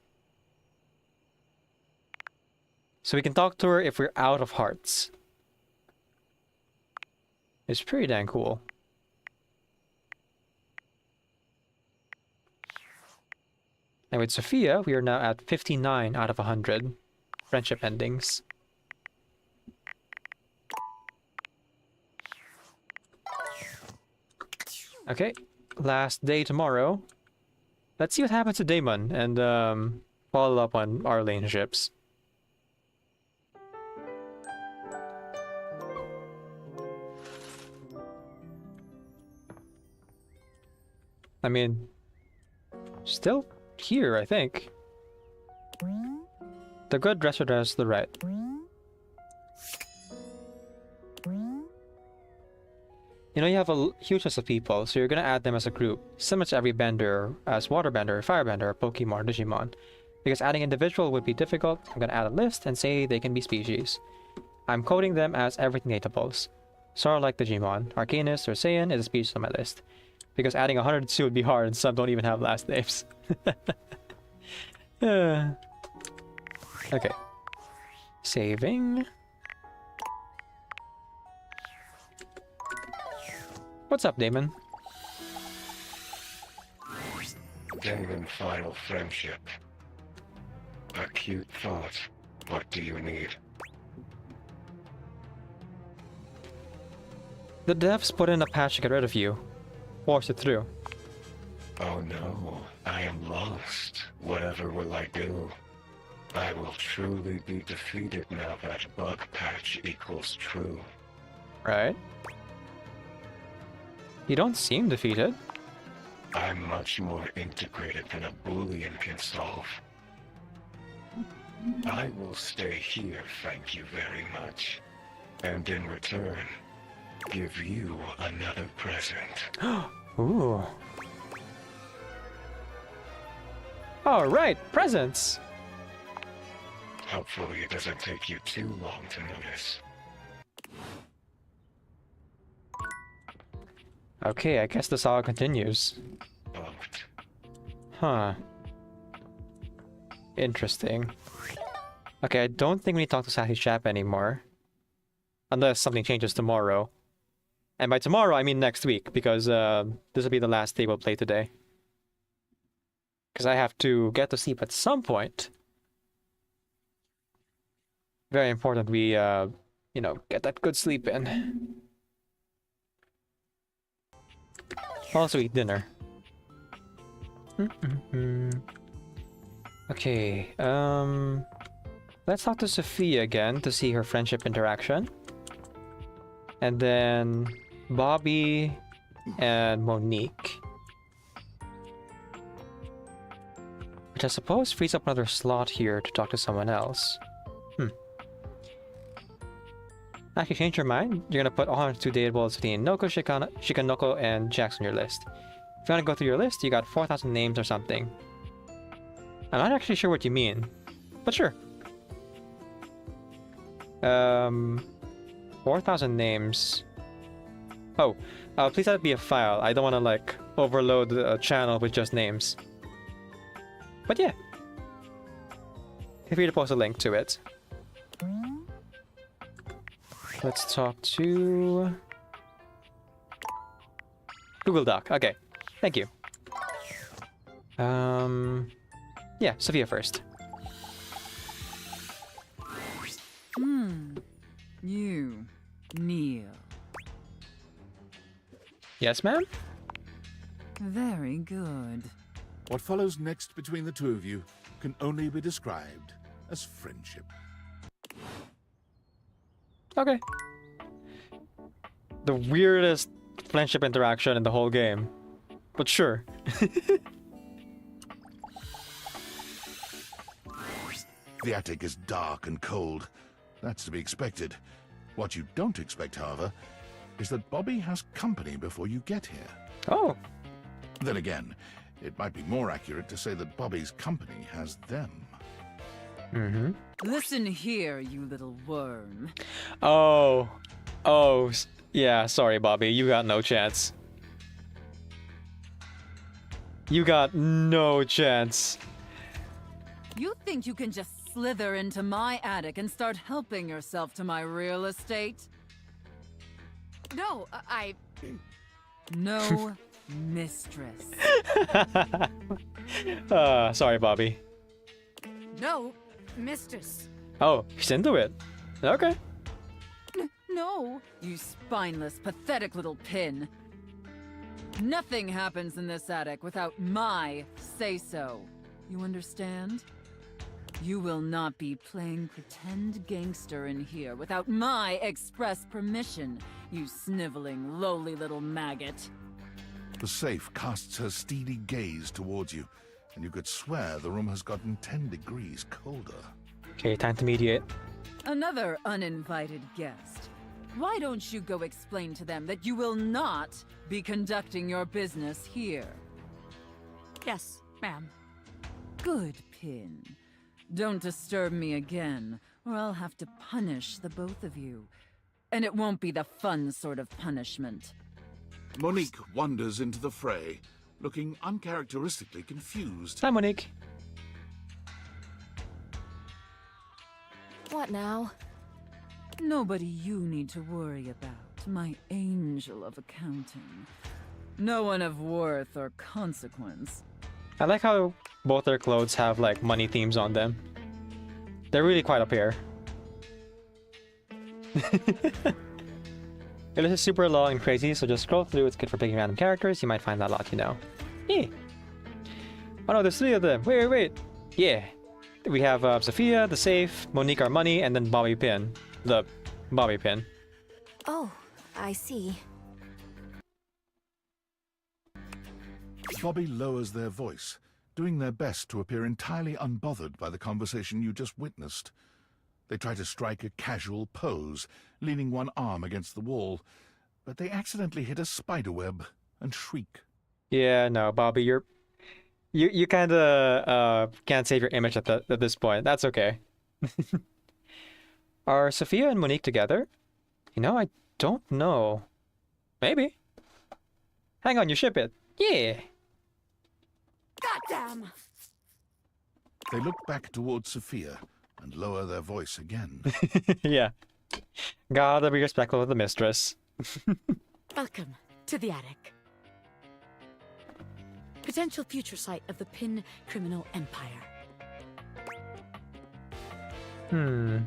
So we can talk to her if we're out of hearts. It's pretty dang cool. And with Sophia, we are now at 59 out of 100 friendship endings. Okay, last day tomorrow. Let's see what happens to Damon and follow up on our relationships. I mean, still here, I think. The good dresser does the right. You know, you have a huge list of people, so you're gonna add them as a group, similar to every bender, as waterbender, firebender, Pokemon, Digimon. Because adding individual would be difficult, I'm gonna add a list and say they can be species. I'm coding them as everything datables. Sort of like Digimon, Arcanist or Saiyan is a species on my list. Because adding 102 would be hard and some don't even have last names. Okay. Saving. What's up, Damon? Damon, final friendship. A cute thought. What do you need? The devs put in a patch to get rid of you. Force it through. Oh no, I am lost. Whatever will I do? I will truly be defeated now that bug patch equals true. Right? You don't seem defeated. I'm much more integrated than a Boolean can solve. I will stay here, thank you very much. And in return, give you another present. Ooh. Alright, presents! Hopefully it doesn't take you too long to notice. Okay, I guess the saga continues. Huh. Interesting. Okay, I don't think we need to talk to Sassy Chap anymore. Unless something changes tomorrow. And by tomorrow, I mean next week, because this will be the last day we'll play today. Because I have to get to sleep at some point. Very important we, you know, get that good sleep in. Also eat dinner. Okay, let's talk to Sophia again to see her friendship interaction. And then Bobby and Monique. Which I suppose frees up another slot here to talk to someone else. Actually, change your mind. You're gonna put all 102 datables between Noko, Shikanoko, and Jax on your list. If you wanna go through your list, you got 4,000 names or something. I'm not actually sure what you mean, but sure. 4,000 names. Oh, please let it be a file. I don't want to like overload the channel with just names. But yeah. Feel free to post a link to it. Let's talk to Google Doc. Okay, thank you. Yeah, Sophia first. You, Neil. Yes, ma'am? Very good. What follows next between the two of you can only be described as friendship. Okay. The weirdest friendship interaction in the whole game. But sure. The attic is dark and cold. That's to be expected. What you don't expect, however, is that Bobby has company before you get here. Oh. Then again, it might be more accurate to say that Bobby's company has them. Mm-hmm. Listen here, you little worm. Oh. Oh. Yeah, sorry, Bobby. You got no chance. You got no chance. You think you can just slither into my attic and start helping yourself to my real estate? No, I... No, mistress. Sorry, Bobby. No, mistress. Oh, she's into it. Okay. No, you spineless, pathetic little pin. Nothing happens in this attic without my say-so. You understand? You will not be playing pretend gangster in here without my express permission, you sniveling, lowly little maggot. The safe casts her steely gaze towards you, and you could swear the room has gotten 10 degrees colder. Okay, time to mediate. Another uninvited guest. Why don't you go explain to them that you will not be conducting your business here? Yes, ma'am. Good, Pin. Don't disturb me again, or I'll have to punish the both of you. And it won't be the fun sort of punishment. Monique wanders into the fray, looking uncharacteristically confused. Hi, Monique. What now? Nobody you need to worry about, my angel of accounting. No one of worth or consequence. I like how both their clothes have like money themes on them. They're really quite up here. It is super long and crazy, so just scroll through. It's good for picking random characters. You might find that a lot, you know. Yeah. Oh no, there's 3 of them. Wait. Yeah. We have Sophia, the safe, Monique, our money, and then Bobby Pin. The Bobby Pin. Oh, I see. Bobby lowers their voice, doing their best to appear entirely unbothered by the conversation you just witnessed. They try to strike a casual pose, leaning one arm against the wall, but they accidentally hit a spiderweb and shriek. Yeah, no, Bobby, you kind of can't save your image at this point. That's okay. Are Sophia and Monique together? You know, I don't know. Maybe. Hang on, you ship it. Yeah. Goddamn! They look back towards Sophia and lower their voice again. Yeah. Gotta be respectful of the mistress. Welcome to the attic. Potential future site of the Pin criminal empire. Do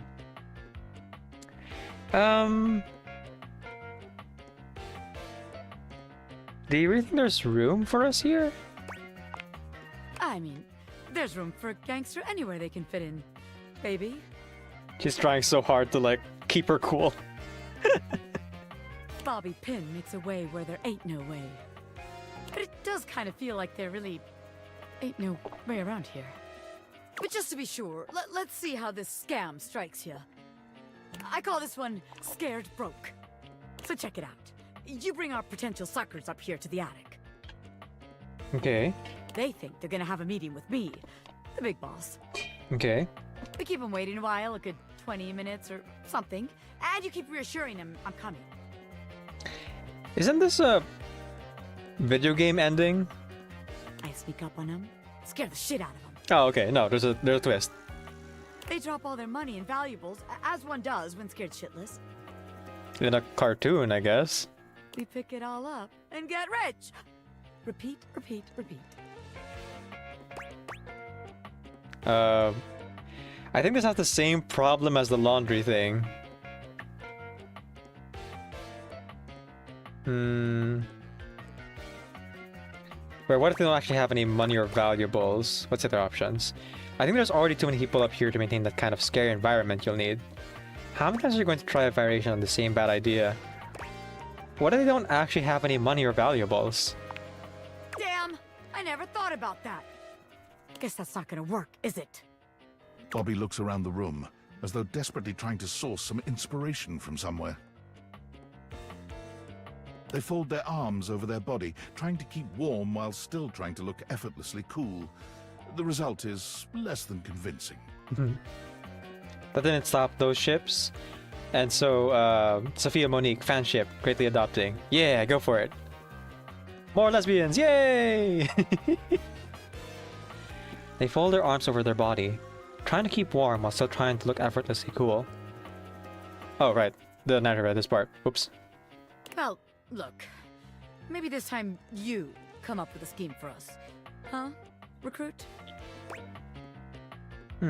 you really think there's room for us here? I mean, there's room for a gangster anywhere they can fit in, baby. She's trying so hard to, like, keep her cool. Bobby Pin makes a way where there ain't no way. But it does kind of feel like there really ain't no way around here. But just to be sure, let's see how this scam strikes you. I call this one Scared Broke. So check it out. You bring our potential suckers up here to the attic. Okay. They think they're gonna have a meeting with me, the big boss. Okay. We keep them waiting a while, a good 20 minutes or something, and you keep reassuring them I'm coming. Isn't this a video game ending? I sneak up on them, scare the shit out of them. Oh, okay. No, there's a twist. They drop all their money and valuables, as one does when scared shitless. In a cartoon, I guess. We pick it all up and get rich. Repeat, repeat, repeat. I think this has the same problem as the laundry thing. Where what if they don't actually have any money or valuables? What's the other options? I think there's already too many people up here to maintain that kind of scary environment you'll need. How many times are you going to try a variation on the same bad idea? What if they don't actually have any money or valuables? Damn! I never thought about that. Guess that's not gonna work, is it? Bobby looks around the room, as though desperately trying to source some inspiration from somewhere. They fold their arms over their body, trying to keep warm while still trying to look effortlessly cool. The result is less than convincing. That didn't stop those ships. And so, Sophia Monique, fanship, greatly adopting. Yeah, go for it. More lesbians, yay! They fold their arms over their body, trying to keep warm while still trying to look effortlessly cool. Oh, right. The narrator read this part. Oops. Well, look. Maybe this time you come up with a scheme for us. Huh? Recruit? I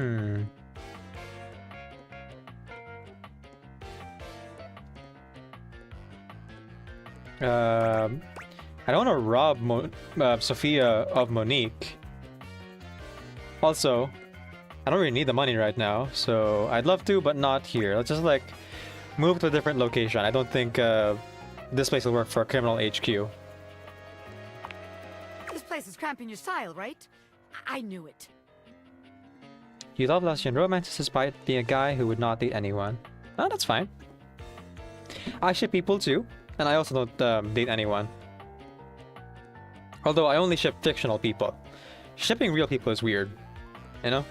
don't want to rob Sophia of Monique. Also, I don't really need the money right now, so I'd love to, but not here. Let's just, like, move to a different location. I don't think this place will work for a criminal HQ. This place is cramping your style, right? I knew it. You love lesbian romances despite being a guy who would not date anyone. Oh, that's fine. I ship people too, and I also don't date anyone. Although I only ship fictional people. Shipping real people is weird, you know?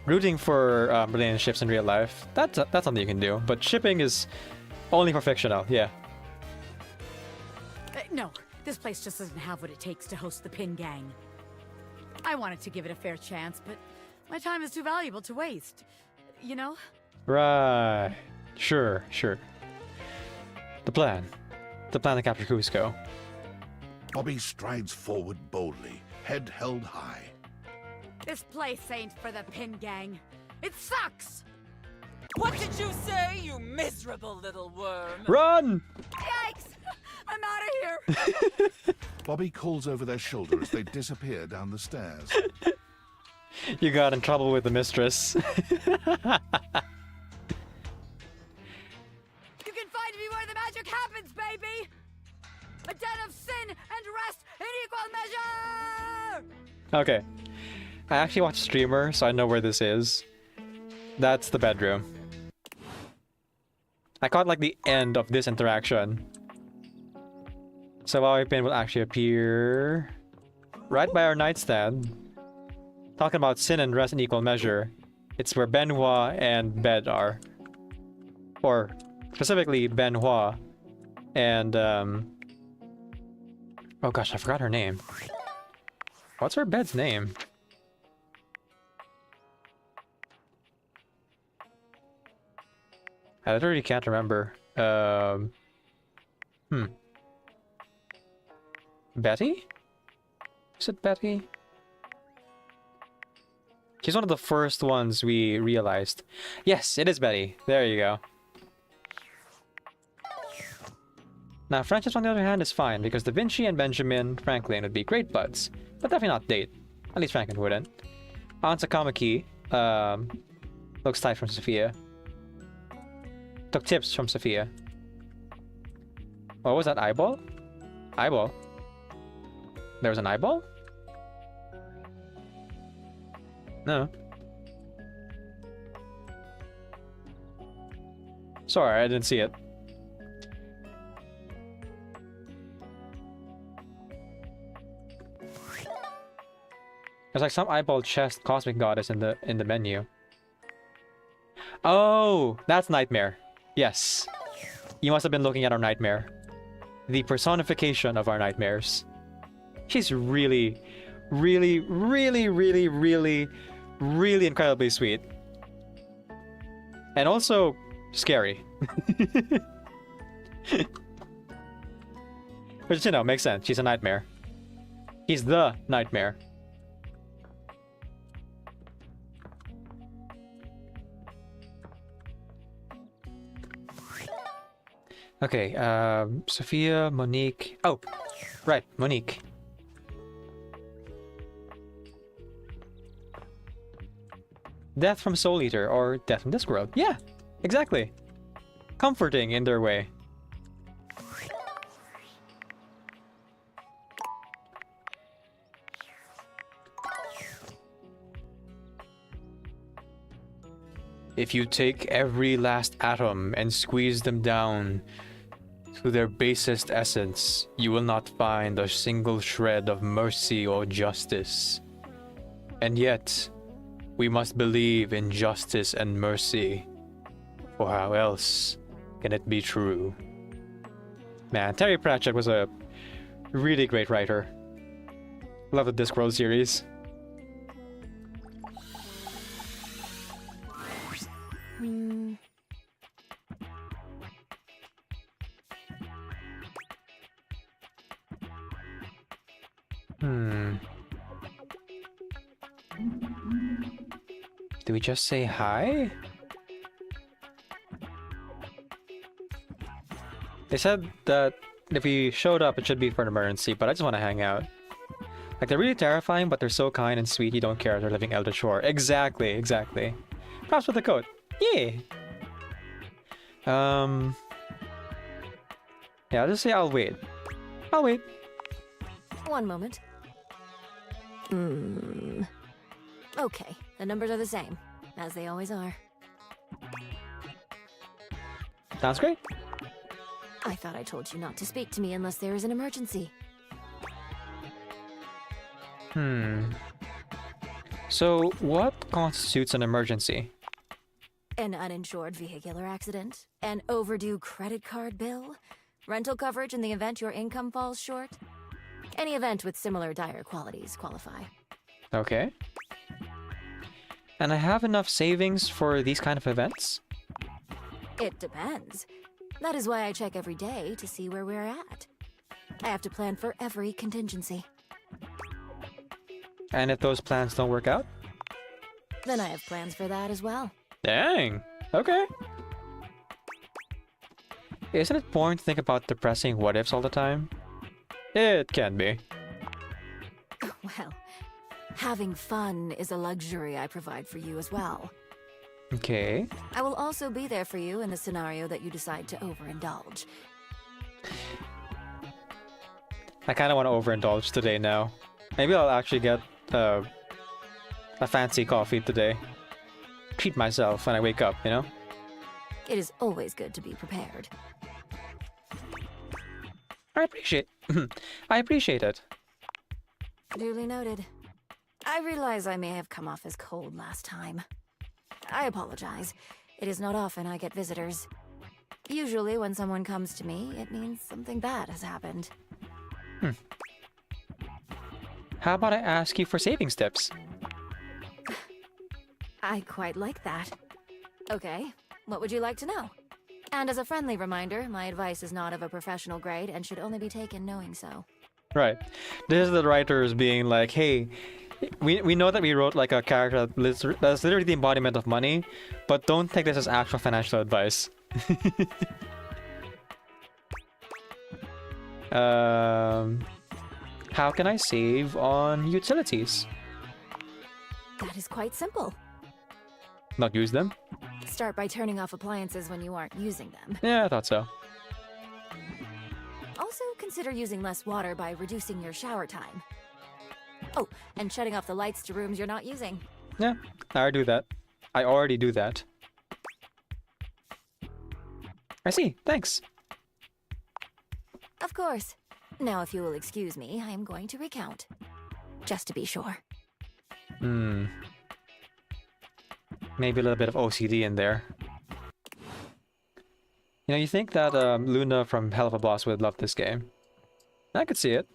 Rooting for relationships in real life, that's something you can do, but shipping is only for fictional, yeah. No, this place just doesn't have what it takes to host the Pin Gang. I wanted to give it a fair chance, but my time is too valuable to waste. You know? Right. Sure. The plan to capture Cusco. Bobby strides forward boldly, head held high. This place ain't for the Pin Gang. It sucks! What did you say, you miserable little worm? Run! Yikes! I'm out of here! Bobby calls over their shoulder as they disappear down the stairs. You got in trouble with the mistress. You can find me where the magic happens, baby! A den of sin and rest in equal measure! Okay. I actually watch streamer, so I know where this is. That's the bedroom. I caught like the end of this interaction. So Wawi Pin will actually appear right by our nightstand. Talking about sin and rest in equal measure. It's where Benhua and Bed are. Or specifically Benhua and oh gosh, I forgot her name. What's her Bed's name? I literally can't remember. Betty? Is it Betty? She's one of the first ones we realized. Yes, it is Betty. There you go. Now, Frances, on the other hand, is fine, because Da Vinci and Benjamin Franklin would be great buds, but definitely not date. At least Franklin wouldn't. Aunt Sakamaki looks tight from Sophia. Took tips from Sophia. What was that, eyeball? Eyeball? There was an eyeball? No. Sorry, I didn't see it. There's like some eyeball chest cosmic goddess in the menu. Oh, that's Nightmare. Yes. You must have been looking at our Nightmare. The personification of our nightmares. She's really, Really, really, really, really, really incredibly sweet. And also scary. Which, you know, makes sense. She's a nightmare. He's the nightmare. Okay, Sophia, Monique. Oh, right, Monique. Death from Soul Eater or Death from Discworld. Yeah, exactly. Comforting in their way. If you take every last atom and squeeze them down to their basest essence, you will not find a single shred of mercy or justice. And yet, we must believe in justice and mercy, for how else can it be true? Man, Terry Pratchett was a really great writer. Love the Discworld series. Do we just say hi? They said that if we showed up, it should be for an emergency, but I just want to hang out. Like, they're really terrifying, but they're so kind and sweet, you don't care if they're living Eldritch Shore. Exactly, exactly. Props for the coat. Yeah! Yeah, I'll just say I'll wait. I'll wait. One moment. Okay, the numbers are the same, as they always are. Sounds great. I thought I told you not to speak to me unless there is an emergency. So, what constitutes an emergency? An uninsured vehicular accident, an overdue credit card bill, rental coverage in the event your income falls short. Any event with similar dire qualities qualify. Okay. And I have enough savings for these kind of events? It depends. That is why I check every day to see where we're at. I have to plan for every contingency. And if those plans don't work out? Then I have plans for that as well. Dang. Okay. Isn't it boring to think about depressing what-ifs all the time? It can be. Well, having fun is a luxury I provide for you as well. Okay. I will also be there for you in the scenario that you decide to overindulge. I kind of want to overindulge today now. Maybe I'll actually get a fancy coffee today. Treat myself when I wake up, you know? It is always good to be prepared. I appreciate it. Duly noted. I realize I may have come off as cold last time. I apologize. It is not often I get visitors. Usually when someone comes to me, it means something bad has happened. How about I ask you for savings tips? I quite like that. Okay, what would you like to know? And as a friendly reminder, my advice is not of a professional grade and should only be taken knowing so. Right. This is the writers being like, hey, we know that we wrote like a character that's literally the embodiment of money, but don't take this as actual financial advice. How can I save on utilities? That is quite simple. Not use them? Start by turning off appliances when you aren't using them. Yeah, I thought so. Also, consider using less water by reducing your shower time. Oh, and shutting off the lights to rooms you're not using. Yeah, I already do that. I see, thanks. Of course. Now, if you will excuse me, I am going to recount. Just to be sure. Maybe a little bit of OCD in there. You know, you think that Luna from Hell of a Boss would love this game. I could see it.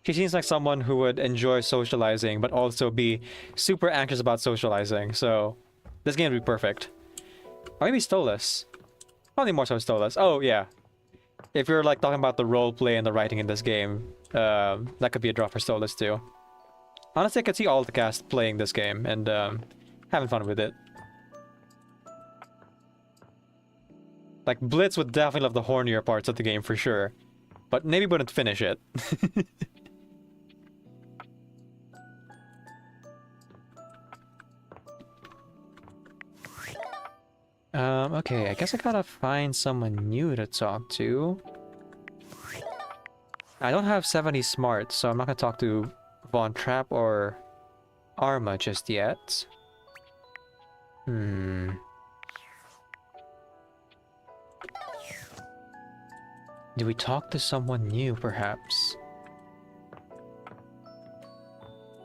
She seems like someone who would enjoy socializing, but also be super anxious about socializing. So this game would be perfect. Or maybe Stolas. Probably more so Stolas. Oh yeah. If you're like talking about the roleplay and the writing in this game, that could be a draw for Stolas too. Honestly, I could see all the cast playing this game and having fun with it. Like Blitz would definitely love the hornier parts of the game for sure, but maybe wouldn't finish it. Okay, I guess I gotta find someone new to talk to. I don't have 70 smart, so I'm not gonna talk to Von Trapp or Arma just yet. Do we talk to someone new, perhaps?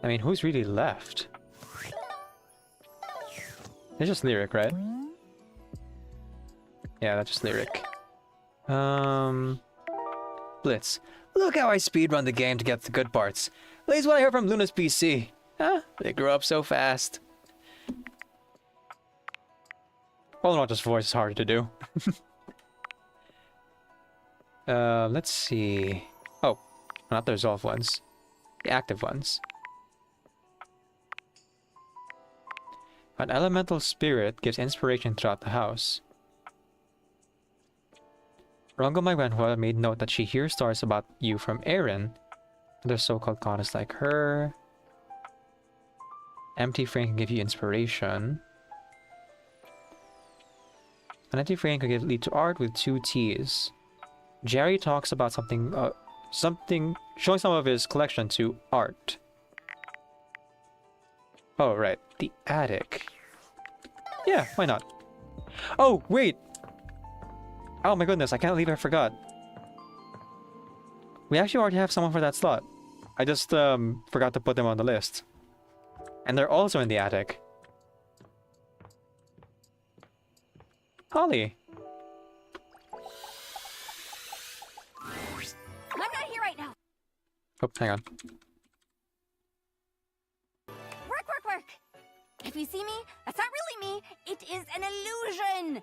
I mean, who's really left? It's just Lyric, right? Yeah, that's just Lyric. Blitz. Look how I speedrun the game to get the good parts. At least what I heard from Luna's PC. Huh? They grew up so fast. Walnut's voice is hard to do. Let's see. Oh, not the resolve ones. The active ones. An elemental spirit gives inspiration throughout the house. Rongo Magwenhua made note that she hears stories about you from Aaron, other so-called goddess like her. Empty frame can give you inspiration. An empty frame can lead to art with 2 T's. Jerry talks about something showing some of his collection to art. Oh, right. The attic. Yeah, why not? Oh, wait! Oh my goodness, I can't believe I forgot. We actually already have someone for that slot. I just forgot to put them on the list. And they're also in the attic. Holly. I'm not here right now. Oh, hang on. Work. If you see me, that's not really me. It is an illusion.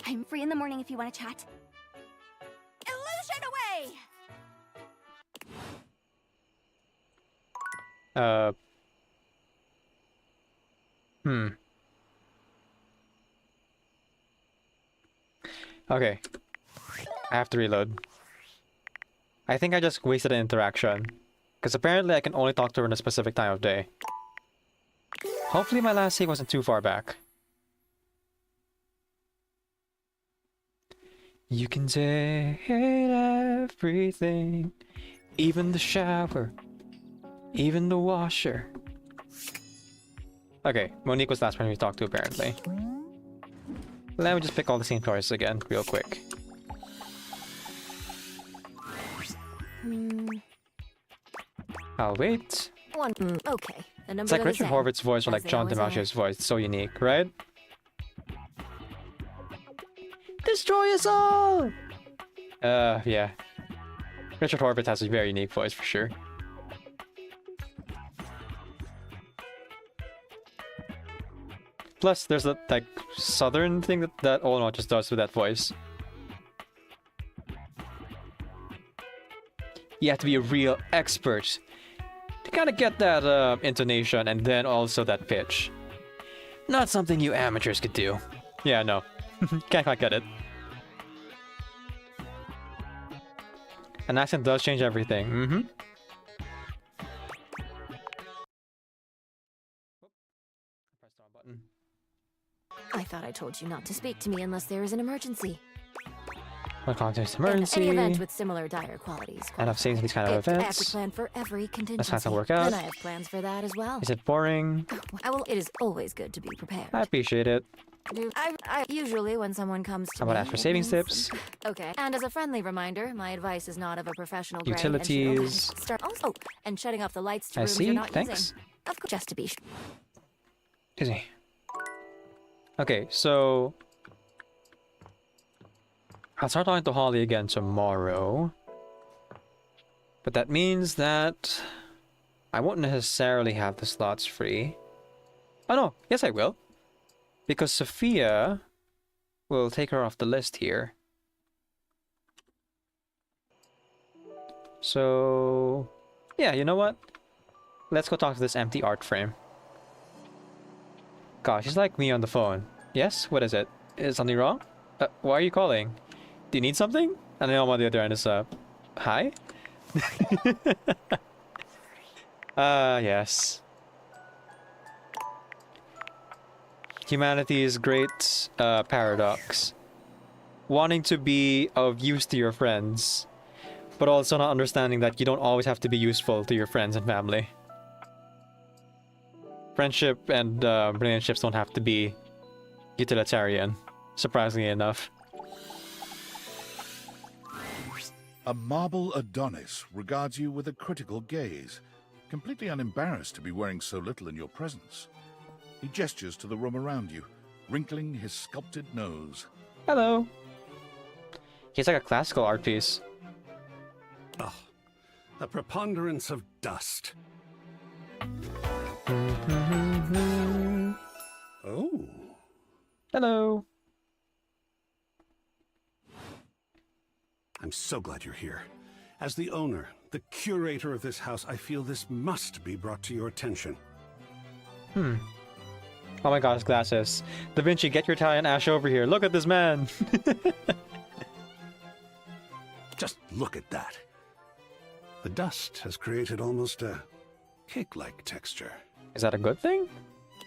I'm free in the morning if you want to chat. Illusion away! Okay. I have to reload. I think I just wasted an interaction. Because apparently I can only talk to her in a specific time of day. Hopefully my last save wasn't too far back. You can take everything. Even the shower. Even the washer. Okay, Monique was the last person we talked to apparently. Let me just pick all the same choices again, real quick. I'll wait. Okay. It's like Richard Horvitz' voice or like John DiMaggio's voice. It's so unique, right? Destroy us all! Yeah. Richard Horvitz has a very unique voice for sure. Plus, there's that like southern thing that Ono just does with that voice. You have to be a real expert to kind of get that intonation and then also that pitch. Not something you amateurs could do. Yeah, no. Can't quite get it. An accent does change everything. I thought I told you not to speak to me unless there is an emergency. What context emergency? Any event with similar dire qualities. And I've seen these kind of events. I have to plan for every contingency. That's not gonna work out. Then I have plans for that as well. Is it boring? It is always good to be prepared. I appreciate it. I usually when someone comes to How about me, ask for savings tips? Okay. And as a friendly reminder, my advice is not of a professional grade. Utilities. And shutting off the lights to I rooms see. you're not Thanks. using. Of course, just to be sure. Excuse me. Okay, so I'll start talking to Holly again tomorrow. But that means that I won't necessarily have the slots free. Oh no, yes I will. Because Sophia will take her off the list here. So, yeah, you know what? Let's go talk to this empty art frame. Gosh, she's like me on the phone. Yes? What is it? Is something wrong? Why are you calling? Do you need something? And then on the other end is, hi? Yes. Humanity's great paradox. Wanting to be of use to your friends, but also not understanding that you don't always have to be useful to your friends and family. Friendship and relationships don't have to be utilitarian, surprisingly enough. A marble Adonis regards you with a critical gaze, completely unembarrassed to be wearing so little in your presence. He gestures to the room around you, wrinkling his sculpted nose. Hello. He's like a classical art piece. Oh, a preponderance of dust. Oh. Hello. I'm so glad you're here. As the owner, the curator of this house, I feel this must be brought to your attention. Oh my gosh, glasses. Da Vinci, get your Italian ash over here. Look at this man. Just look at that. The dust has created almost a cake-like texture. Is that a good thing?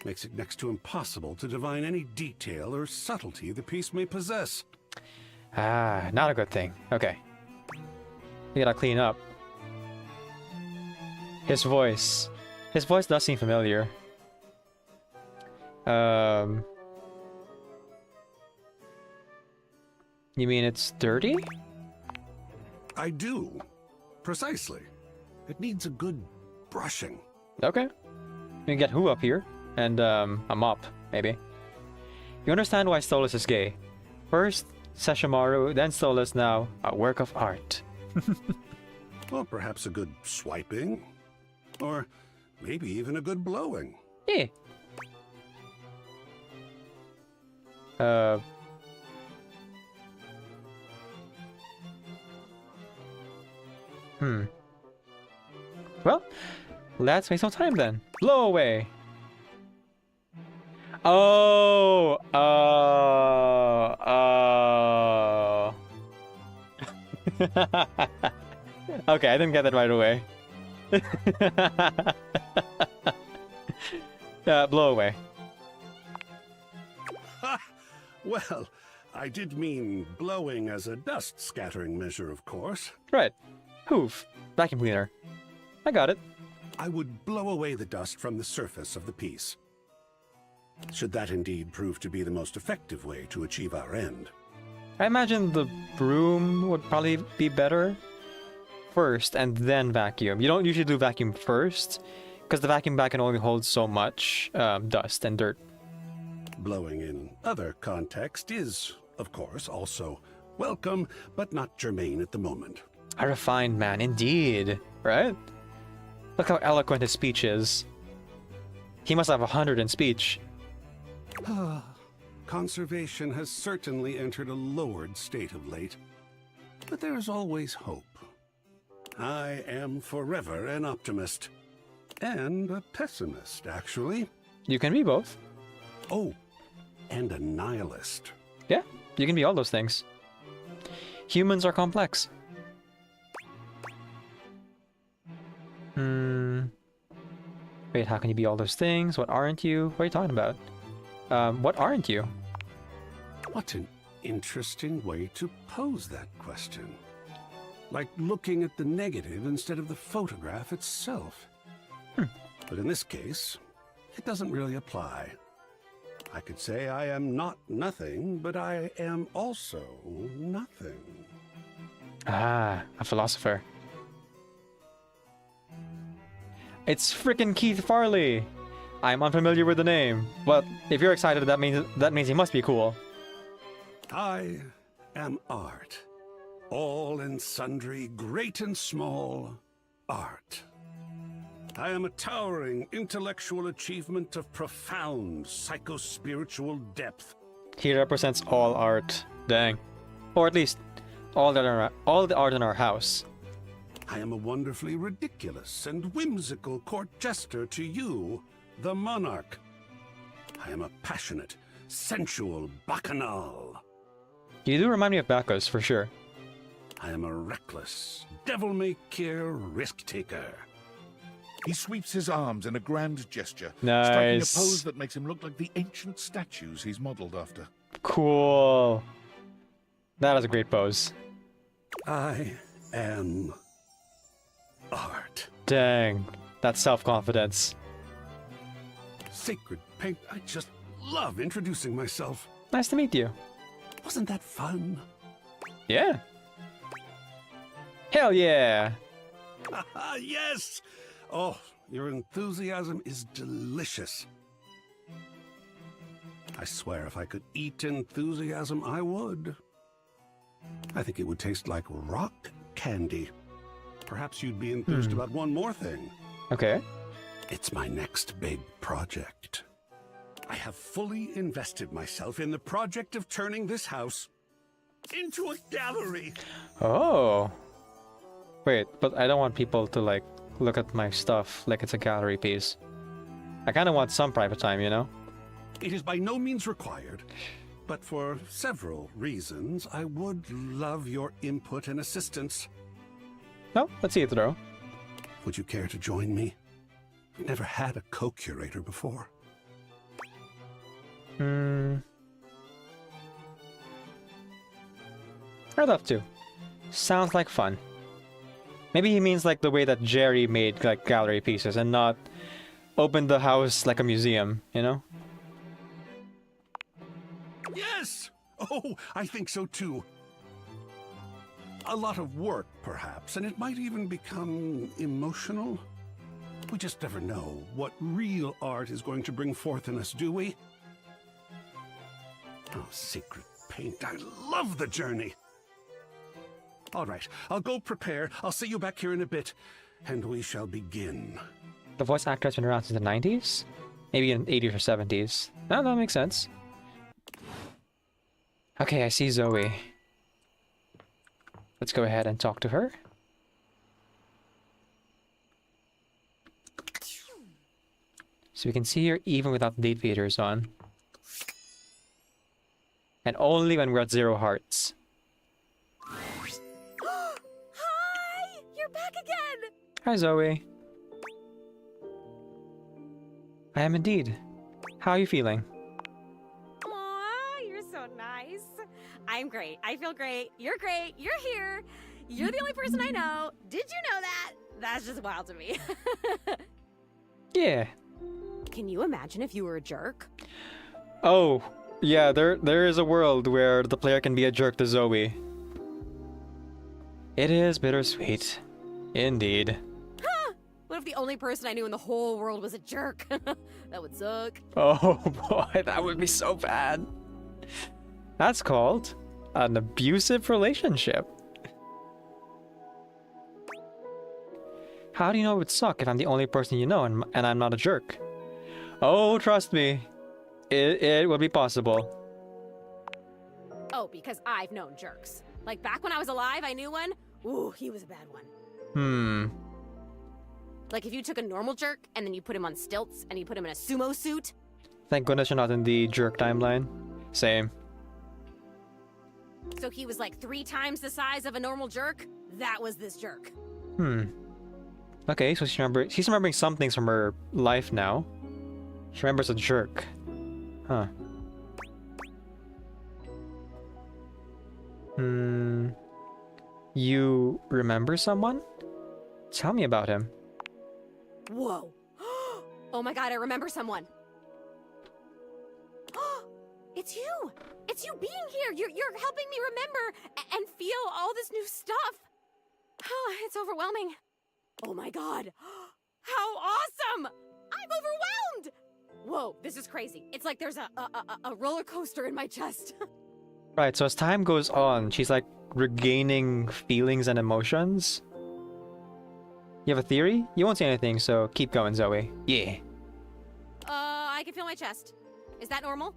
Makes it next to impossible to divine any detail or subtlety the piece may possess. Ah, not a good thing. Okay. We gotta clean up. His voice. His voice does seem familiar. You mean it's dirty? I do. Precisely. It needs a good brushing. Okay. You can get Who up here, and a mop, maybe. You understand why Stolas is gay. First, Sesshomaru, then Stolas, now a work of art. Well, perhaps a good swiping. Or maybe even a good blowing. Yeah. Well, let's make some time then. Blow away. Oh. Okay, I didn't get that right away. Blow away. Well, I did mean blowing as a dust scattering measure, of course. Right. Hoof. Vacuum cleaner. I got it. I would blow away the dust from the surface of the piece. Should that indeed prove to be the most effective way to achieve our end. I imagine the broom would probably be better first and then vacuum. You don't usually do vacuum first because the vacuum bag can only hold so much dust and dirt. Blowing in other context is, of course, also welcome, but not germane at the moment. A refined man, indeed. Right? Look how eloquent his speech is. He must have 100 in speech. Conservation has certainly entered a lowered state of late. But there is always hope. I am forever an optimist. And a pessimist, actually. You can be both. Oh, and a nihilist. Yeah, you can be all those things. Humans are complex. Wait, how can you be all those things? What aren't you? What are you talking about? What aren't you? What an interesting way to pose that question. Like looking at the negative instead of the photograph itself. But in this case, it doesn't really apply. I could say I am not nothing, but I am also nothing. Ah, a philosopher. It's frickin' Keith Farley! I'm unfamiliar with the name, but if you're excited, that means he must be cool. I am art. All and sundry, great and small, art. I am a towering intellectual achievement of profound psycho-spiritual depth. He represents all art. Dang. Or at least all the art in our house. I am a wonderfully ridiculous and whimsical court jester to you, the monarch. I am a passionate, sensual bacchanal. You do remind me of Bacchus, for sure. I am a reckless, devil-may-care risk-taker. He sweeps his arms in a grand gesture, Nice. striking a pose that makes him look like the ancient statues he's modeled after. Cool. That is a great pose. I am art. Dang. That's self-confidence. Sacred paint, I just love introducing myself. Nice to meet you. Wasn't that fun? Yeah. Hell yeah. Yes! Oh, your enthusiasm is delicious. I swear if I could eat enthusiasm, I would. I think it would taste like rock candy. Perhaps you'd be enthused about one more thing. Okay. It's my next big project. I have fully invested myself in the project of turning this house into a gallery. Oh. Wait, but I don't want people to, like, look at my stuff like it's a gallery piece. I kind of want some private time, you know? It is by no means required, but for several reasons, I would love your input and assistance. No, let's see it through. Would you care to join me? I've never had a co-curator before. I'd love to. Sounds like fun. Maybe he means like the way that Jerry made like gallery pieces and not open the house like a museum, you know? Yes! Oh, I think so too. A lot of work, perhaps, and it might even become emotional. We just never know what real art is going to bring forth in us, do we? Oh, sacred paint, I love the journey. All right, I'll go prepare. I'll see you back here in a bit, and we shall begin. The voice actor has been around since the 90s? Maybe in the 80s or 70s. No, that makes sense. Okay, I see Zoe. Let's go ahead and talk to her. So we can see her even without date feeders on. And only when we're at 0 hearts. Hi! You're back again! Hi, Zoe. I am indeed. How are you feeling? Aw, you're so nice. I'm great. I feel great. You're great. You're here. You're the only person I know. Did you know that? That's just wild to me. Yeah. Can you imagine if you were a jerk? Oh, yeah, there is a world where the player can be a jerk to Zoe. It is bittersweet. Indeed. Huh. What if the only person I knew in the whole world was a jerk? That would suck. Oh boy, that would be so bad. That's called an abusive relationship. How do you know it would suck if I'm the only person you know and I'm not a jerk? Oh, trust me. It will be possible. Oh, because I've known jerks. Like back when I was alive, I knew one. Ooh, he was a bad one. Like if you took a normal jerk and then you put him on stilts and you put him in a sumo suit. Thank goodness you're not in the jerk timeline. Same. So he was like 3 times the size of a normal jerk? That was this jerk. Okay, so she's remembering some things from her life now. She remembers a jerk. Huh. You remember someone? Tell me about him. Whoa. Oh my god, I remember someone. It's you! It's you being here! You're helping me remember and feel all this new stuff! Oh, it's overwhelming. Oh my god! How awesome! I'm overwhelmed! Whoa, this is crazy. It's like there's a roller coaster in my chest. Right, so as time goes on, she's like regaining feelings and emotions. You have a theory? You won't say anything, so keep going, Zoe. Yeah. I can feel my chest. Is that normal?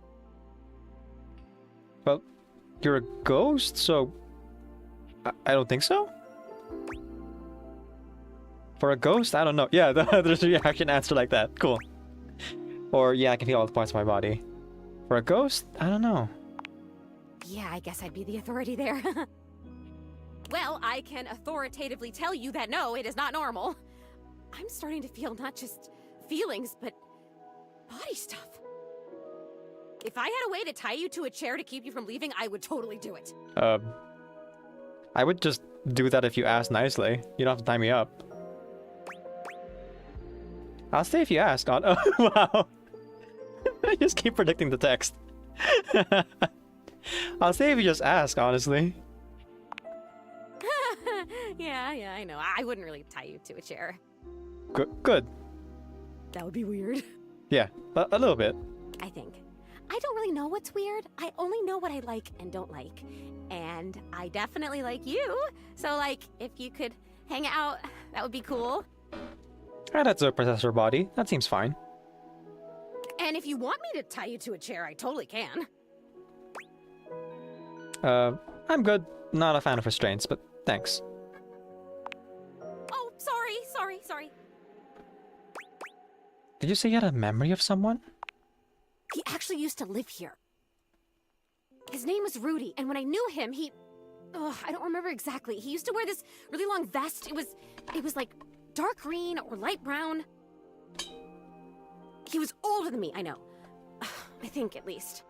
Well, you're a ghost, so... I don't think so? For a ghost? I don't know. Yeah, there's a reaction answer like that. Cool. Or, yeah, I can feel all the parts of my body. For a ghost? I don't know. Yeah, I guess I'd be the authority there. Well, I can authoritatively tell you that no, it is not normal. I'm starting to feel not just feelings, but body stuff. If I had a way to tie you to a chair to keep you from leaving, I would totally do it. I would just do that if you asked nicely. You don't have to tie me up. I'll stay if you ask. Oh, wow. I just keep predicting the text. I'll stay if you just ask, honestly. Yeah, I know. I wouldn't really tie you to a chair. Good. That would be weird. Yeah, a little bit. I think. I don't really know what's weird. I only know what I like and don't like. And I definitely like you. So, like, if you could hang out, that would be cool. That's a possessor body. That seems fine. And if you want me to tie you to a chair, I totally can. I'm good. Not a fan of restraints, but thanks. Oh, sorry. Did you say you had a memory of someone? He actually used to live here. His name was Rudy, and when I knew him, I don't remember exactly. He used to wear this really long vest. It was like dark green or light brown. He was older than me, I know. I think, at least.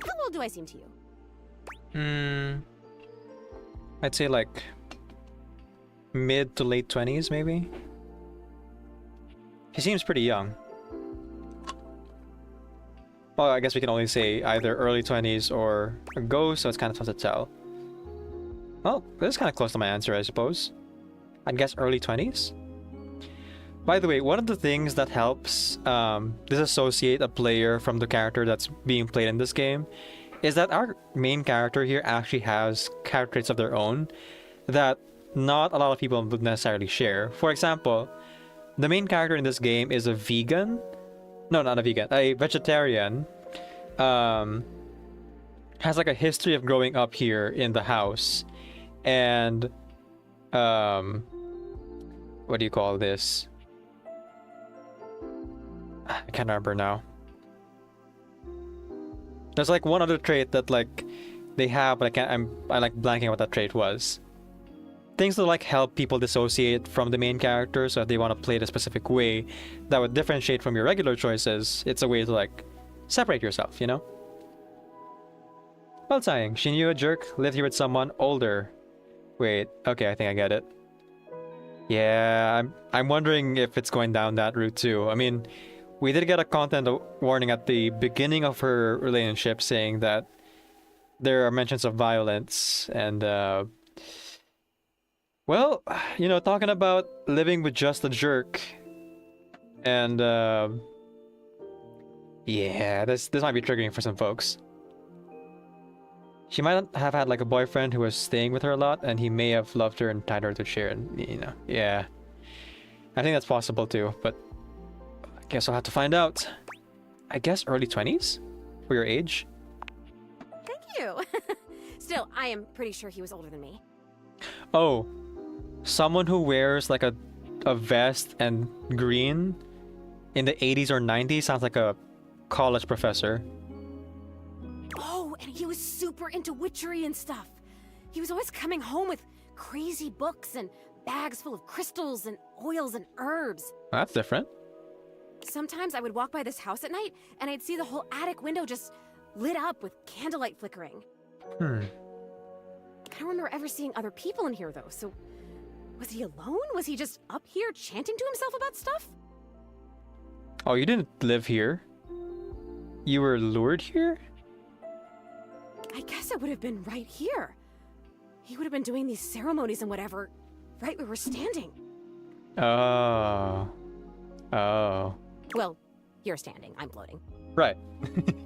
How old do I seem to you? I'd say like mid to late 20s, maybe. He seems pretty young. Well, I guess we can only say either early 20s or a ghost, so it's kind of tough to tell. Well, this is kind of close to my answer, I suppose. I'd guess early 20s. By the way, one of the things that helps disassociate a player from the character that's being played in this game is that our main character here actually has character traits of their own that not a lot of people would necessarily share. For example, the main character in this game is a vegan. No, not a vegan. A vegetarian. Has like a history of growing up here in the house. And what do you call this? I can't remember now. There's like one other trait that like they have, but I'm like blanking what that trait was. Things that like help people dissociate from the main character, so if they want to play it a specific way that would differentiate from your regular choices, it's a way to like separate yourself, you know? Well, saying, she knew a jerk, lived here with someone older. Wait, okay, I think I get it. Yeah, I'm wondering if it's going down that route too. I mean, we did get a content warning at the beginning of her relationship saying that there are mentions of violence and well, you know, talking about living with just a jerk and yeah, this might be triggering for some folks. She might have had like a boyfriend who was staying with her a lot, and he may have loved her and tied her to a chair, and you know, yeah. I think that's possible too, but I guess I'll have to find out. I guess early 20s for your age. Thank you. Still, I am pretty sure he was older than me. Oh, someone who wears like a vest and green in the 80s or 90s sounds like a college professor. Oh, and he was super into witchery and stuff. He was always coming home with crazy books and bags full of crystals and oils and herbs. That's different. Sometimes I would walk by this house at night and I'd see the whole attic window just lit up with candlelight flickering. I don't remember ever seeing other people in here though, so was he alone? Was he just up here chanting to himself about stuff? Oh, you didn't live here? You were lured here? I guess it would have been right here. He would have been doing these ceremonies and whatever, right where we're standing. Oh. Well, you're standing, I'm floating. Right.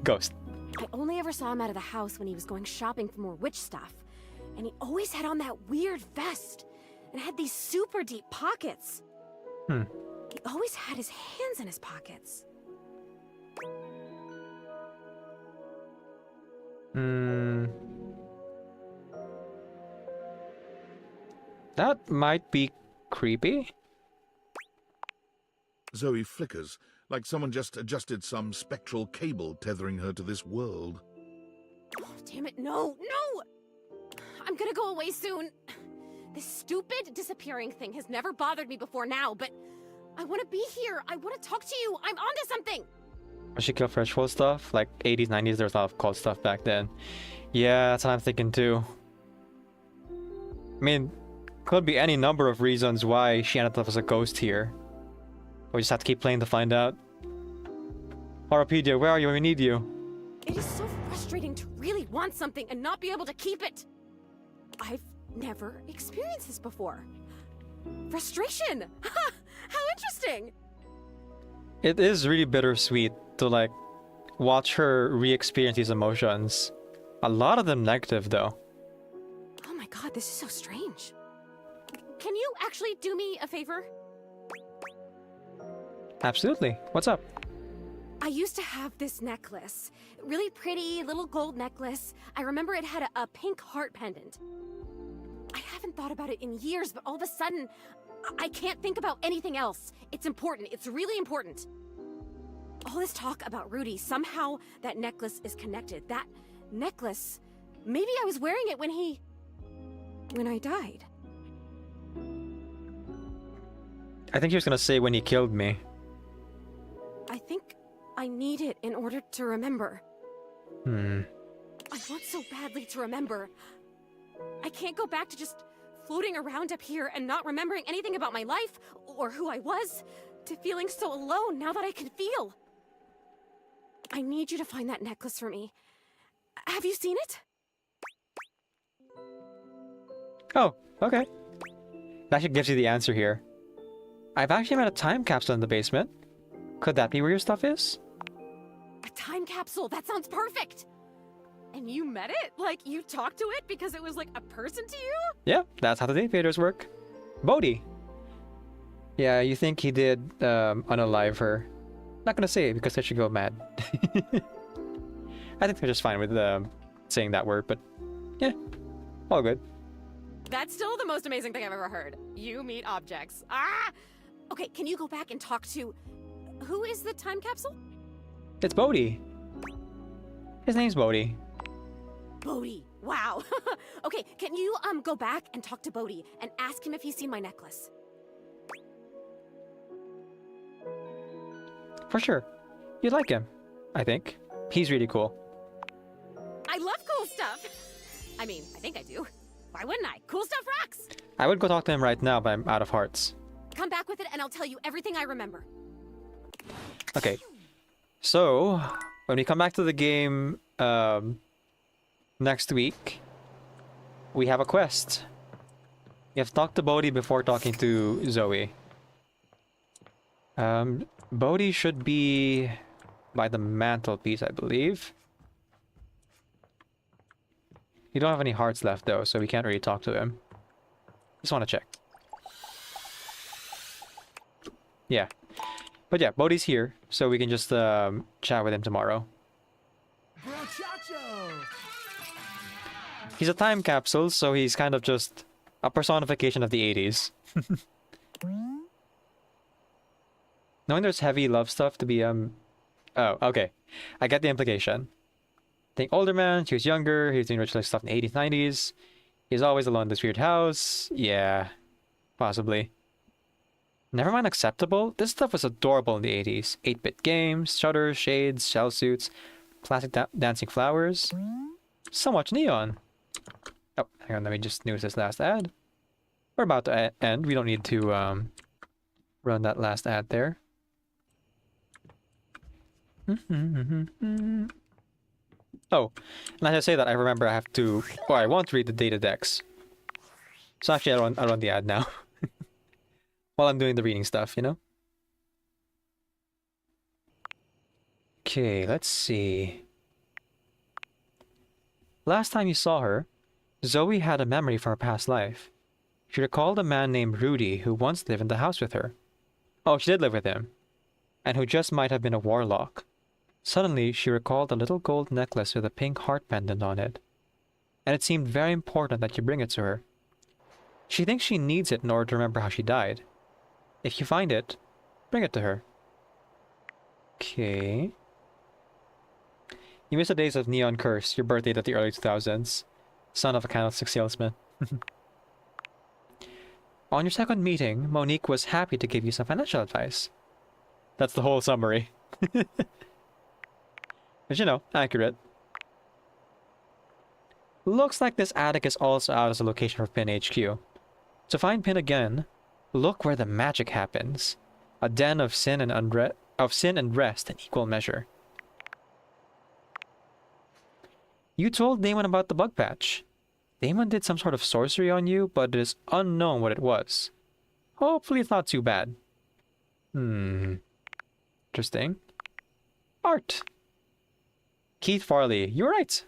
Ghost. I only ever saw him out of the house when he was going shopping for more witch stuff. And he always had on that weird vest. and had these super deep pockets. Hmm. He always had his hands in his pockets. That might be creepy. Zoe flickers, like someone just adjusted some spectral cable tethering her to this world. Oh, damn it, no, no! I'm gonna go away soon. This stupid disappearing thing has never bothered me before now, but I want to be here. I want to talk to you. I'm onto something. Was she killed for ritual stuff? Like 80s, 90s, there was a lot of cult stuff back then. Yeah, that's what I'm thinking too. I mean, could be any number of reasons why she ended up as a ghost here. We just have to keep playing to find out. Horopedia, where are you when we need you? It is so frustrating to really want something and not be able to keep it. I've never experienced this before. Frustration! How interesting! It is really bittersweet to like watch her re-experience these emotions. A lot of them negative though. Oh my god, this is so strange. Can you actually do me a favor? Absolutely. What's up? I used to have this necklace. Really pretty little gold necklace. I remember it had a pink heart pendant. I haven't thought about it in years, but all of a sudden, I can't think about anything else. It's important. It's really important. All this talk about Rudy, somehow that necklace is connected. That necklace, maybe I was wearing it when I died. I think he was gonna say when he killed me. I think I need it in order to remember. Hmm. I want so badly to remember. I can't go back to just floating around up here and not remembering anything about my life or who I was, to feeling so alone now that I can feel. I need you to find that necklace for me. Have you seen it? Oh, okay. That actually gives you the answer here. I've actually met a time capsule in the basement. Could that be where your stuff is? A time capsule, that sounds perfect! And you met it? Like, you talked to it because it was like a person to you? Yeah, that's how the Dayfaders work. Bodhi. Yeah, you think he did unalive her. Not gonna say it because they should go mad. I think they're just fine with saying that word, but yeah, all good. That's still the most amazing thing I've ever heard. You meet objects. Ah! Okay, can you go back and talk to... Who is the time capsule? It's Bodhi. His name's Bodhi. Bodhi. Wow. Okay, can you go back and talk to Bodhi and ask him if he's seen my necklace? For sure. You'd like him, I think. He's really cool. I love cool stuff. I mean, I think I do. Why wouldn't I? Cool stuff rocks! I would go talk to him right now, but I'm out of hearts. Come back with it and I'll tell you everything I remember. Okay. So, when we come back to the game next week, we have a quest. You have to talk to Bodhi before talking to Zoe. Bodhi should be by the mantelpiece, I believe. You don't have any hearts left though, so we can't really talk to him. Just want to check. Yeah. But yeah, Bodhi's here, so we can just chat with him tomorrow. He's a time capsule, so he's kind of just a personification of the 80s. Knowing there's heavy love stuff to be oh, okay. I get the implication. Think older man, he was younger, he was doing ritualistic stuff in the 80s, 90s. He's always alone in this weird house. Yeah, possibly. Never mind acceptable. This stuff was adorable in the 80s. 8-bit games, shutters, shades, shell suits, classic dancing flowers. So much neon. Oh, hang on, let me just snooze this last ad. We're about to end. We don't need to run that last ad there. Oh, and as I say that, I remember I have to, or I want to read the data decks. So actually, I run the ad now. While I'm doing the reading stuff, you know? Okay, let's see. Last time you saw her, Zoe had a memory from her past life. She recalled a man named Rudy who once lived in the house with her. Oh, she did live with him. And who just might have been a warlock. Suddenly, she recalled a little gold necklace with a pink heart pendant on it. And it seemed very important that you bring it to her. She thinks she needs it in order to remember how she died. If you find it, bring it to her. Okay. You miss the days of Neon Curse, your birthday at the early 2000s. Son of a candlestick salesman. On your second meeting, Monique was happy to give you some financial advice. That's the whole summary. But you know, accurate. Looks like this attic is also out as a location for Pin HQ. To find Pin again, look where the magic happens. A den of sin and rest in equal measure. You told Damon about the bug patch. Damon did some sort of sorcery on you, but it is unknown what it was. Hopefully it's not too bad. Interesting. Art. Keith Farley, you're right.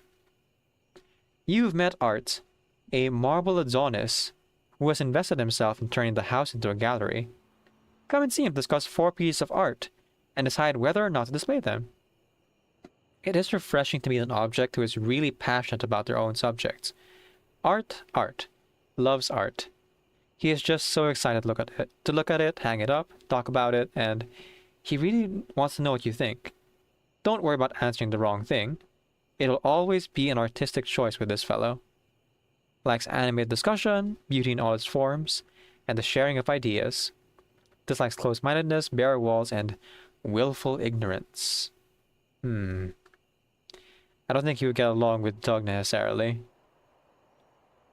You've met Art, a marble Adonis who has invested himself in turning the house into a gallery. Come and see him discuss 4 pieces of art and decide whether or not to display them. It is refreshing to meet an object who is really passionate about their own subjects. Art, loves art. He is just so excited to look at it, hang it up, talk about it, and he really wants to know what you think. Don't worry about answering the wrong thing. It'll always be an artistic choice with this fellow. Likes animated discussion, beauty in all its forms, and the sharing of ideas. Dislikes closed-mindedness, bare walls, and willful ignorance. I don't think he would get along with Doug necessarily.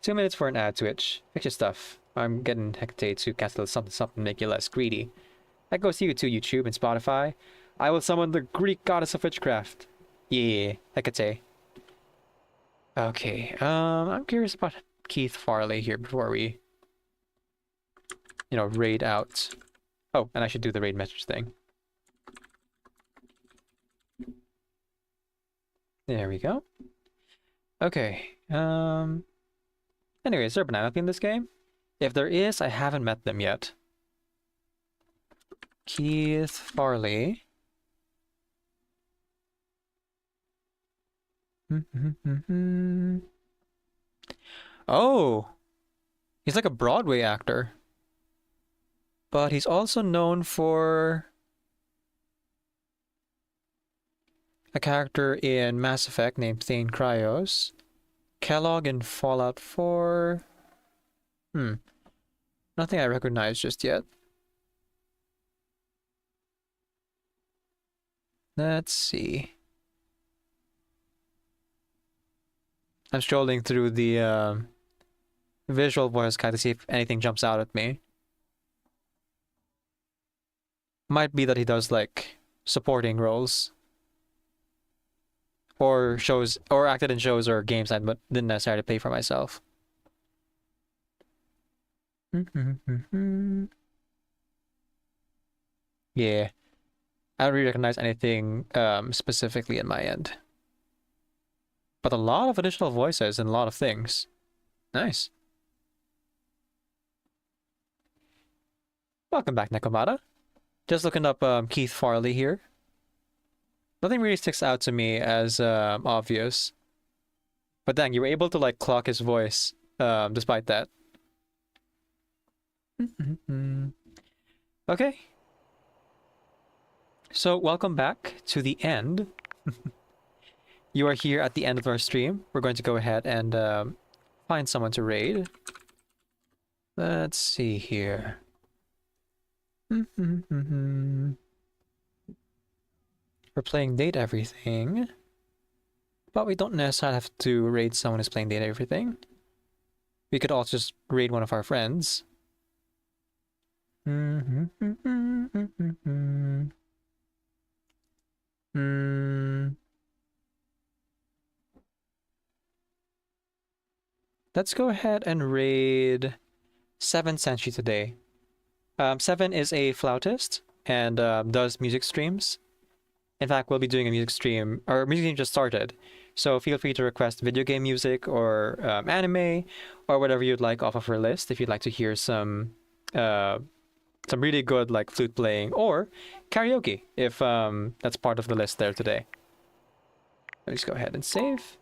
2 minutes for an ad switch. Fix your stuff. I'm getting Hecate to cast a little something make you less greedy. That goes to you too, YouTube and Spotify. I will summon the Greek goddess of witchcraft. Yeah, Hecate. Okay, I'm curious about Keith Farley here before we, raid out. Oh, and I should do the raid message thing. There we go. Okay, anyway, is there a banana in this game? If there is, I haven't met them yet. Keith Farley. Oh! He's like a Broadway actor. But he's also known for a character in Mass Effect named Thane Kryos. Kellogg in Fallout 4. Nothing I recognize just yet. Let's see. I'm strolling through the visual voice guide to see if anything jumps out at me. Might be that he does like supporting roles. Or shows, or acted in shows or games I didn't necessarily play for myself. Yeah. I don't really recognize anything specifically in my end. But a lot of additional voices and a lot of things. Nice. Welcome back, Nekomata. Just looking up Keith Farley here. Nothing really sticks out to me as obvious. But dang, you were able to like clock his voice despite that. Okay. So welcome back to the end. You are here at the end of our stream. We're going to go ahead and find someone to raid. Let's see here. We're playing Date Everything. But we don't necessarily have to raid someone who's playing Date Everything. We could also just raid one of our friends. Let's go ahead and raid 7 Senshi today. 7 is a flautist and does music streams. In fact, we'll be doing a music stream. Our music stream just started, So feel free to request video game music or anime or whatever you'd like off of her list. If you'd like to hear some really good like flute playing or karaoke, if that's part of the list there today. Let's go ahead and save.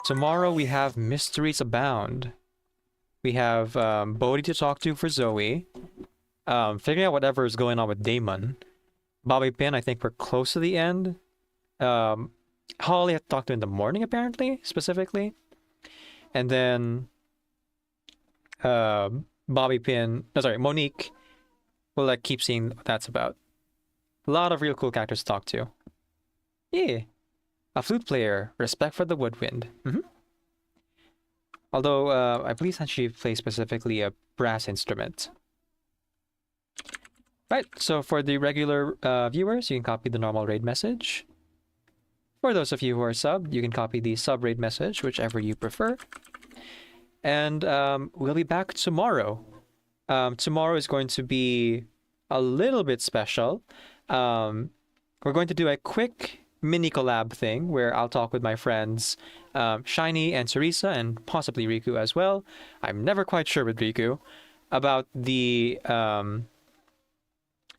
Tomorrow we have Mysteries Abound. We have Bodhi to talk to for Zoe. Figuring out whatever is going on with Damon. Bobby Pin, I think we're close to the end. Holly had talked to in the morning, apparently, specifically. And then Monique will like keep seeing what that's about. A lot of real cool characters to talk to. Yeah. A flute player, respect for the woodwind. Although, I believe that she plays specifically a brass instrument. Right, so for the regular viewers, you can copy the normal raid message. For those of you who are subbed, you can copy the sub-raid message, whichever you prefer. And we'll be back tomorrow. Tomorrow is going to be a little bit special. We're going to do a quick mini collab thing where I'll talk with my friends Shiny and Teresa and possibly Riku as well. I'm never quite sure with Riku about the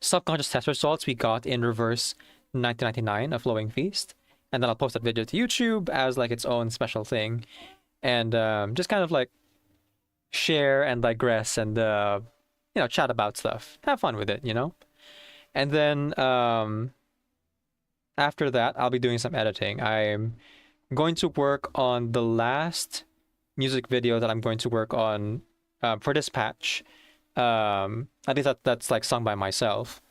subconscious test results we got in reverse 1999 of Flowing Feast. And then I'll post that video to YouTube as like its own special thing. And just kind of like share and digress and chat about stuff. Have fun with it, you know? And then after that, I'll be doing some editing. I'm going to work on the last music video that I'm going to work on for this patch. At least that's like sung by myself.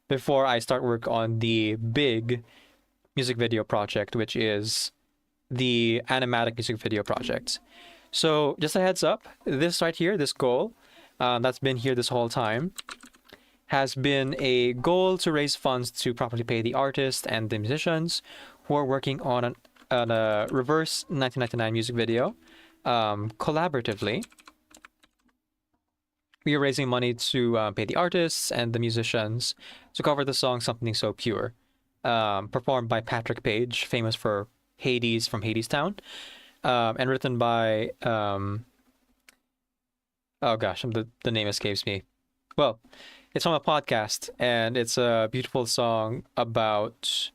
Before I start work on the big music video project, which is the animatic music video project. So just a heads up, this right here, this goal that's been here this whole time, has been a goal to raise funds to properly pay the artists and the musicians who are working on a reverse 1999 music video collaboratively. We are raising money to pay the artists and the musicians to cover the song Something So Pure, performed by Patrick Page, famous for Hades from Hadestown, and written by oh gosh, the name escapes me. Well, it's from a podcast, and it's a beautiful song about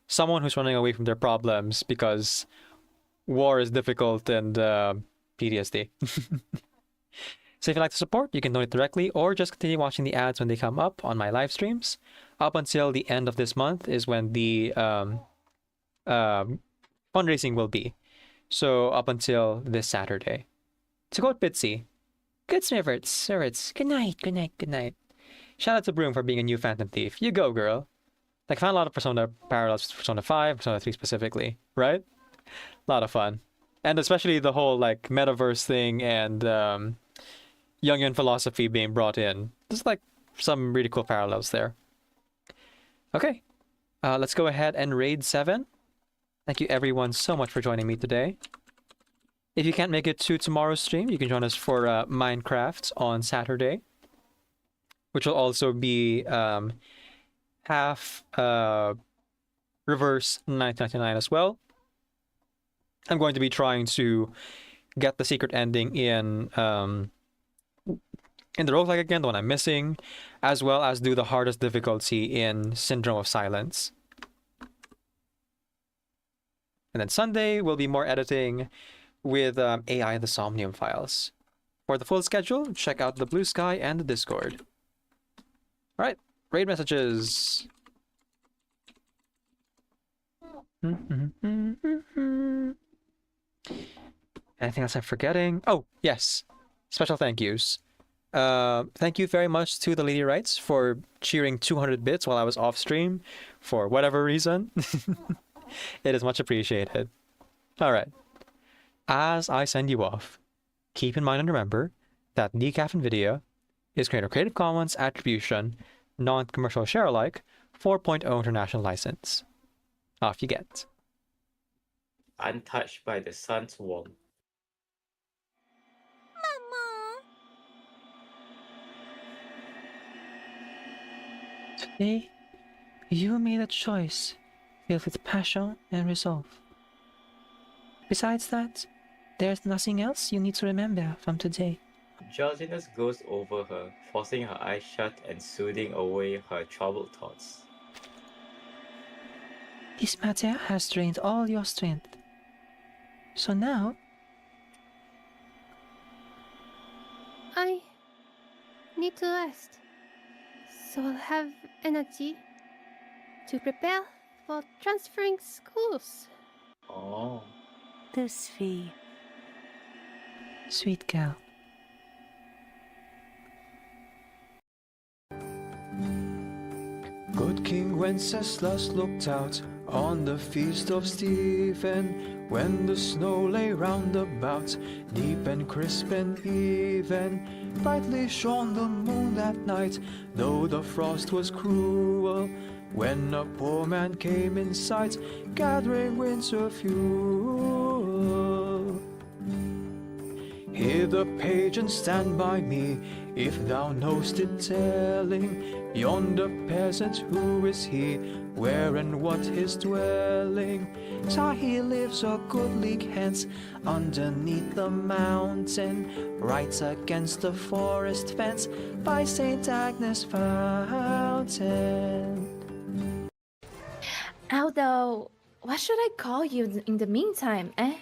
someone who's running away from their problems because war is difficult and PTSD. So if you'd like to support, you can donate directly or just continue watching the ads when they come up on my live streams. Up until the end of this month is when the fundraising will be. So up until this Saturday. To quote Bitsy, good Smifferts. Good night. Shout out to Broom for being a new Phantom Thief. You go, girl. Like, I found a lot of Persona parallels to Persona 5, Persona 3 specifically, right? A lot of fun. And especially the whole, like, metaverse thing and Jungian philosophy being brought in. There's, like, some really cool parallels there. Okay. Let's go ahead and raid 7. Thank you everyone so much for joining me today. If you can't make it to tomorrow's stream, you can join us for Minecraft on Saturday, which will also be half reverse 1999 as well. I'm going to be trying to get the secret ending in the roguelike again, the one I'm missing, as well as do the hardest difficulty in Syndrome of Silence. And then Sunday will be more editing with AI and the Somnium files. For the full schedule, check out the Blue Sky and the Discord. Alright, raid messages. Anything else I'm forgetting? Oh, yes. Special thank yous. Thank you very much to the Lady Rights for cheering 200 bits while I was off stream for whatever reason. It is much appreciated. Alright. As I send you off, keep in mind and remember that Decaf NVIDIA is Creative Commons Attribution, Non-Commercial Share-alike, 4.0 International License. Off you get. Untouched by the sun's warmth. Today, you made a choice filled with passion and resolve. Besides that, there's nothing else you need to remember from today. Georginus goes over her, forcing her eyes shut and soothing away her troubled thoughts. This matter has drained all your strength. So now, I need to rest, so I'll have energy to prepare for transferring schools. Oh. Lucy. Sweet girl. Good King Wenceslas looked out on the feast of Stephen, when the snow lay round about, deep and crisp and even. Brightly shone the moon that night, though the frost was cruel, when a poor man came in sight, gathering winter fuel. Hear the page and stand by me, if thou know'st it telling, yonder peasant, who is he, where and what his dwelling? He lives a good league hence, underneath the mountain, right against the forest fence, by St. Agnes' fountain. Aldo, what should I call you in the meantime, eh?